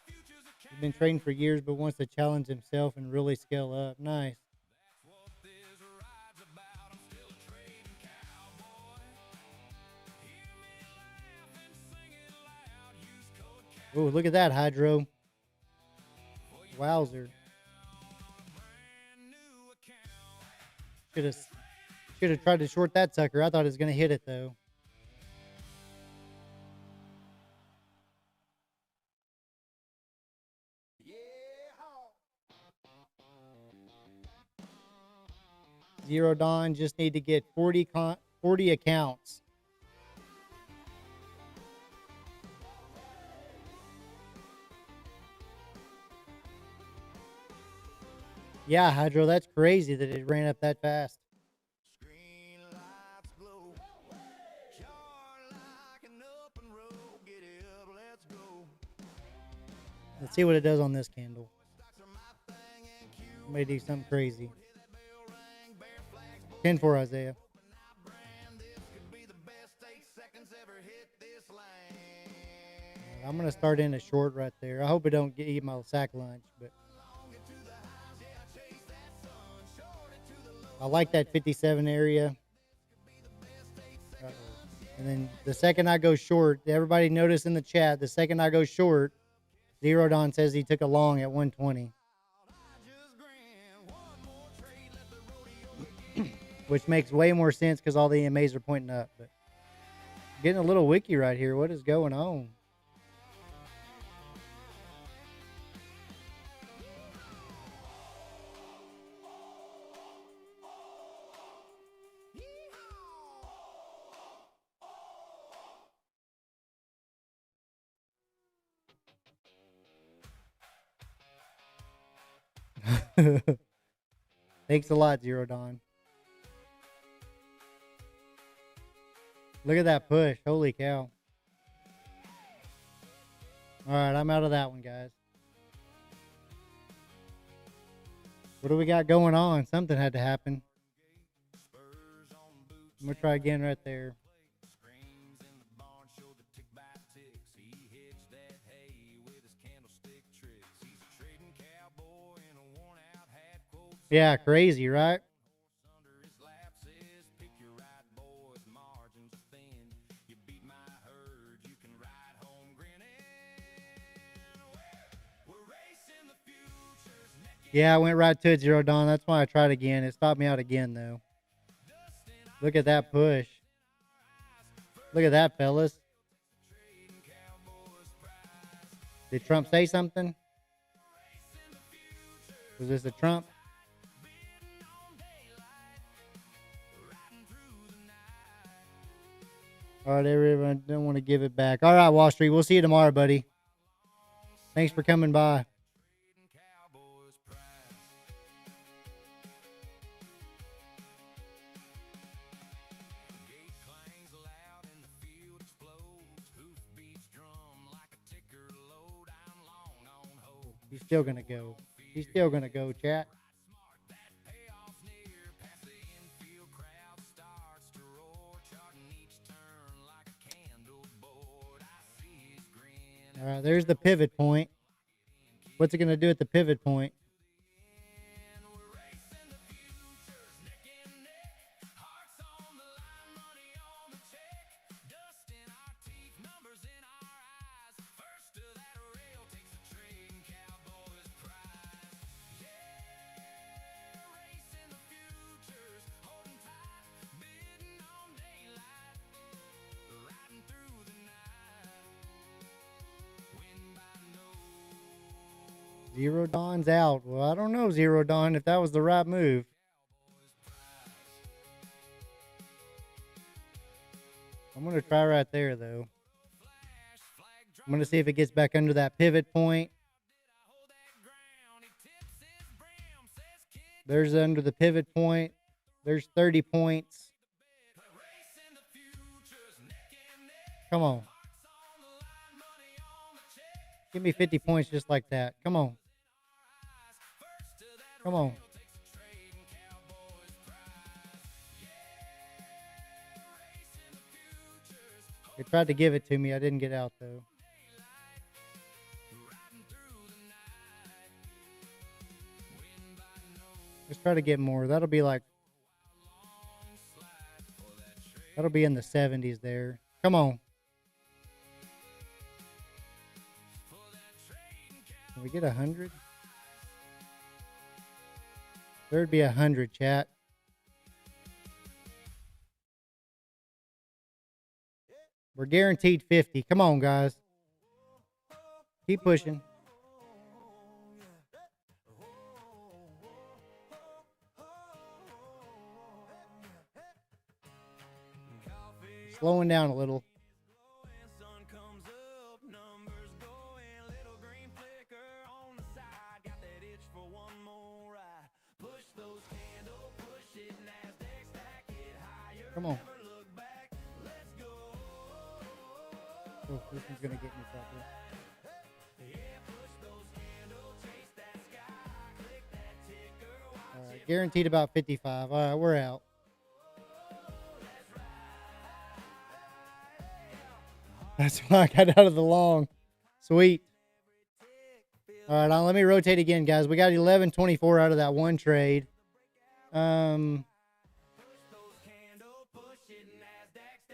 [SPEAKER 3] He's been trading for years, but wants to challenge himself and really scale up. Nice. Oh, look at that, Hydro. Wowzer. Should have tried to short that sucker. I thought it was going to hit it, though. Zero Dawn just need to get 40 accounts. Yeah, Hydro, that's crazy that it ran up that fast.
[SPEAKER 1] Screen lights glow. Sure like an up and roll. Get it up, let's go.
[SPEAKER 3] Let's see what it does on this candle.
[SPEAKER 1] Stocks are my thing and Q.
[SPEAKER 3] May do something crazy.
[SPEAKER 1] Hear that bell ring. Bear flags, bull
[SPEAKER 3] 10-4, Isaiah.
[SPEAKER 1] open eye brand. This could be the best 8 seconds ever hit this lane.
[SPEAKER 3] I'm gonna start in a short right there. I hope it don't eat my sack lunch, but I like that 57 area. Uh-oh. And then the second I go short, everybody notice in the chat, the second I go short, Zero Don says he took a long at 120. Which makes way more sense because all the EMAs are pointing up. But getting a little wiki right here. What is going on? Thanks a lot, Zero Dawn. Look at that push. Holy cow. All right, I'm out of that one, guys. What do we got going on? Something had to happen. I'm going to try again right there.
[SPEAKER 5] Screams in the barn show the tick by ticks. He hitched that hay with his candlestick tricks. He's a trading cowboy in a worn out hat quote.
[SPEAKER 3] Yeah, crazy, right?
[SPEAKER 5] Under his lap says, pick your right boys, margins are thin. You beat my herd, you can ride home grinning. We're racing the futures,
[SPEAKER 3] Yeah, I went right to it, Zero Dawn. That's why I tried again. It stopped me out again, though. Look at that push. Look at that, fellas. Did Trump say something? Was this a Trump? All right, everyone, don't want to give it back. All right, Wall Street, we'll see you tomorrow, buddy. Thanks for coming by. He's still going to go. He's still going to go, chat. All right, there's the pivot point. What's it going to do at the pivot point? Zero Dawn's out. Well, I don't know, Zero Dawn, if that was the right move. I'm going to try right there, though. I'm going to see if it gets back under that pivot point. There's under the pivot point. There's 30 points. Come on. Give me 50 points just like that. Come on. Come on. They tried to give it to me. I didn't get out, though. Let's try to get more. That'll be like... That'll be in the 70s there. Come on. Can we get 100? There'd be 100, chat. We're guaranteed 50. Come on, guys. Keep pushing. Slowing down a little. Come on. Oh, this one's gonna get me, sucker. All right, guaranteed about 55. All right, we're out. That's why I got out of the long. Sweet. All right, now let me rotate again, guys. We got 11.24 out of that one trade.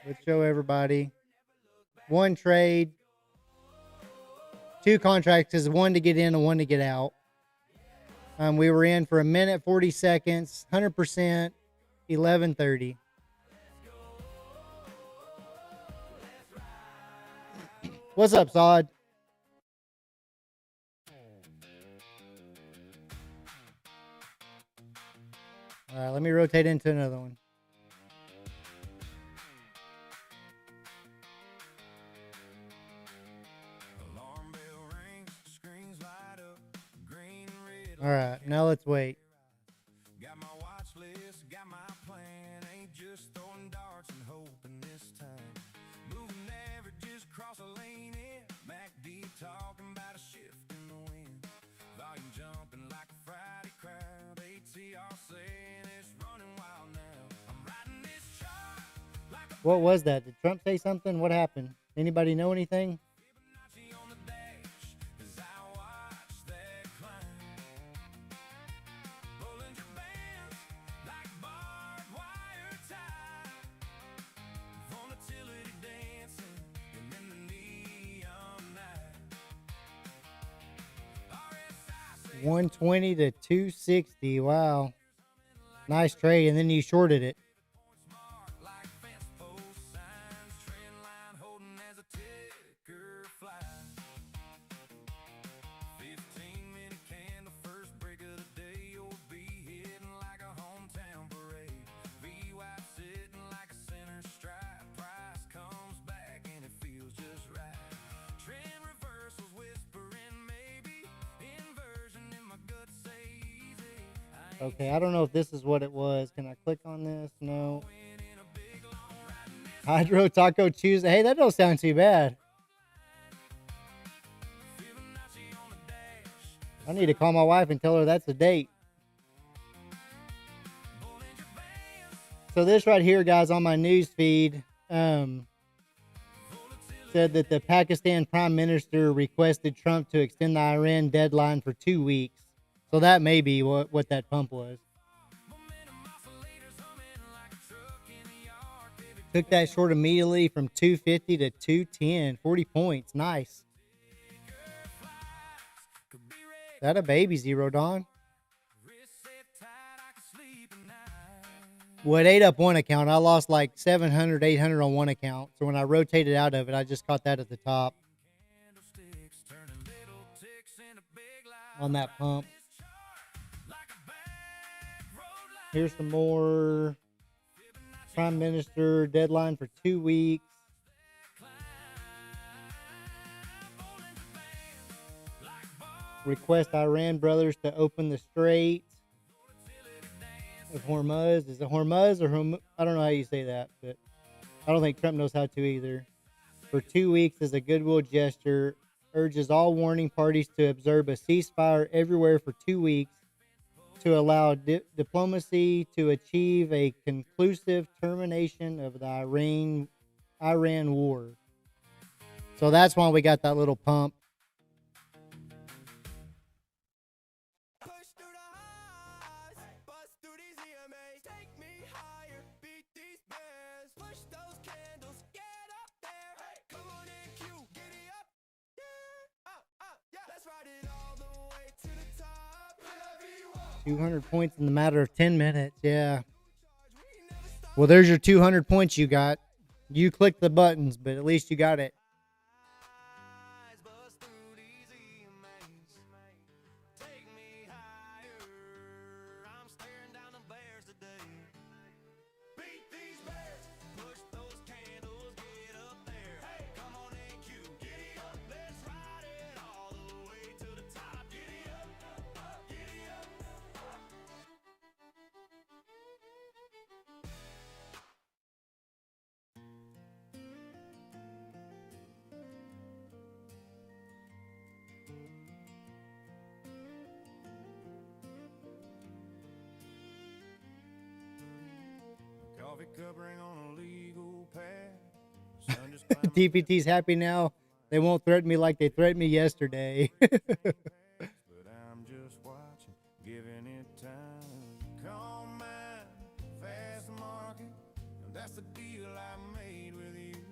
[SPEAKER 3] Let's show everybody. One trade. Two contracts is one to get in and one to get out. We were in for a minute, 40 seconds, 100%, 11:30. What's up, Sod? All right, let me rotate into another one. All right, now let's wait.
[SPEAKER 1] Got my watch list, got my plan. Ain't just throwing darts and hoping this time. Moving averages across a lane in. MACD talking about a shift in the wind. Volume jumping like a Friday crowd. ATR saying it's running wild now. I'm riding this chart like a
[SPEAKER 3] What was that? Did Trump say something? What happened? Anybody know anything?
[SPEAKER 1] Fibonacci on the dash as I watch that climb. Bollinger Bands like barbed wire tie. Volatility dancing and in the neon night. RSI
[SPEAKER 3] 120 to 260. Wow. Nice trade. And then you shorted it.
[SPEAKER 1] mark like fence post signs. Trend line holding as a ticker fly. 15-minute candle, first break of the day. You'll be hitting like a hometown parade. VWAP sitting like a center stripe. Price comes back and it feels just right. Trend reversals whispering maybe. Inversion in my gut say easy.
[SPEAKER 3] Okay, I don't know if this is what it was. Can I click on this? No. Hydro Taco Tuesday. Hey, that don't sound too bad. I need to call my wife and tell her that's the date. So this right here, guys, on my news feed, said that the Pakistan Prime Minister requested Trump to extend the Iran deadline for 2 weeks. So that may be what that pump was. Took that short immediately from 250 to 210. 40 points. Nice. Is that a baby, Zero Dawn? Well, it ate up one account. I lost like 700, 800 on one account. So when I rotated out of it, I just caught that at the top. On that pump. Here's some more. Prime Minister deadline for 2 weeks. Request Iran brothers to open the Strait of Hormuz. Is it Hormuz or I don't know how you say that, but I don't think Trump knows how to either. For 2 weeks as a goodwill gesture, urges all warning parties to observe a ceasefire everywhere for 2 weeks to allow diplomacy to achieve a conclusive termination of the Iran war. So that's why we got that little pump.
[SPEAKER 1] Push through the highs, bust through these EMAs. Take me higher, beat these bears. Push those candles, get up there. Come on in, Q, giddy up. Yeah, let's ride it all the way to the top.
[SPEAKER 3] 200 points in the matter of 10 minutes. Yeah. Well, there's your 200 points you got. You clicked the buttons, but at least you got it.
[SPEAKER 1] Coffee cup ring on a legal pad. Sun just climbing
[SPEAKER 3] TPT's happy now. They won't threaten me like they threatened me yesterday.
[SPEAKER 1] but I'm just watching, giving it time. Call mine, fast market, and that's the deal I made with you.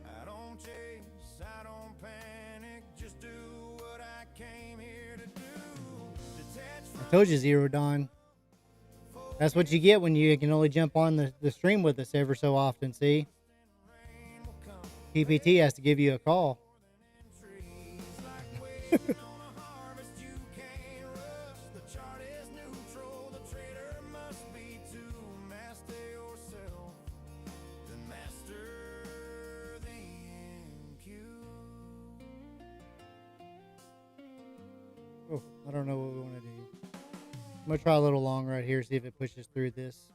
[SPEAKER 1] I don't chase, I don't panic, just do what I came here to do. Detach
[SPEAKER 3] I
[SPEAKER 1] from
[SPEAKER 3] told you, Zero Dawn. That's what you get when you can only jump on the stream with us ever so often, see?
[SPEAKER 1] rain will come.
[SPEAKER 3] TPT has to give you a call.
[SPEAKER 1] Trees like waiting on a harvest you can't rush. The chart is neutral, the trader must be to master yourself, then master the NQ.
[SPEAKER 3] Oh, I don't know what we want to do. I'm going to try a little long right here, see if it pushes through this.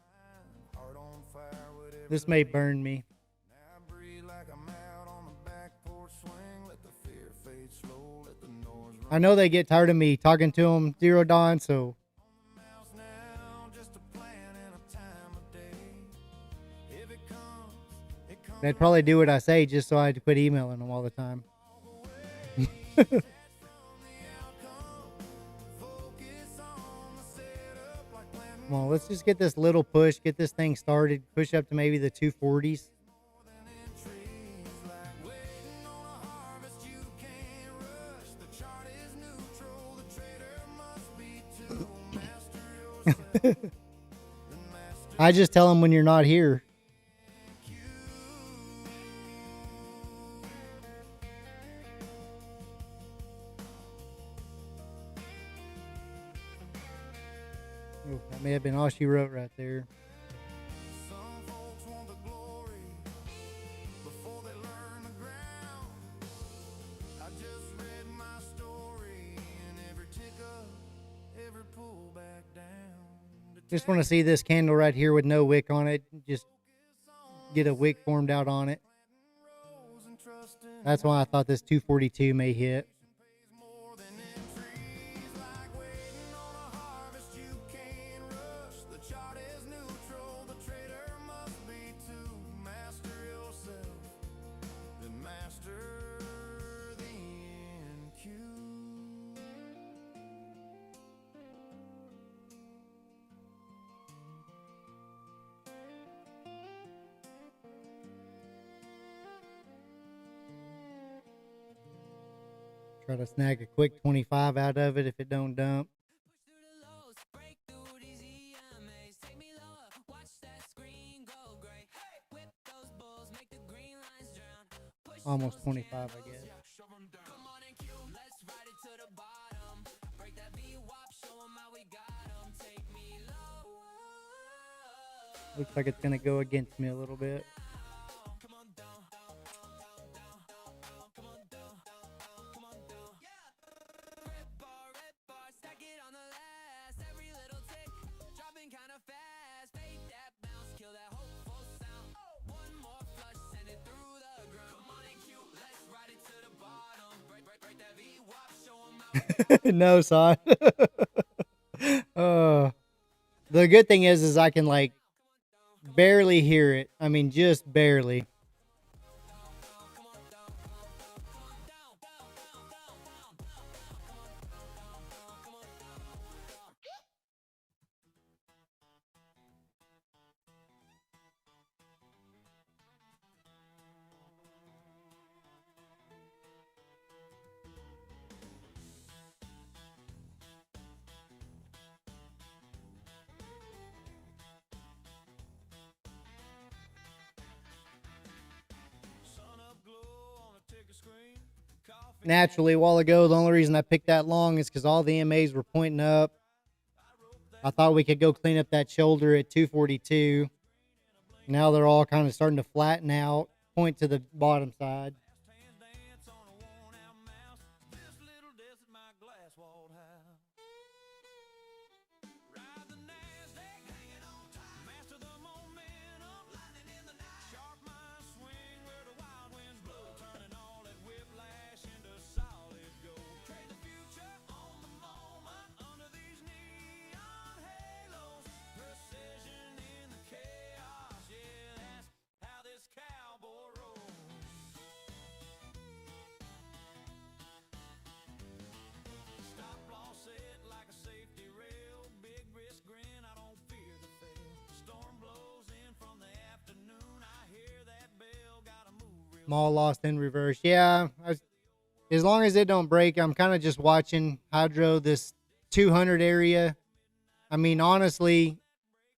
[SPEAKER 1] Heart on fire, whatever
[SPEAKER 3] This
[SPEAKER 1] the
[SPEAKER 3] may
[SPEAKER 1] wind.
[SPEAKER 3] burn me.
[SPEAKER 1] Now breathe like I'm out on the back porch swing. Let the fear fade slow, let the noise run
[SPEAKER 3] I know they get tired of me talking to them, Zero Dawn, so
[SPEAKER 1] mouse now. Just a plan and a time of day. If it comes, it comes.
[SPEAKER 3] they'd probably do what I say just so I had to quit emailing them all the time.
[SPEAKER 1] From the outcome, focus on the setup like planting
[SPEAKER 3] Come on, let's just get this little push, get this thing started, push up to maybe the 240s.
[SPEAKER 1] more than in trees. Like waiting on a harvest you can't rush. The chart is neutral, the trader must be to master yourself. Then master
[SPEAKER 3] I just tell them when you're not here. Oh, that may have been all she wrote right there.
[SPEAKER 1] Some folks want the glory before they learn the ground. I just read my story and every tick up, every pull back down.
[SPEAKER 3] Just want to see this candle right here with no wick on it. Just get a wick formed out on it.
[SPEAKER 1] Rose and trust in
[SPEAKER 3] That's why I thought this 242 may hit.
[SPEAKER 1] pays more than in trees. Like waiting on a harvest you can't rush. The chart is neutral, the trader must be to master yourself, then master the NQ.
[SPEAKER 3] Try to snag a quick 25 out of it if it don't dump.
[SPEAKER 4] Push through the lows, break through these EMAs. Take me lower, watch that screen go gray. Whip those bulls, make the green lines drown. Push
[SPEAKER 3] Almost
[SPEAKER 4] those
[SPEAKER 3] 25, I
[SPEAKER 4] candles,
[SPEAKER 3] guess.
[SPEAKER 4] come on and cue, let's ride it to the bottom. Break that V-wop, show 'em how we got 'em. Take me lower.
[SPEAKER 3] Looks like it's going to go against me a little bit.
[SPEAKER 4] Come on down, come on down, come on down. Red bar, stack it on the last. Every little tick, dropping kinda fast. Fade that bounce, kill that hopeful sound. One more flush, send it through the ground. Come on and cue, let's ride it to the bottom. Break that V-wop, show 'em how we
[SPEAKER 3] No, son. The good thing is I can like barely hear it. I mean, just barely. Naturally, a while ago, the only reason I picked that long is because all the MAs were pointing up. I thought we could go clean up that shoulder at 242. Now they're all kind of starting to flatten out, point to the bottom side.
[SPEAKER 1] Hands dance on a worn out mouse. This little death at my glass walled house. Ride the NASDAQ, hanging on tight. Master the momentum, lightning in the night. Sharp mind swing where the wild winds blow. Turning all that whiplash into solid gold. Trade the future on the moment under these neon halos. Precision in the chaos.
[SPEAKER 3] Small loss in reverse. Yeah, as long as it don't break, I'm kind of just watching hydro this 200 area. I mean, honestly,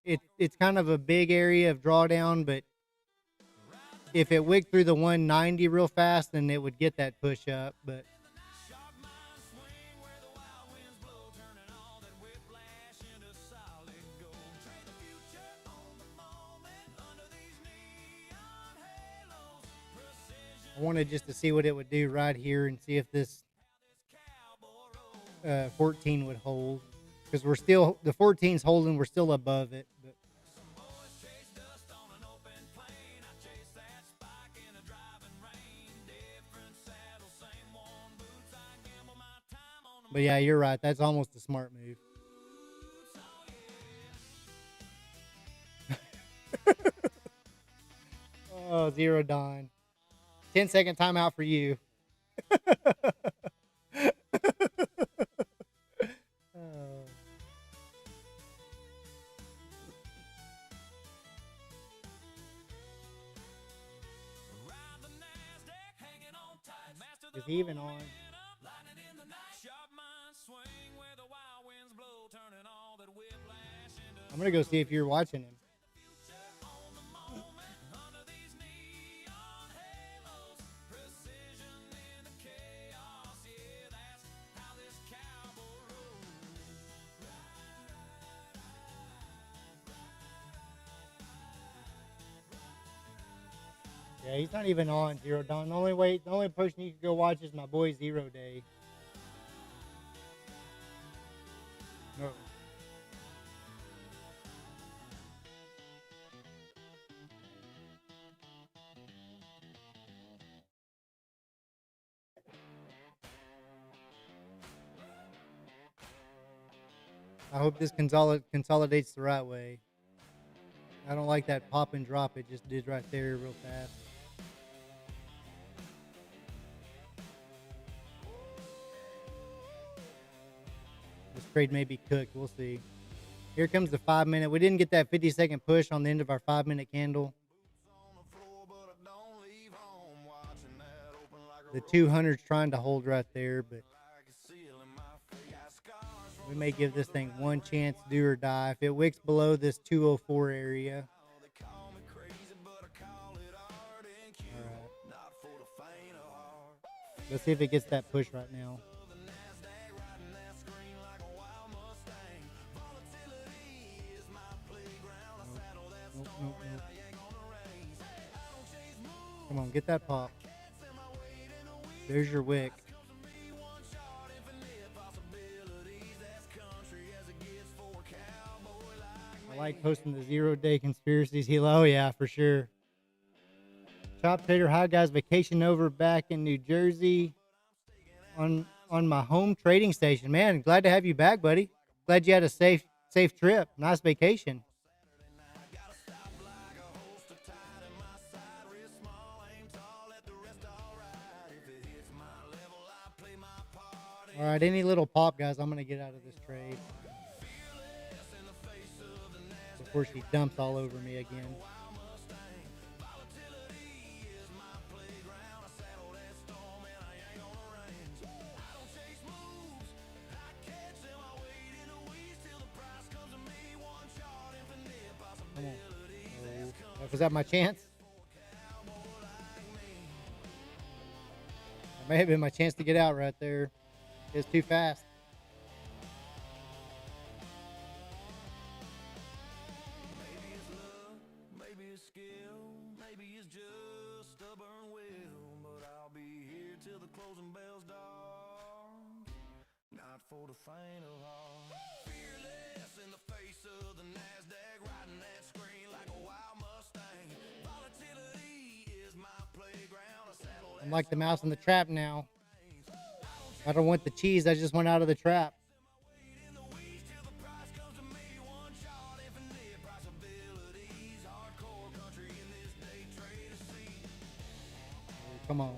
[SPEAKER 3] it's kind of a big area of drawdown, but if it wicked through the 190 real fast, then it would get that push up. But I wanted just to see what it would do right here and see if this 14 would hold, because we're still, the 14's holding, we're still above it. But yeah, you're right. That's almost a smart move. Oh, zero Don. 10-second timeout for you. Oh. Is he even on? I'm gonna go see if you're watching him. Yeah, he's not even on Zero Dawn. The only person you can go watch is my boy Zero Day. No. I hope this consolidates the right way. I don't like that pop and drop it just did right there real fast. This trade may be cooked. We'll see. Here comes the 5 minute. We didn't get that 50-second push on the end of our 5 minute candle. The 200's trying to hold right there, but we may give this thing one chance, do or die. If it wicks below this 204 area. All right. Let's see if it gets that push right now. Nope. Come on, get that pop. There's your wick. I like posting the 0 day conspiracies. Oh yeah, for sure. Chop Trader, hi guys. Vacation over back in New Jersey on my home trading station. Man, glad to have you back, buddy. Glad you had a safe trip. Nice vacation. All right, any little pop, guys, I'm going to get out of this trade before she dumps all over me again. Come on. Oh, was that my chance? That may have been my chance to get out right there. It's too fast.
[SPEAKER 1] Maybe it's love, maybe it's skill, maybe it's just stubborn will. But I'll be here till the closing bells dark, not for the faint of heart. Fearless in the face of the NASDAQ, riding that screen like a wild Mustang. Volatility is my playground.
[SPEAKER 3] I'm like the mouse in the trap now. I don't want the cheese. I just went out of the trap. Come on.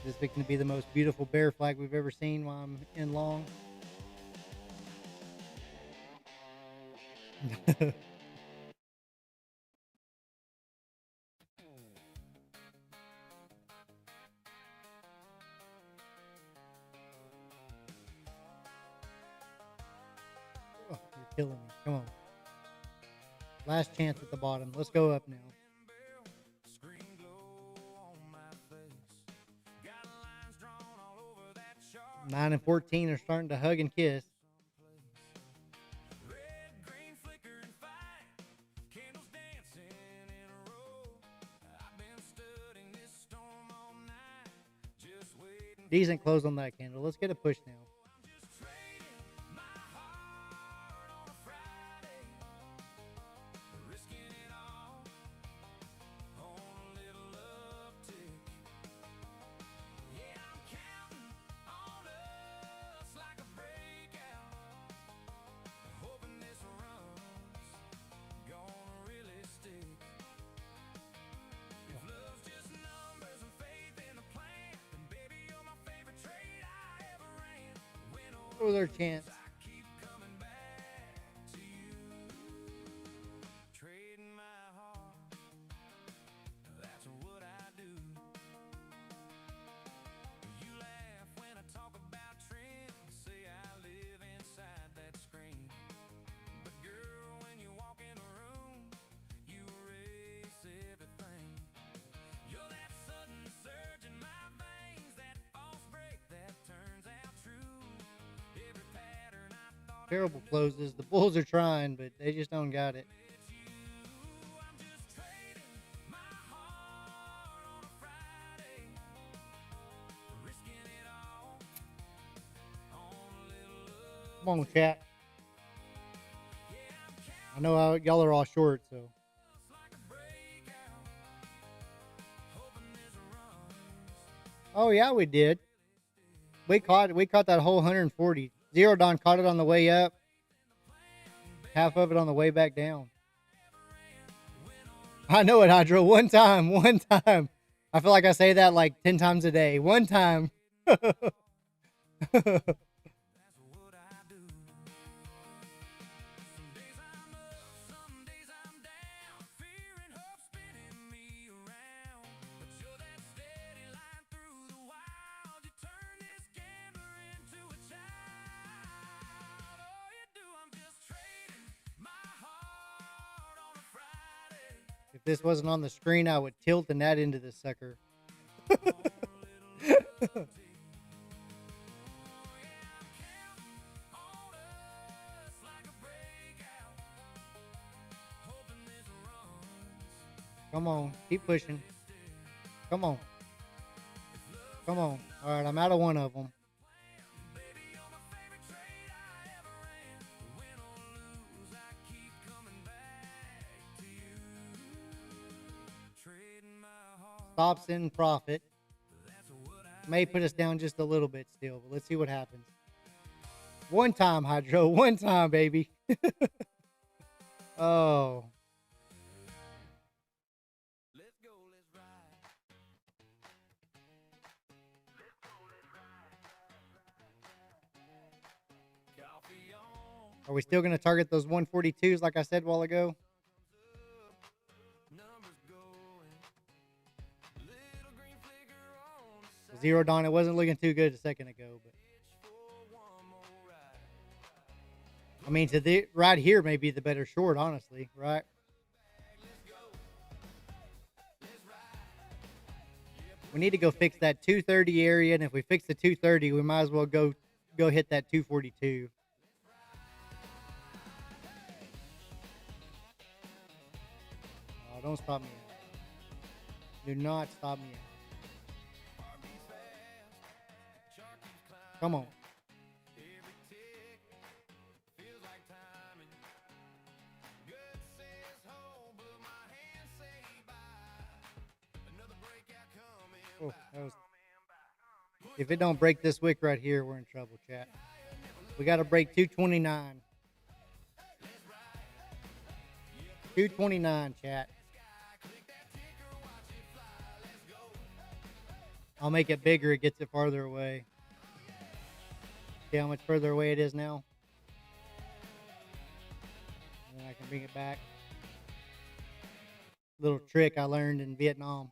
[SPEAKER 3] This is going to be the most beautiful bear flag we've ever seen while I'm in long. killing me. Come on. Last chance at the bottom. Let's go up now. 9 and 14 are starting to hug and kiss. Decent close on that candle. Let's get a push now. What was our chance? Terrible closes. The Bulls are trying, but they just don't got it. Come on, chat. I know y'all are all short, so. Oh yeah, we did. We caught that whole 140. Zero Don caught it on the way up. Half of it on the way back down. I know it, Hydro. One time. I feel like I say that like 10 times a day. One time. If this wasn't on the screen, I would tilt the net into this sucker. Come on, keep pushing. Come on. Come on. All right, I'm out of one of them. Stops in profit. May put us down just a little bit still, but let's see what happens. One time, Hydro. One time, baby. Oh. Are we still going to target those 142s like I said a while ago? Zero Dawn, it wasn't looking too good a second ago, but I mean, right here may be the better short, honestly, right? We need to go fix that 230 area, and if we fix the 230, we might as well go hit that 242. Oh, don't stop me. Do not stop me. Come on. Oh, if it don't break this wick right here, we're in trouble, chat. We got to break 229. 229, chat. I'll make it bigger. It gets it farther away. See how much further away it is now? And then I can bring it back. Little trick I learned in Vietnam.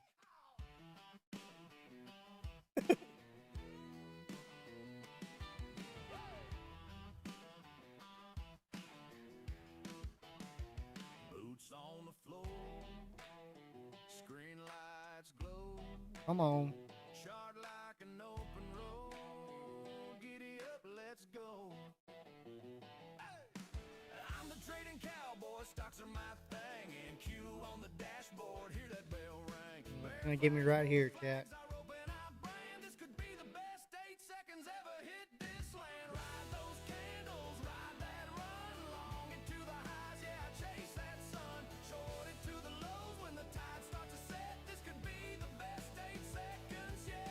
[SPEAKER 3] Come on.
[SPEAKER 1] Short like an open road. Giddy up, let's go. I'm the trading cowboy, stocks are my thing. And Q on the dashboard, hear that bell ring.
[SPEAKER 3] It's gonna get me right here, chat.
[SPEAKER 1] This could be the best 8 seconds ever hit this land. Ride those candles, ride that run. Long into the highs, yeah, chase that sun. Short into the lows when the tide starts to set. This could be the best 8 seconds, yeah.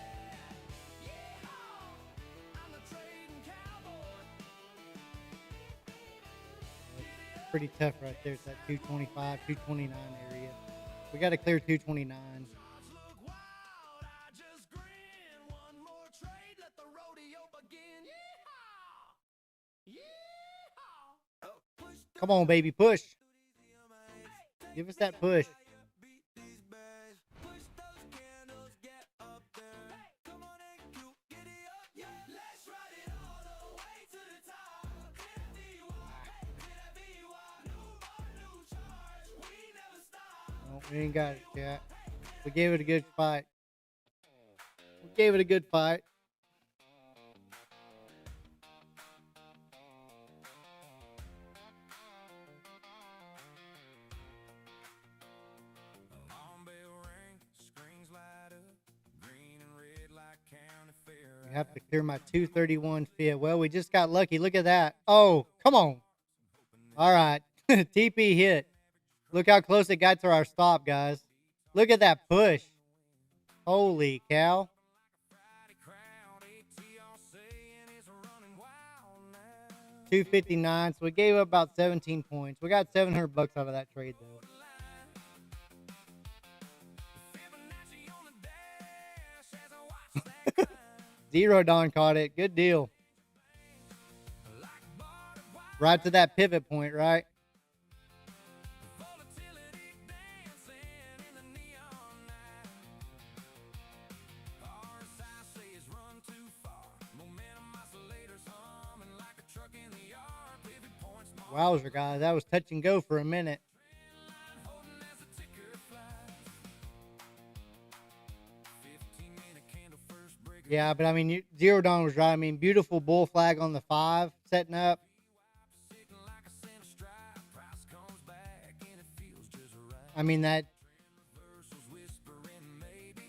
[SPEAKER 1] Yeah, I'm the trading cowboy.
[SPEAKER 3] Pretty tough right there. It's that 225, 229 area. We got to clear 229.
[SPEAKER 1] Look wild, I just grin. One more trade, let the rodeo begin. Yeehaw! Yeehaw! Oh, push the
[SPEAKER 3] Come on, baby, push. Give us that push.
[SPEAKER 1] beat these bags. Push those candles, get up there. Come on and Q, giddy up, yeah. Let's ride it all the way to the top. Clear that DUI, clear that VUI. New bar, new charge, we never stop.
[SPEAKER 3] No, we ain't got it, chat. We gave it a good fight. We gave it a good fight.
[SPEAKER 1] Alarm bell ring, screens light up, green and red like county fair.
[SPEAKER 3] I have to clear my 231 fit. Well, we just got lucky. Look at that. Oh, come on. All right. TP hit. Look how close it got to our stop, guys. Look at that push. Holy cow.
[SPEAKER 1] Friday crowd, ATL saying it's running wild now.
[SPEAKER 3] 259. So we gave up about 17 points. We got $700 out of that trade, though.
[SPEAKER 1] Fibonacci on the dash as I watch that climb.
[SPEAKER 3] Zero Don caught it. Good deal.
[SPEAKER 1] Like barbed wire,
[SPEAKER 3] Right to that pivot point, right?
[SPEAKER 1] volatility dancing in the neon night. RSI says run too far. Momentum oscillators humming like a truck in the yard. Pivot points marked.
[SPEAKER 3] Wowzer, guys. That was touch and go for a minute.
[SPEAKER 1] Holding as the ticker flies. 15-minute candle first break.
[SPEAKER 3] Yeah, but I mean, Zero Dawn was right. I mean, beautiful bull flag on the 5 setting up.
[SPEAKER 1] Sitting like a center stripe. Price comes back and it feels just right.
[SPEAKER 3] I mean, that
[SPEAKER 1] Reversals whispering maybe.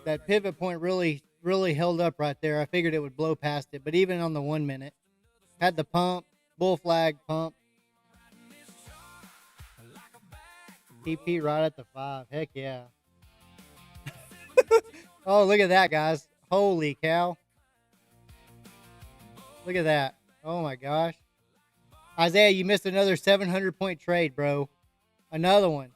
[SPEAKER 3] that pivot point really held up right there. I figured it would blow past it, but even on the 1 minute, had the pump, bull flag pump. TP right at the 5. Heck yeah. Oh, look at that, guys. Holy cow. Look at that. Oh my gosh. Isaiah, you missed another 700-point trade, bro. Another one.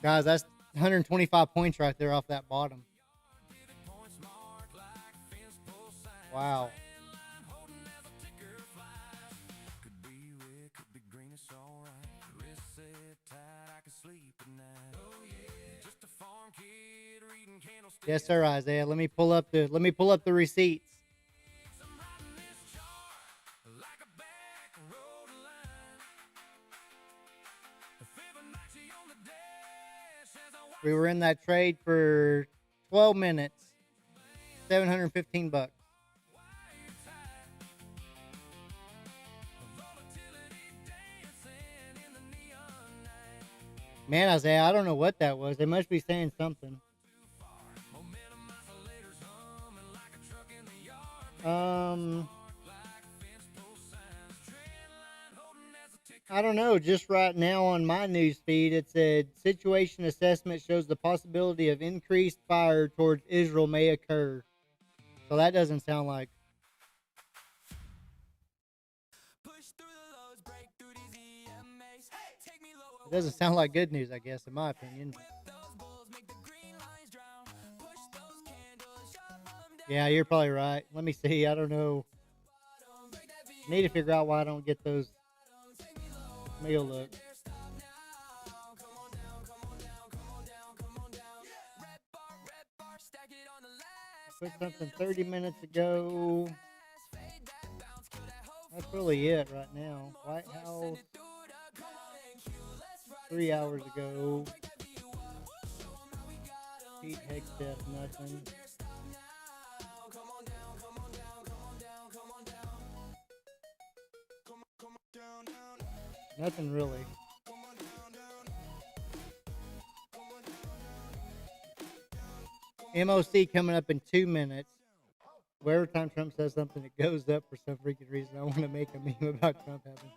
[SPEAKER 3] Guys, that's 125 points right there off that bottom. Wow.
[SPEAKER 1] Could be red, could be green, it's alright. Wrist set tight, I can sleep at night. Oh yeah, just a farm kid reading candlesticks.
[SPEAKER 3] Yes, sir, Isaiah. Let me pull up the receipts.
[SPEAKER 1] I'm riding this chart like a back road line. Fibonacci on the dash as I watch
[SPEAKER 3] We were in that trade for 12 minutes. $715.
[SPEAKER 1] wire tight. Volatility dancing in the neon night.
[SPEAKER 3] Man, Isaiah, I don't know what that was. They must be saying something.
[SPEAKER 1] Momentum oscillators humming like a truck in the yard. Like fence post signs. Trend line holding as a ticker.
[SPEAKER 3] I don't know. Just right now on my news feed, it said situation assessment shows the possibility of increased fire towards Israel may occur. So that doesn't sound like.
[SPEAKER 1] Push through the lows, break through these EMAs. Hey, take me lower.
[SPEAKER 3] It doesn't sound like good news, I guess, in my opinion.
[SPEAKER 1] Whip those bulls, make the green lines drown. Push those candles, shove them down.
[SPEAKER 3] Yeah, you're probably right. Let me see. I don't know.
[SPEAKER 1] Break that V,
[SPEAKER 3] Need to figure out why I don't get those.
[SPEAKER 1] take me lower.
[SPEAKER 3] Let me go look.
[SPEAKER 1] There, stop now. Come on down, come on down, come on down, come on down. Red bar, stack it on the last.
[SPEAKER 3] Put something 30 minutes ago.
[SPEAKER 1] Fade that bounce, kill that hope.
[SPEAKER 3] That's really it right now. White House, 3 hours ago. Pete Hegseth, nothing. Nothing really. MOC coming up in 2 minutes. Where every time Trump says something, it goes up for some freaking reason. I want to make a meme about Trump having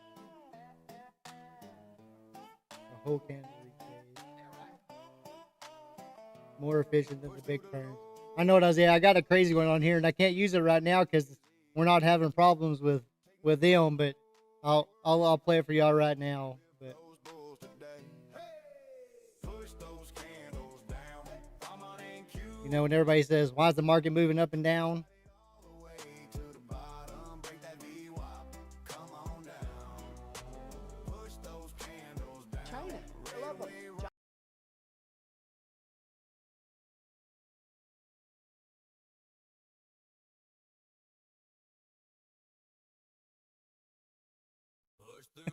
[SPEAKER 3] a whole can of replays. More efficient than the big turns. I know what I was saying. I got a crazy one on here, and I can't use it right now because we're not having problems with them. But I'll play it for y'all right now. But you know, when everybody says, "Why is the market moving up and down?"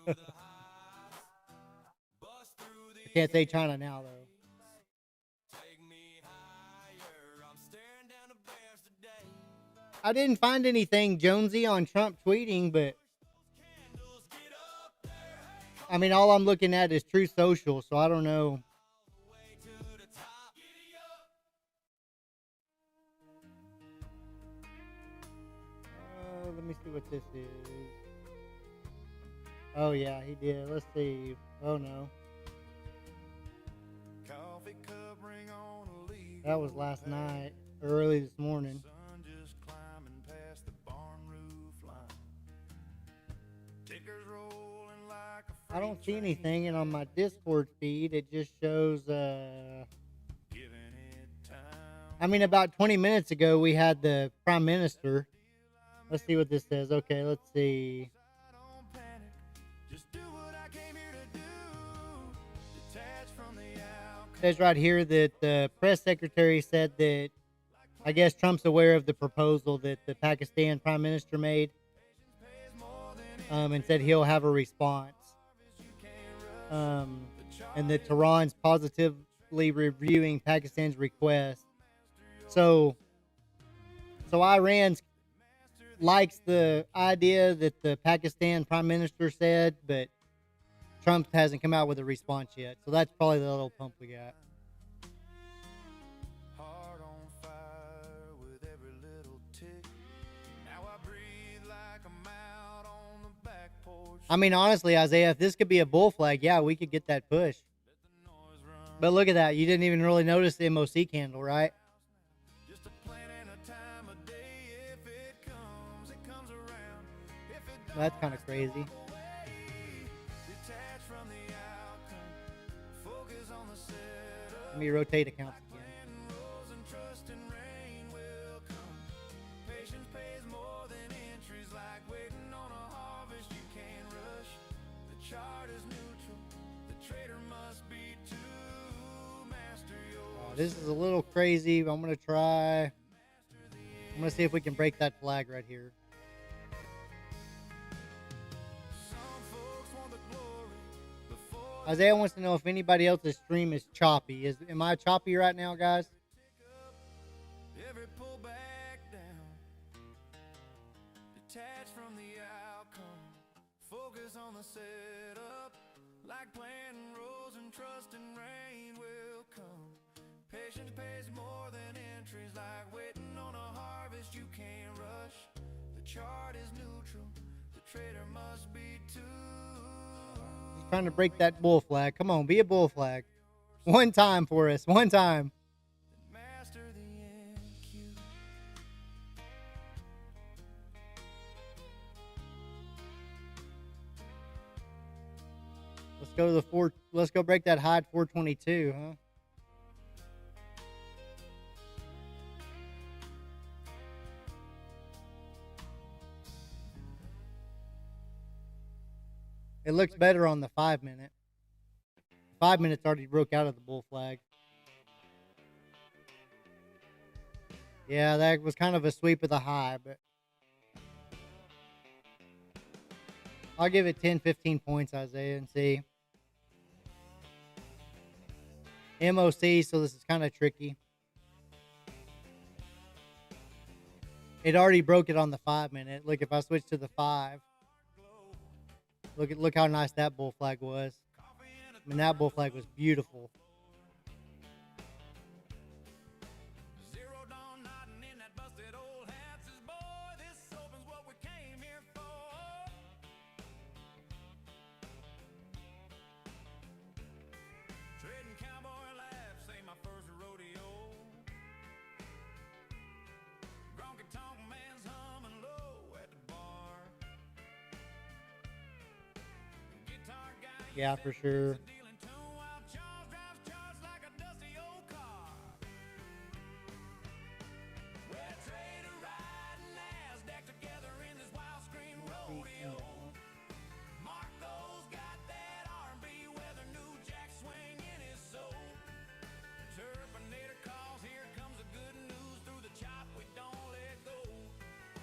[SPEAKER 3] I can't say China now though. I didn't find anything Jonesy on Trump tweeting, but I mean, all I'm looking at is True Social, so I don't know. Let me see what this is. Oh yeah, he did. Let's see. Oh no. That was last night, or early this morning. I don't see anything, and on my Discord feed, it just shows, I mean, about 20 minutes ago, we had the Prime Minister. Let's see what this says. Okay, let's see. It says right here that the press secretary said that I guess Trump's aware of the proposal that the Pakistan Prime Minister made, and said he'll have a response. And that Tehran's positively reviewing Pakistan's request. So Iran likes the idea that the Pakistan Prime Minister said, but Trump hasn't come out with a response yet. So that's probably the little pump we got. I mean, honestly, Isaiah, if this could be a bull flag, yeah, we could get that push. But look at that. You didn't even really notice the MOC candle, right? That's kind of crazy. Let me rotate accounts again. This is a little crazy, but I'm going to try. I'm going to see if we can break that flag right here. Isaiah wants to know if anybody else's stream is choppy. Am I choppy right now, guys? Detach from the outcome. Focus on the setup. Like planting rows and trusting rain will come. Patience pays more than entries, like waiting on a harvest you can't rush. The chart is neutral, the trader must be too. He's trying to break that bull flag. Come on, be a bull flag. One time for us, one time. Master the NQ. Let's go to the let's go break that high at 422, huh? It looks better on the 5 minute. 5 minutes already broke out of the bull flag. Yeah, that was kind of a sweep of the high, but I'll give it 10, 15 points, Isaiah, and see. MOC, so this is kind of tricky. It already broke it on the 5-minute. Look, if I switch to the 5, look how nice that bull flag was. I mean, that bull flag was beautiful.
[SPEAKER 1] Zero dawn nodding in that busted old hat says, boy, this open's what we came here for. Trading cowboy laughs ain't my first rodeo. Gronky tonk man's humming low at the bar. Guitar guy
[SPEAKER 3] Yeah, for sure.
[SPEAKER 1] dealing tune while Charles drives Charles like a dusty old car. Well, trader riding NASDAQ together in this wild screen rodeo. Marco's got that R&B weather, new jack swing in his soul. Turbinator calls, here comes the good news, through the chop we don't let go.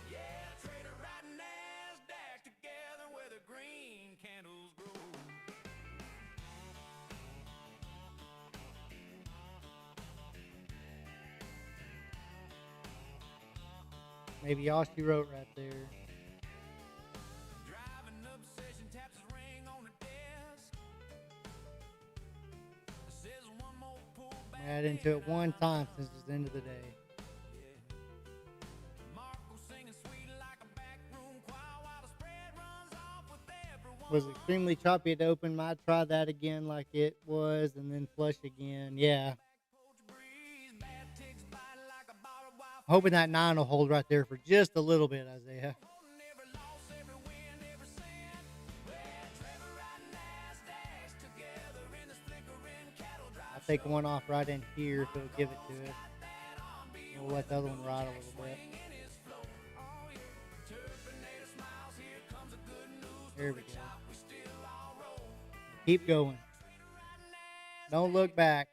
[SPEAKER 1] Yeah, trader riding NASDAQ together where the green candles grow.
[SPEAKER 3] Maybe all she wrote right there.
[SPEAKER 1] Driving obsession taps his ring on the desk. Says one more pull back.
[SPEAKER 3] Add into it one time since it's the end of the day.
[SPEAKER 1] Marco singing sweet like a backroom choir while the spread runs off with everyone.
[SPEAKER 3] Was extremely choppy at open. Might try that again like it was and then flush again. Yeah.
[SPEAKER 1] Poach breeze, bad ticks bite like a bottled wild.
[SPEAKER 3] Hoping that 9 will hold right there for just a little bit, Isaiah.
[SPEAKER 1] Every loss, every win, every sin. Well, Trevor riding NASDAQs together in this flickering cattle drive.
[SPEAKER 3] I'll take one off right in here if it'll give it to us. We'll let the other one ride a little bit. There we go. Keep going. Don't look back.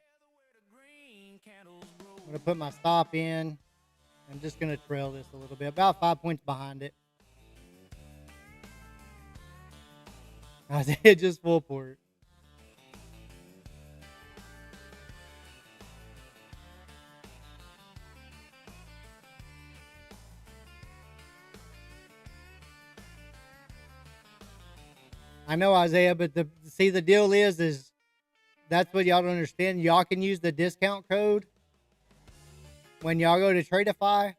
[SPEAKER 3] I'm going to put my stop in. I'm just going to trail this a little bit. About 5 points behind it. Isaiah just full port. I know, Isaiah, but the deal is that's what y'all don't understand. Y'all can use the discount code when y'all go to Tradeify.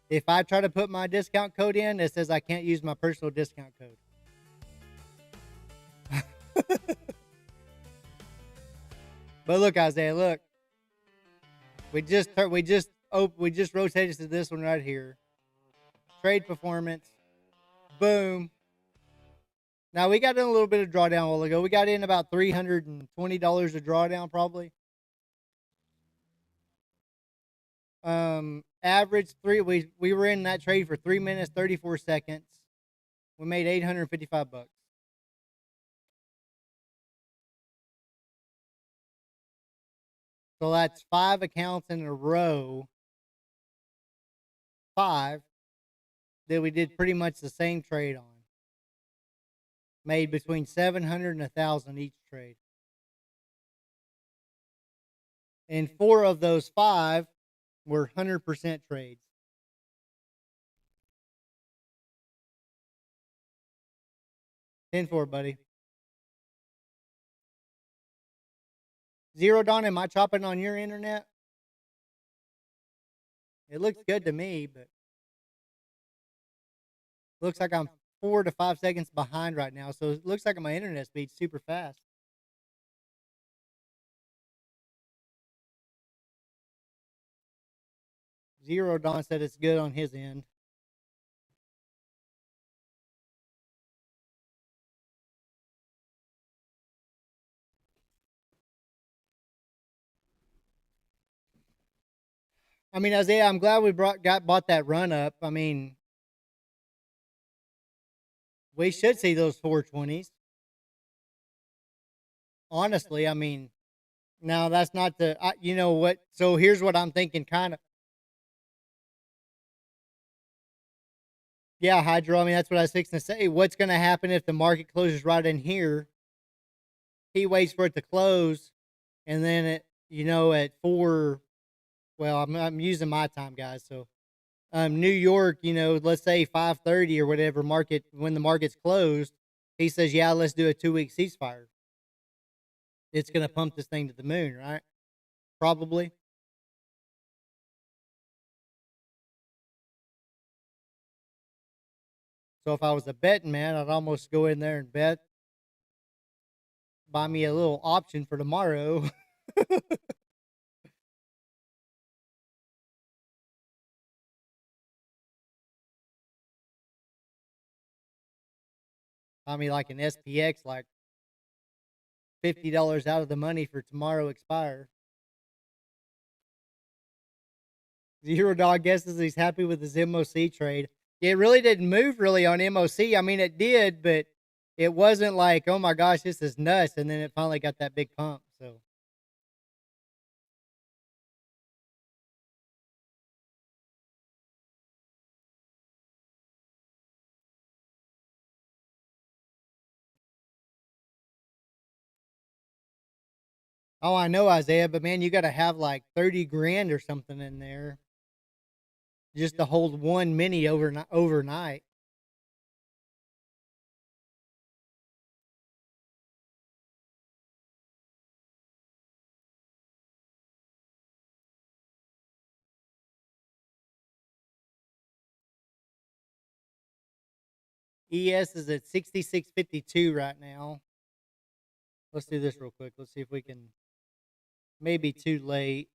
[SPEAKER 3] If I try to put my discount code in, it says I can't use my personal discount code. But look, Isaiah, look. We just rotated to this one right here. Trade performance. Boom. Now, we got in a little bit of drawdown a while ago. We got in about $320 of drawdown, probably. Average we were in that trade for 3 minutes, 34 seconds. We made $855. So that's 5 accounts in a row. 5 that we did pretty much the same trade on. Made between 700 and 1,000 each trade. And 4 of those 5 were 100% trades. $10-4, buddy. Zero Dawn, am I chopping on your internet? It looks good to me, but looks like I'm 4 to 5 seconds behind right now. So it looks like my internet speed's super fast. Zero Dawn said it's good on his end. I mean, Isaiah, I'm glad we bought that run up. I mean, we should see those 420s. Honestly, I mean, now that's not you know what? So here's what I'm thinking, kind of. Yeah, hydro. I mean, that's what I was fixing to say. What's going to happen if the market closes right in here? He waits for it to close, and then at 4. Well, I'm using my time, guys. So, New York, let's say 5:30 or whatever market when the market's closed, he says, "Yeah, let's do a 2-week ceasefire." It's going to pump this thing to the moon, right? Probably. So if I was a betting man, I'd almost go in there and bet, buy me a little option for tomorrow. Buy me like an SPX, like $50 out of the money for tomorrow expire. Zero Dog guesses he's happy with his MOC trade. It really didn't move really on MOC. I mean, it did, but it wasn't like, oh my gosh, this is nuts. And then it finally got that big pump. So, oh, I know, Isaiah, but man, you got to have like 30 grand or something in there just to hold one mini overnight. ES is at 66.52 right now. Let's do this real quick. Let's see if we can. Maybe too late.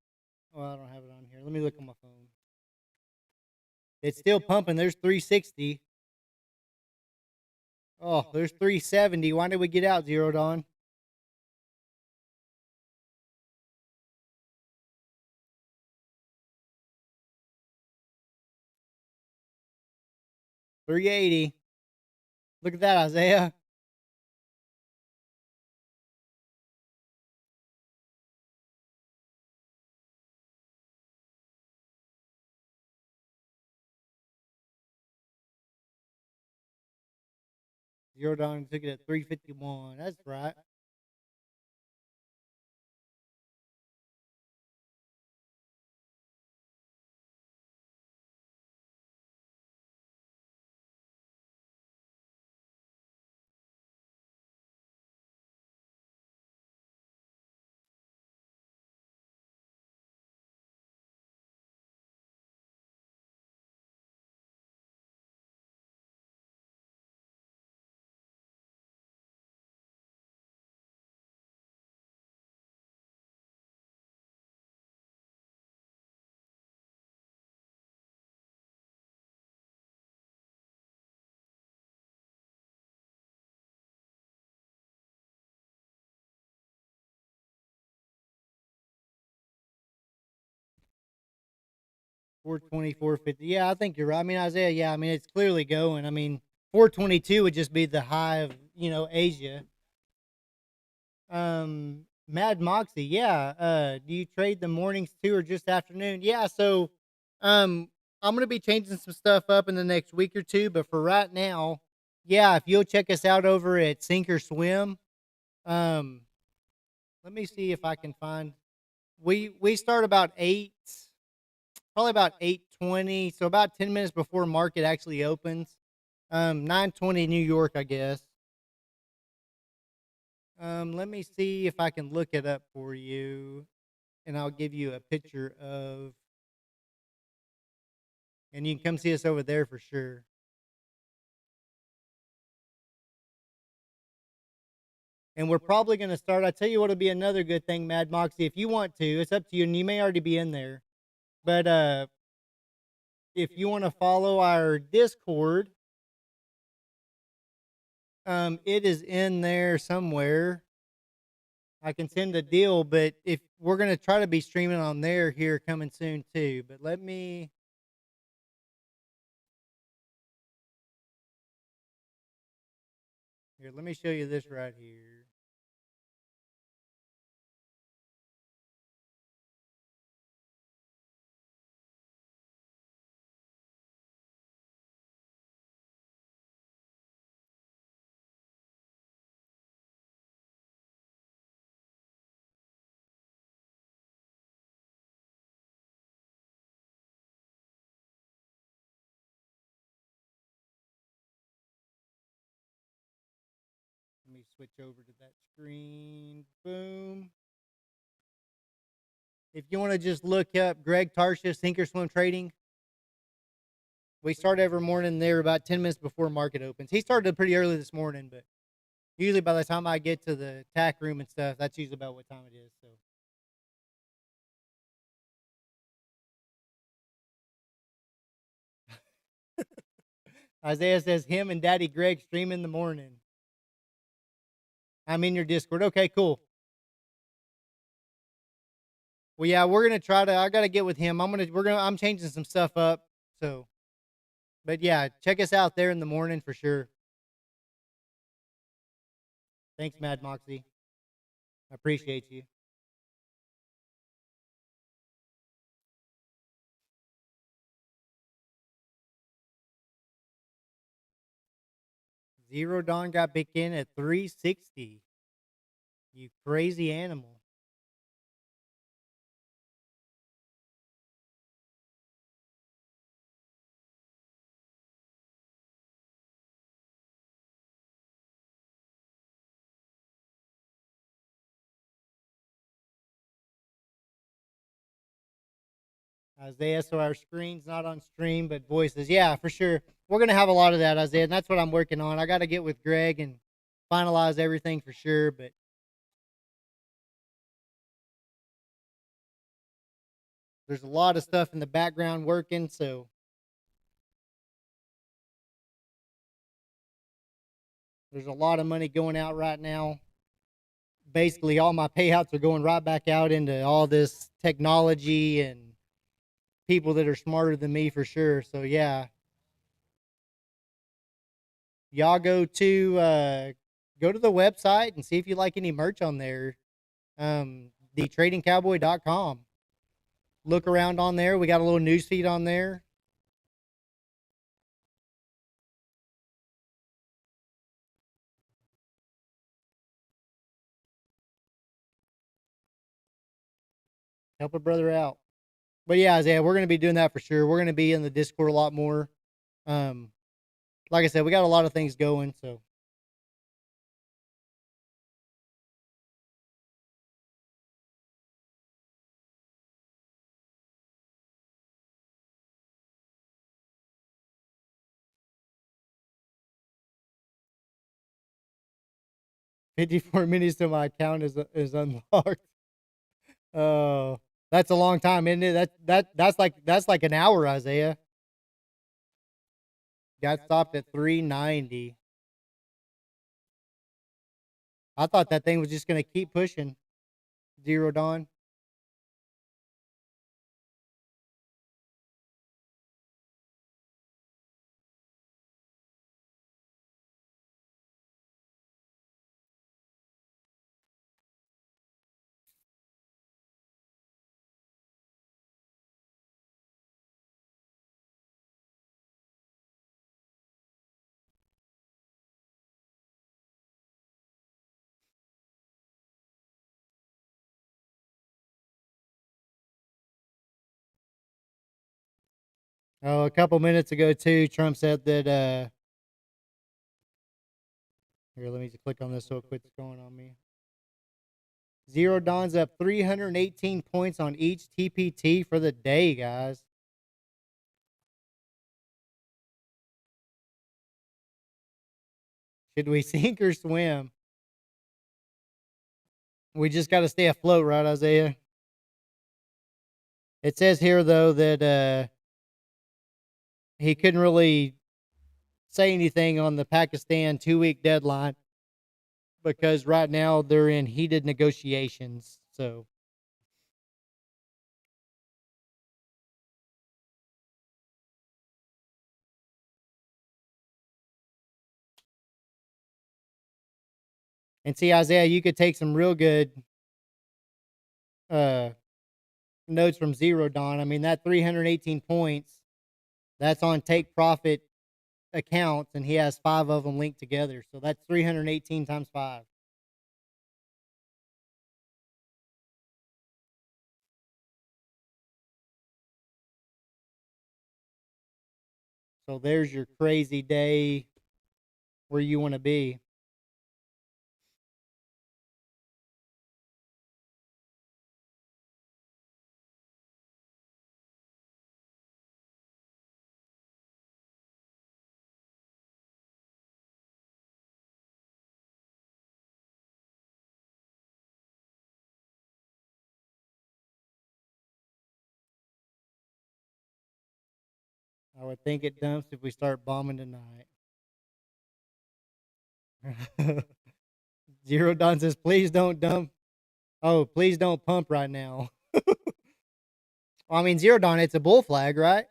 [SPEAKER 3] Well, I don't have it on here. Let me look on my phone. It's still pumping. There's 360. Oh, there's 370. Why did we get out, Zero Dawn? $380. Look at that, Isaiah. Zero Dawn took it at 351. That's right. Four 450. Yeah, I think you're right. I mean, Isaiah, yeah, I mean, it's clearly going. I mean, 422 would just be the high of, Asia. Mad Moxie, yeah. Do you trade the mornings too or just afternoon? Yeah, so I'm gonna be changing some stuff up in the next week or two, but for right now, yeah, if you'll check us out over at Sink or Swim, um, let me see if I can find. We start about 8, probably about 8:20, so about 10 minutes before market actually opens. 9:20 New York, I guess. Let me see if I can look it up for you, and I'll give you a picture of, and you can come see us over there for sure. And we're probably going to start. I tell you what'll be another good thing, Mad Moxie. If you want to, it's up to you, and you may already be in there. But if you want to follow our Discord, it is in there somewhere. I can send a deal, but if we're going to try to be streaming on there here coming soon too. But let me. Here, let me show you this right here. me switch over to that screen. Boom. If you want to just look up Greg Tarshish, Thinkorswim Trading, we start every morning there about 10 minutes before market opens. He started pretty early this morning, but usually by the time I get to the tack room and stuff, that's usually about what time it is. So. Isaiah says him and Daddy Greg stream in the morning. I'm in your Discord. Okay, cool. Well, yeah, we're gonna try to. I gotta get with him. I'm changing some stuff up. So, but yeah, check us out there in the morning for sure. Thanks, Mad Moxie. I appreciate you. Zero Dawn got back in at 360. You crazy animal. Isaiah, so our screen's not on stream, but voices. Yeah, for sure. We're going to have a lot of that, Isaiah, and that's what I'm working on. I got to get with Greg and finalize everything for sure, but there's a lot of stuff in the background working, so there's a lot of money going out right now. Basically, all my payouts are going right back out into all this technology and people that are smarter than me for sure. So yeah, y'all go to the website and see if you like any merch on there. TheTradingCowboy.com. Look around on there. We got a little news feed on there. Help a brother out. But yeah, Isaiah, we're going to be doing that for sure. We're going to be in the Discord a lot more. Like I said, we got a lot of things going, so. $54 minutes to my account is unlocked. Oh, that's a long time, isn't it? That's like an hour, Isaiah. Got stopped at 390. I thought that thing was just gonna keep pushing. Zero Dawn. Oh, a couple minutes ago too, Trump said that here, let me just click on this so it quits going on me. Zero Dawn's up 318 points on each TPT for the day, guys. Should we sink or swim? We just got to stay afloat, right, Isaiah? It says here, though, that he couldn't really say anything on the Pakistan 2-week deadline because right now they're in heated negotiations. So, and see, Isaiah, you could take some real good notes from Zero Dawn. I mean, that 318 points, that's on take profit accounts, and he has 5 of them linked together. So that's 318 times 5. So there's your crazy day where you want to be. I would think it dumps if we start bombing tonight. Zero Don says, please don't dump. Oh, please don't pump right now. Well, I mean, Zero Don, it's a bull flag, right?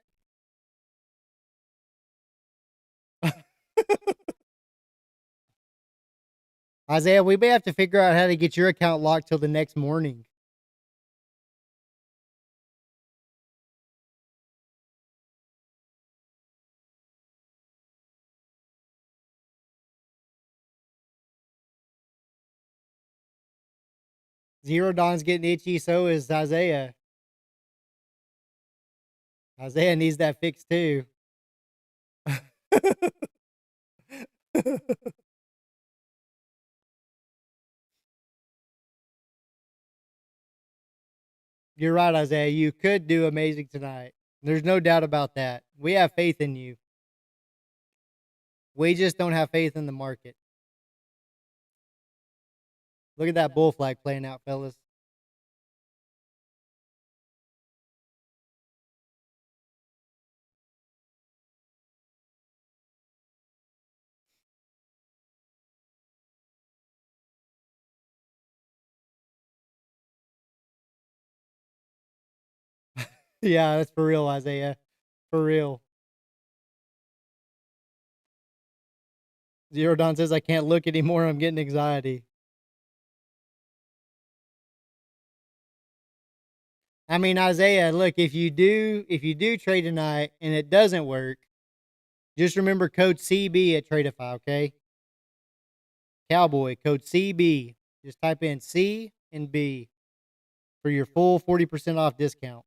[SPEAKER 3] Isaiah, we may have to figure out how to get your account locked till the next morning. Zero Don's getting itchy, so is Isaiah. Isaiah needs that fixed too. You're right, Isaiah. You could do amazing tonight. There's no doubt about that. We have faith in you. We just don't have faith in the market. Look at that bull flag playing out, fellas. Yeah, that's for real, Isaiah. For real. Zero Don says I can't look anymore. I'm getting anxiety. I mean, Isaiah, look, if you do trade tonight and it doesn't work, just remember code CB at Tradeify, okay? Cowboy, code CB. Just type in C and B for your full 40% off discount.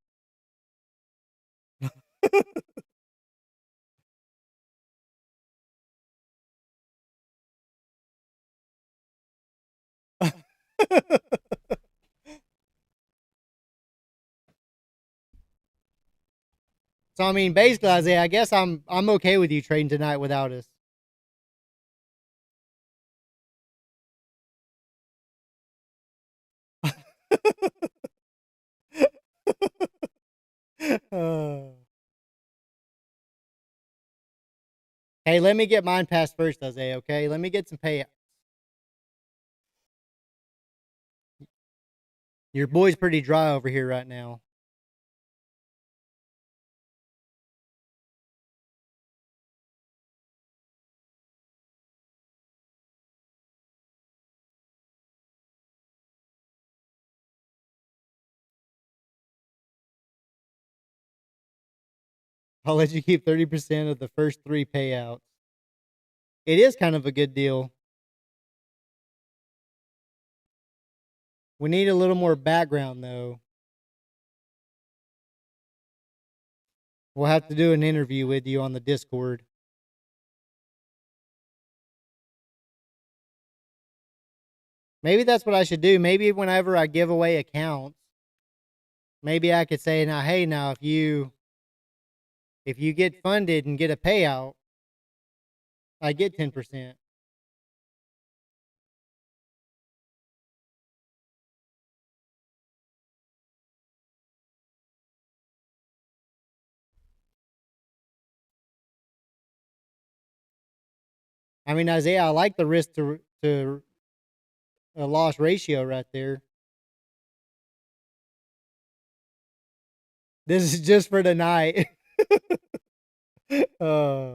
[SPEAKER 3] So I mean, basically, Isaiah, I guess I'm okay with you trading tonight without us. Uh, hey, let me get mine passed first, Isaiah. Okay, let me get some payouts. Your boy's pretty dry over here right now. I'll let you keep 30% of the first 3 payouts. It is kind of a good deal. We need a little more background, though. We'll have to do an interview with you on the Discord. Maybe that's what I should do. Maybe whenever I give away accounts, maybe I could say, now, hey, now, if you get funded and get a payout, I get 10%. I mean, Isaiah, I like the risk to a loss ratio right there. This is just for tonight. uh,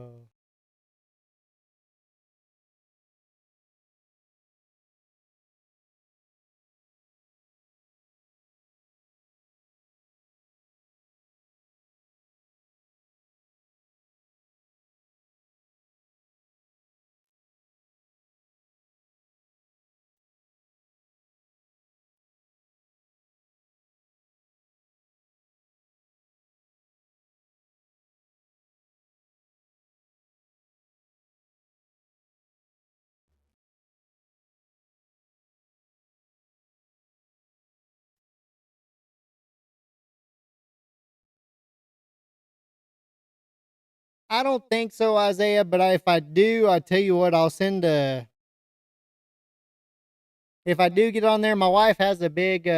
[SPEAKER 3] I don't think so, Isaiah. But if I do, I tell you what, I'll send a. If I do get on there, my wife has a big.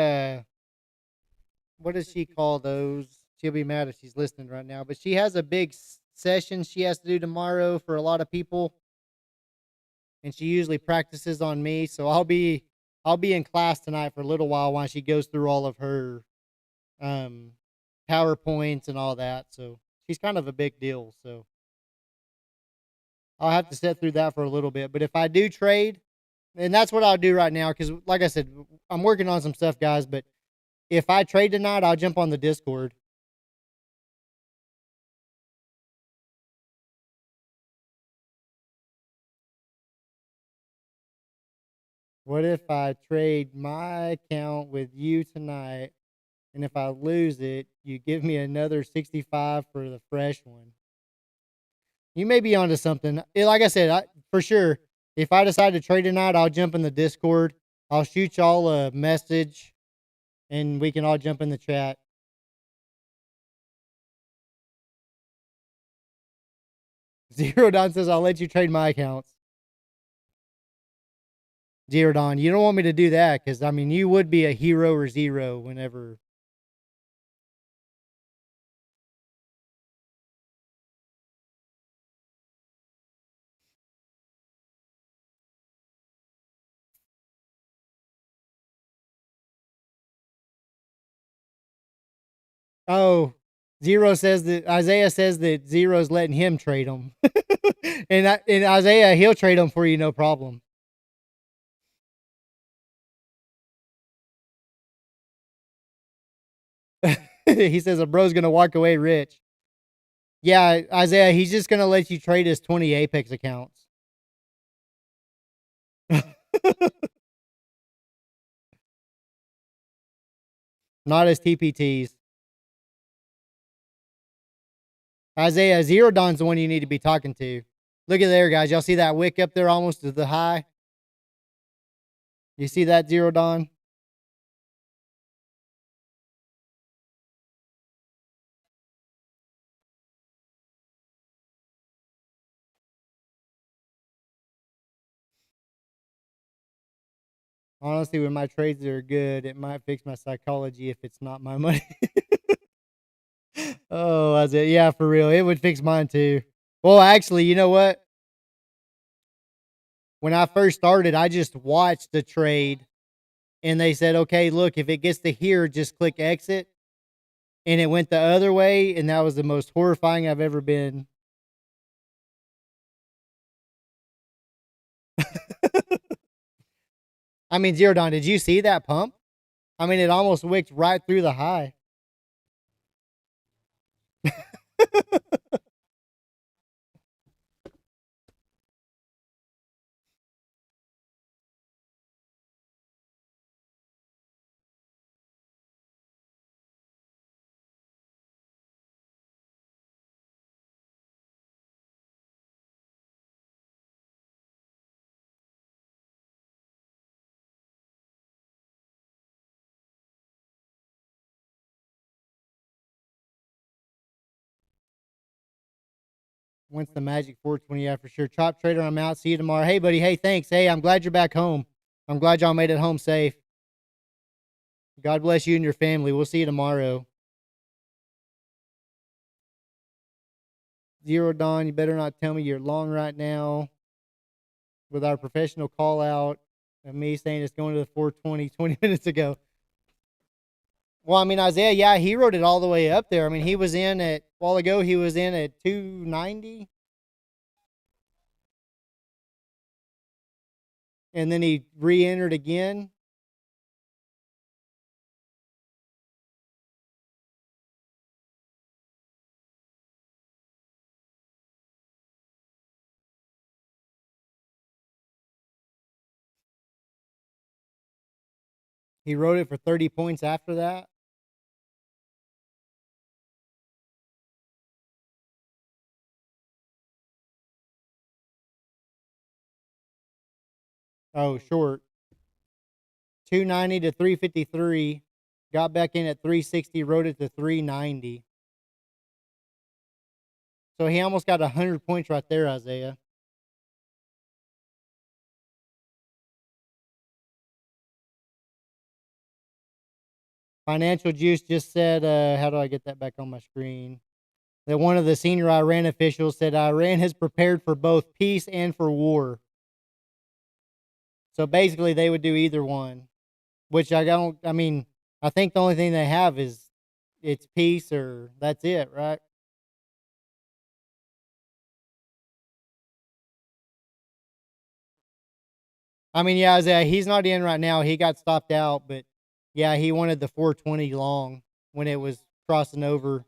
[SPEAKER 3] What does she call those? She'll be mad if she's listening right now. But she has a big session she has to do tomorrow for a lot of people, and she usually practices on me. So I'll be in class tonight for a little while she goes through all of her um PowerPoints and all that. So she's kind of a big deal. So I'll have to sit through that for a little bit. But if I do trade, and that's what I'll do right now, because like I said, I'm working on some stuff, guys. But if I trade tonight, I'll jump on the Discord. What if I trade my account with you tonight, and if I lose it, you give me another 65 for the fresh one? You may be onto something. Like I said, for sure, if I decide to trade tonight, I'll jump in the Discord. I'll shoot y'all a message, and we can all jump in the chat. Zero Don says, I'll let you trade my accounts. Zero Don, you don't want me to do that, because, I mean, you would be a hero or zero whenever. Oh, Zero says that Isaiah says that Zero's letting him trade them. And Isaiah, he'll trade them for you, no problem. He says a bro's gonna walk away rich. Yeah, Isaiah, he's just gonna let you trade his 20 Apex accounts. Not as TPTs. Isaiah, Zero Don's the one you need to be talking to. Look at there, guys. Y'all see that wick up there almost to the high? You see that, Zero Don? Honestly, when my trades are good, it might fix my psychology if it's not my money. Oh, Isaiah, yeah, for real. It would fix mine too. Well, actually, you know what? When I first started, I just watched the trade, and they said, okay, look, if it gets to here, just click exit. And it went the other way, and that was the most horrifying I've ever been. I mean, Zero Don, did you see that pump? I mean, it almost wicked right through the high. Once the Magic 420, yeah, for sure. Chop Trader, I'm out. See you tomorrow. Hey, buddy. Hey, thanks. Hey, I'm glad you're back home. I'm glad y'all made it home safe. God bless you and your family. We'll see you tomorrow. Zero Dawn, you better not tell me you're long right now with our professional call out of me saying it's going to the 420 20 minutes ago. Well, I mean, Isaiah, yeah, he wrote it all the way up there. I mean, he was in at, a while ago, he was in at 290. And then he re entered again. He wrote it for 30 points after that. Oh, short. 290 to 353. Got back in at 360, wrote it to 390. So he almost got 100 points right there, Isaiah. Financial Juice just said, how do I get that back on my screen? that one of the senior Iran officials said Iran has prepared for both peace and for war. So basically, they would do either one, which I think the only thing they have is it's peace or that's it, right? I mean, yeah, Isaiah, he's not in right now. He got stopped out, but yeah, he wanted the 420 long when it was crossing over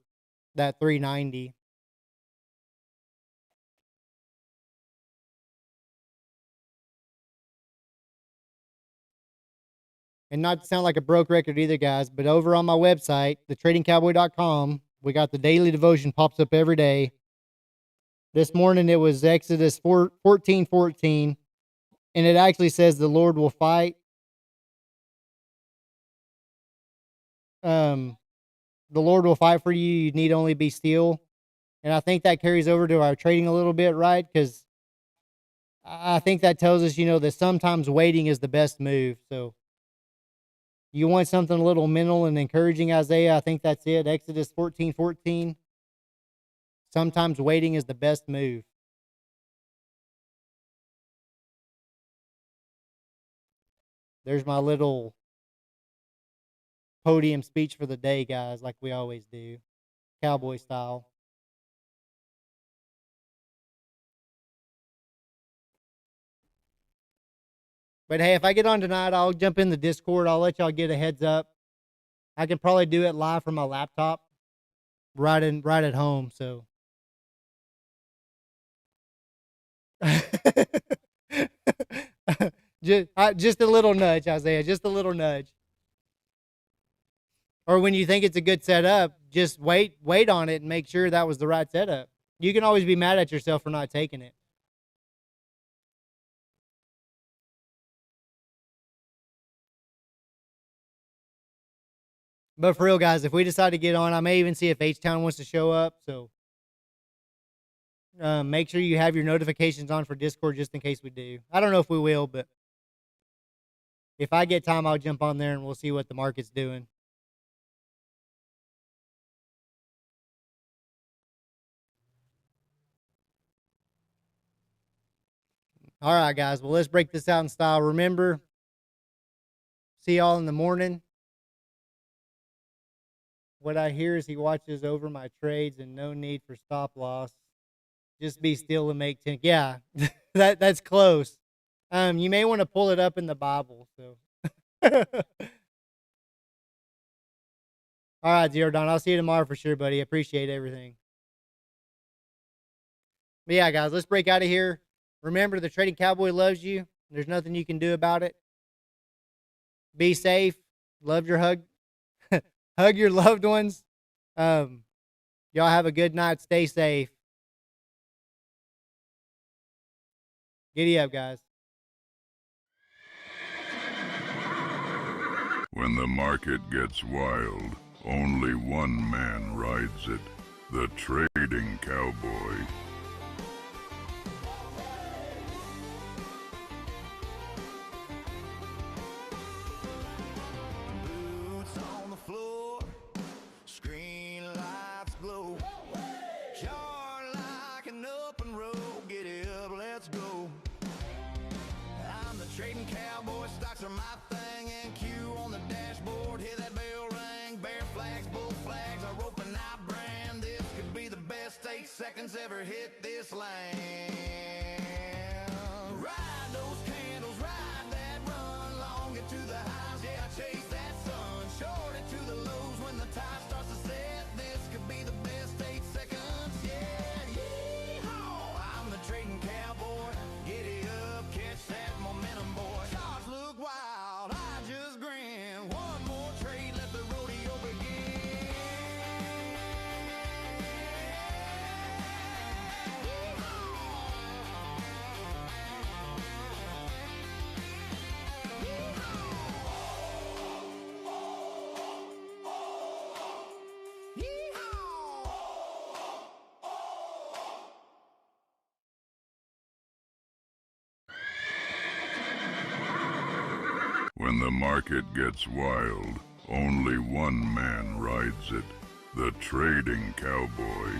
[SPEAKER 3] that 390. And not to sound like a broke record either, guys, but over on my website, thetradingcowboy.com, we got the daily devotion pops up every day. This morning it was Exodus 14:14, and it actually says the Lord will fight. The Lord will fight for you. You need only be still. And I think that carries over to our trading a little bit, right? Because I think that tells us, that sometimes waiting is the best move. So you want something a little mental and encouraging, Isaiah? I think that's it. Exodus 14:14. Sometimes waiting is the best move. There's my little podium speech for the day, guys, like we always do. Cowboy style. But hey, if I get on tonight, I'll jump in the Discord. I'll let y'all get a heads up. I can probably do it live from my laptop right at home, so just a little nudge, Isaiah, just a little nudge. Or when you think it's a good setup, just wait on it and make sure that was the right setup. You can always be mad at yourself for not taking it. But for real, guys, if we decide to get on, I may even see if H-Town wants to show up. So make sure you have your notifications on for Discord just in case we do. I don't know if we will, but if I get time, I'll jump on there and we'll see what the market's doing. All right, guys. Well, let's break this out in style. Remember, see y'all in the morning. What I hear is he watches over my trades and no need for stop loss. Just be still and make 10. Yeah, that's close. You may want to pull it up in the Bible. So, all right, Zero Don. I'll see you tomorrow for sure, buddy. Appreciate everything. But yeah, guys, let's break out of here. Remember, the Trading Cowboy loves you. There's nothing you can do about it. Be safe. Love your hug. Hug your loved ones. Y'all have a good night. Stay safe. Giddy up, guys.
[SPEAKER 2] When the market gets wild, only one man rides it, the Trading Cowboy.
[SPEAKER 1] Boots on the floor, screen lights glow. Chart like an open road, get it up, let's go. I'm the Trading Cowboy, stocks are my thing. NQ on the dashboard, hear that bell ring. Bear flags, bull flags, a rope and I brand. This could be the best 8 seconds ever hit this land. Ride those candles, ride that run, long into the highs, yeah, chase that sun. Short it to the lows when the tide starts to set. This could be the best 8 seconds, yeah, yeehaw. I'm the Trading Cowboy, giddy up, catch that momentum, boy. Charts look wild, I just grin. One more trade, let the rodeo begin.
[SPEAKER 2] When the market gets wild, only one man rides it, The Trading Cowboy.